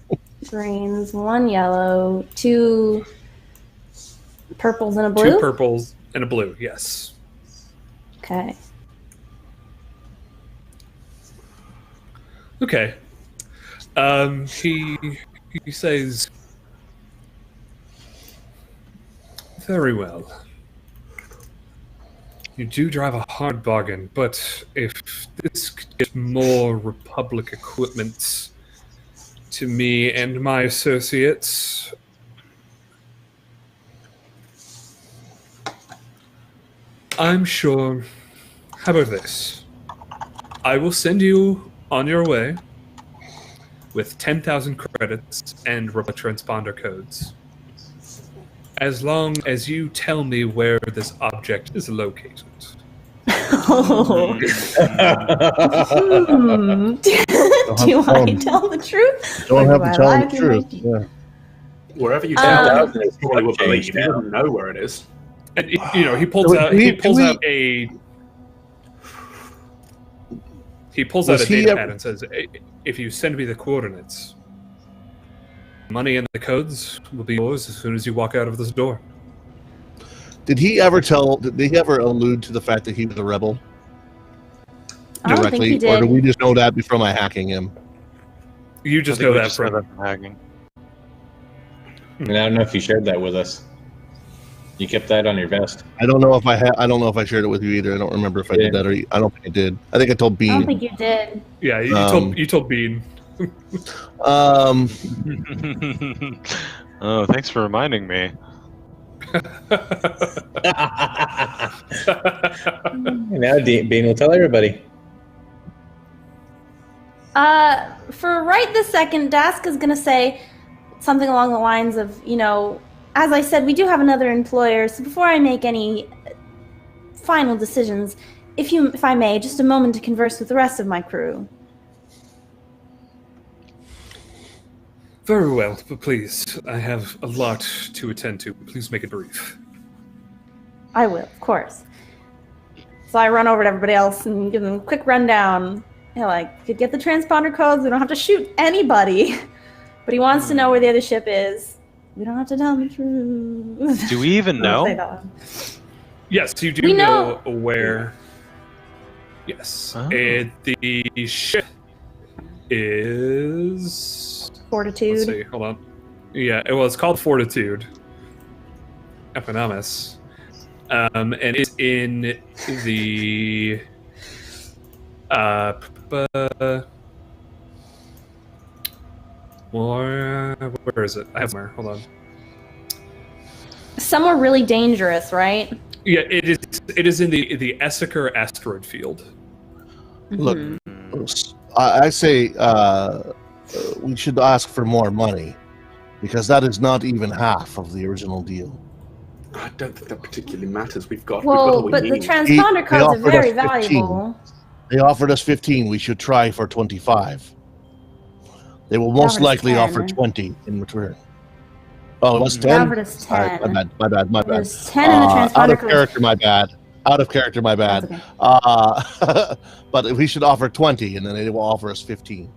greens, 1 yellow, 2 purples and a blue. 2 purples and a blue. Yes. Okay. Okay. He says, very well. You do drive a hard bargain, but if this could get more Republic equipment to me and my associates, I'm sure. How about this? I will send you on your way with 10,000 credits and Republic transponder codes. As long as you tell me where this object is located. Oh. Do I tell the truth? Don't Or have do to I tell lie the to truth. my- Yeah. Wherever you tell Um, them, probably would believe. He doesn't know where it is. And he pulls out a Was he data ever- pad and says, if you send me the coordinates, money and the codes will be yours as soon as you walk out of this door. Did he ever allude to the fact that he was a rebel I don't think directly, he or did. do we just know that from my hacking him? You just I think know we that just know from that from hacking. And I don't know if you shared that with us. You kept that on your vest. I don't know if I shared it with you either. I don't remember if I did that, or I don't think I did. I think I told I Bean. don't think you did. Yeah, you told Bean. Um, Oh, thanks for reminding me. Now Bean will tell everybody. For right this second, Dask is going to say something along the lines of, as I said, we do have another employer, so before I make any final decisions, if I may, just a moment to converse with the rest of my crew. Very well, but please, I have a lot to attend to. Please make it brief. I will, of course. So I run over to everybody else and give them a quick rundown. Could get the transponder codes. We don't have to shoot anybody. But he wants to know where the other ship is. We don't have to tell him the truth. Do we even know? Yes, you do know where. Yes. Oh. The ship is... Fortitude. Let's see, hold on. Yeah, it's called Fortitude. Eponymous. And it's in the... where is it? I have somewhere. Hold on. Somewhere really dangerous, right? Yeah, it is in the Essiker asteroid field. Look, I say we should ask for more money, because that is not even half of the original deal. I don't think that particularly matters. We've got Well, what but we the need. transponder They codes are offered very us 15. valuable. They offered us 15. We should try for 25. They will They most offered us likely 10. offer 20 in return. Oh, it was They 10? offered us 10. My bad. There's 10 in the transponder Out of codes. character, my bad. That's okay. But we should offer 20, and then they will offer us 15.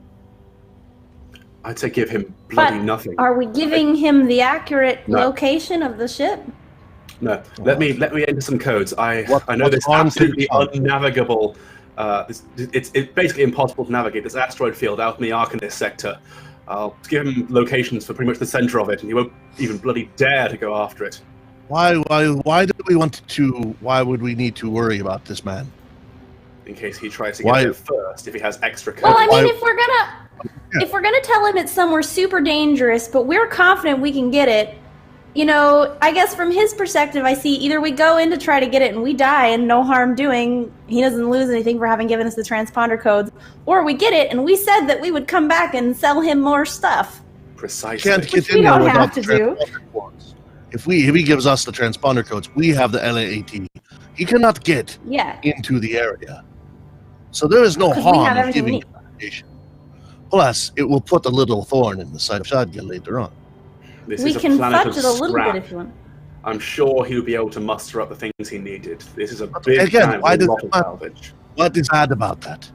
I'd say give him bloody But nothing. are we giving him the accurate No. location of the ship? No, let me enter some codes. I know What's this on absolutely to- unnavigable. It's basically impossible to navigate this asteroid field out in the Arcanist sector. I'll give him locations for pretty much the center of it, and he won't even bloody dare to go after it. Why do we want to? Why would we need to worry about this man? In case he tries to Why- get there first, if he has extra codes. Well, I mean, Why- if we're gonna tell him it's somewhere super dangerous, but we're confident we can get it, I guess from his perspective, I see either we go in to try to get it and we die and no harm doing, he doesn't lose anything for having given us the transponder codes, or we get it and we said that we would come back and sell him more stuff. Precisely. Can't get Which we in there don't without have the to do. transponder codes. If he gives us the transponder codes, we have the LAAT. He cannot get Yeah. into the area, so there is no 'Cause we have harm in everything we giving information. Plus, it will put a little thorn in the side of Shadga later on. This We is a can planet fudge of it a little scrap. bit if you want. I'm sure he'll be able to muster up the things he needed. This is a big again, planet why with a does lot it of matter? salvage. What is bad about that?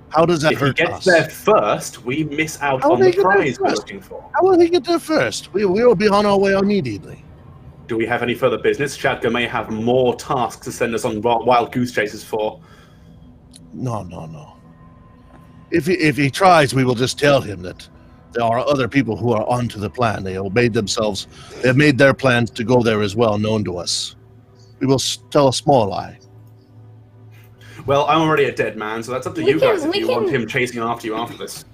How does that If he hurt gets us? there first, we miss out How on will the he get there prize we're first? looking for. How will he get there first? We will be on our way immediately. Do we have any further business? Shadga may have more tasks to send us on wild goose chases for. No. If he tries, we will just tell him that there are other people who are onto the plan. They have made their plans to go there as well, known to us. We will tell a small lie. Well, I'm already a dead man, so that's up to We you can- guys if we you can- want him chasing after you after this.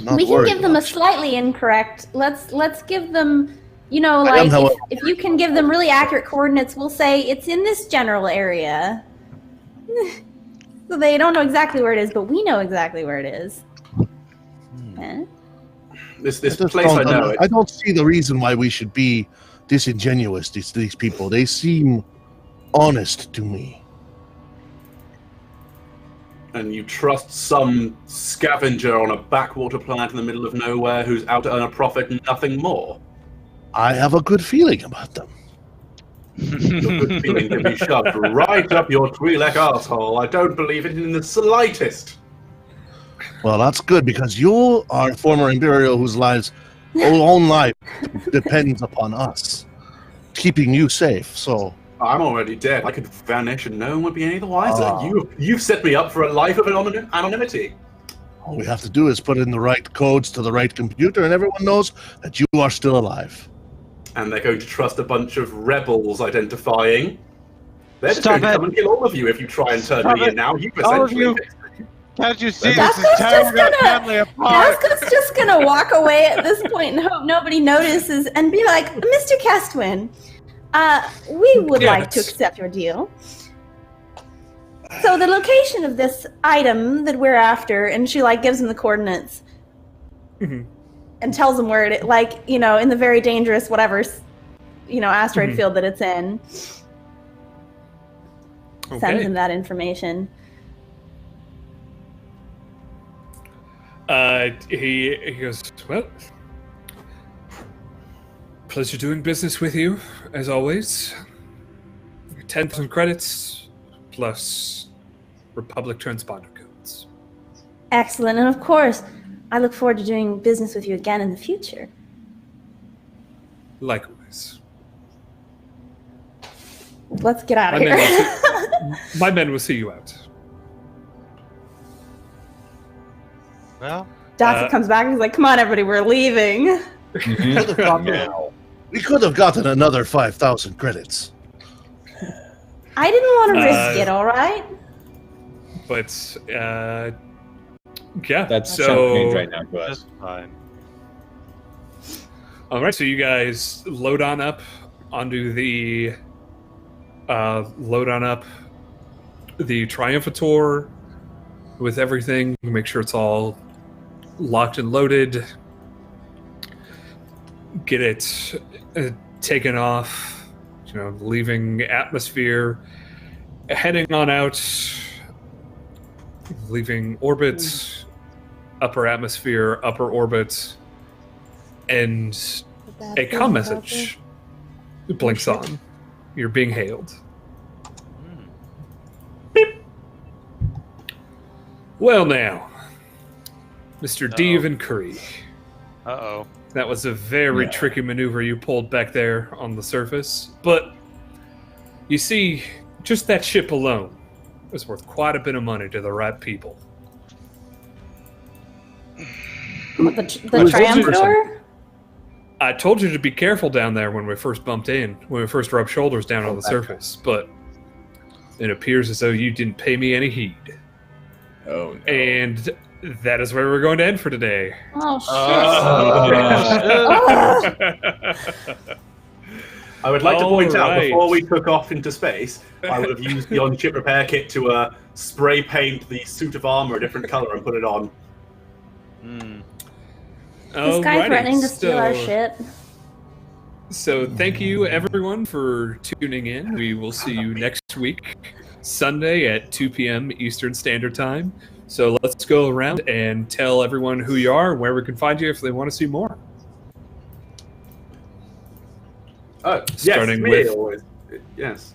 Not We can worried give them a about it. slightly incorrect. Let's give them, I am, however- if you can give them really accurate coordinates, we'll say it's in this general area. So they don't know exactly where it is, but we know exactly where it is. Eh? This I just place, I know it. I don't see the reason why we should be disingenuous to these people. They seem honest to me. And you trust some scavenger on a backwater planet in the middle of nowhere who's out to earn a profit and nothing more. I have a good feeling about them. Your good feeling can be shoved right up your Twi'lek asshole. I don't believe it in the slightest. Well, that's good because you are a former Imperial whose own life depends upon us, keeping you safe. So I'm already dead. I could vanish and no one would be any the wiser. Ah. You've set me up for a life of anonymity. all we have to do is put in the right codes to the right computer, and everyone knows that you are still alive. And they're going to trust a bunch of rebels identifying. They're just Stop going to it. come and kill all of you if you try and turn Stop me it. in now. You've All of essentially you. fixed it. Can't you see That's this is tearing just our gonna- family apart? Vasco's just gonna walk away at this point and hope nobody notices and be like, Mr. Castwin, We would like to Yes. accept your deal. So the location of this item that we're after, and she like gives him the coordinates Mhm. and tells him where it, like, you know, in the very dangerous whatever, you know, asteroid Mhm. field that it's in. Sends Okay. him that information. He goes, well, pleasure doing business with you, as always. 10,000 credits plus Republic transponder codes. Excellent, and of course, I look forward to doing business with you again in the future. Likewise. Let's get out of My here. men My men will see you out. Well, Doxy comes back and he's like, come on, everybody, we're leaving. Now, we could have gotten another 5,000 credits. I didn't want to risk it, all right? But, yeah. That's so, chunk change right now to us. that's fine. All right, so you guys load on up onto the Triumphator with everything. Make sure it's all locked and loaded. Get it taken off. You know, leaving atmosphere, heading on out, leaving orbit, upper atmosphere, upper orbit, and a comm message blinks on. You're being hailed. Hmm. Well, now, Mr. Devan Curry. Uh-oh. That was a very Yeah. tricky maneuver you pulled back there on the surface. But, you see, just that ship alone was worth quite a bit of money to the right people. What, the Who's this Triumphator? I told you to be careful down there when we first bumped in, when we first rubbed shoulders down on the surface, but it appears as though you didn't pay me any heed. Oh, no. And that is where we're going to end for today. Oh, shit. I would like to point out, Alright. before we took off into space, I would have used the on-ship repair kit to spray paint the suit of armor a different color and put it on. Hmm. This guy threatening to steal our shit. So thank you everyone for tuning in. We will see you next week, Sunday at 2 p.m. Eastern Standard Time. So let's go around and tell everyone who you are and where we can find you if they want to see more. Oh, yes, Starting me with- always. Yes.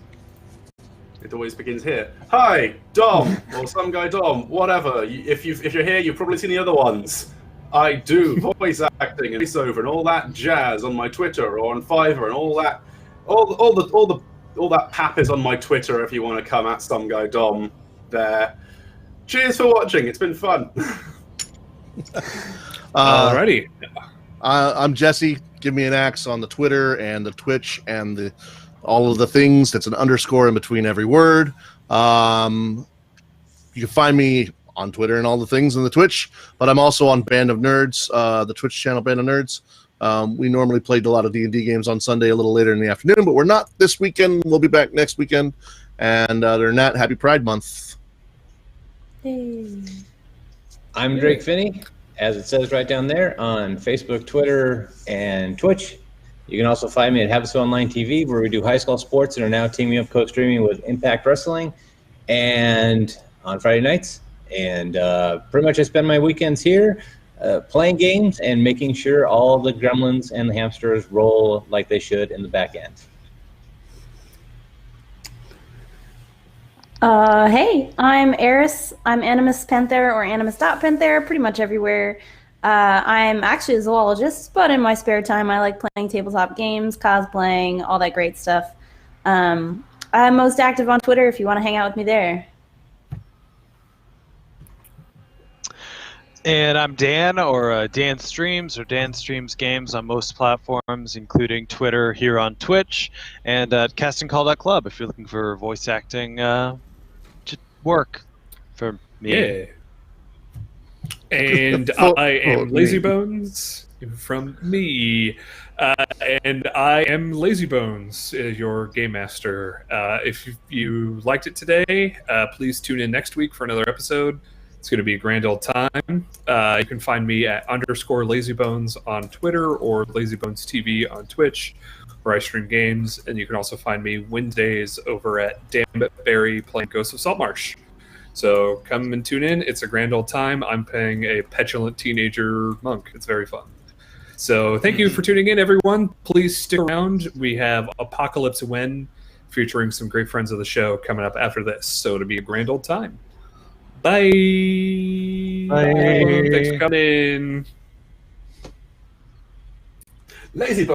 It always begins here. Hi, Dom, or some guy Dom, whatever. If you're here, you've probably seen the other ones. I do voice acting and voiceover and all that jazz on my Twitter or on Fiverr and all that. All that pap is on my Twitter if you want to come at some guy Dom there. Cheers for watching. It's been fun. Alrighty. I'm Jesse. Give me an axe on the Twitter and the Twitch and all of the things. That's an underscore in between every word. You can find me on Twitter and all the things in the Twitch, but I'm also on Band of Nerds, the Twitch channel Band of Nerds. We normally played a lot of D&D games on Sunday a little later in the afternoon, but we're not this weekend. We'll be back next weekend. And other than that, happy Pride Month. I'm Drake Finney, as it says right down there, on Facebook, Twitter, and Twitch. You can also find me at Have So Online TV, where we do high school sports and are now teaming up co-streaming with Impact Wrestling, and on Friday nights. And pretty much I spend my weekends here playing games and making sure all the gremlins and the hamsters roll like they should in the back end. Hey, I'm Eris. I'm Animus Panther or Animus.Panther, pretty much everywhere. I'm actually a zoologist, but in my spare time, I like playing tabletop games, cosplaying, all that great stuff. I'm most active on Twitter if you want to hang out with me there. And I'm Dan, or Dan Streams, or Dan Streams Games on most platforms, including Twitter, here on Twitch, and CastingCall.club if you're looking for voice acting work for me. Yeah. And For I am me. Lazybones. from me. And I am Lazybones, your game master. If you liked it today, please tune in next week for another episode. It's going to be a grand old time. You can find me at _Lazybones on Twitter or Lazybones TV on Twitch, where I stream games. And you can also find me Wednesdays over at Dammit Berry playing Ghosts of Saltmarsh. So come and tune in. It's a grand old time. I'm playing a petulant teenager monk. It's very fun. So thank you for tuning in, everyone. Please stick around. We have Apocalypse When, featuring some great friends of the show coming up after this. So it'll be a grand old time. Bye. Bye. Thanks for coming. Lazy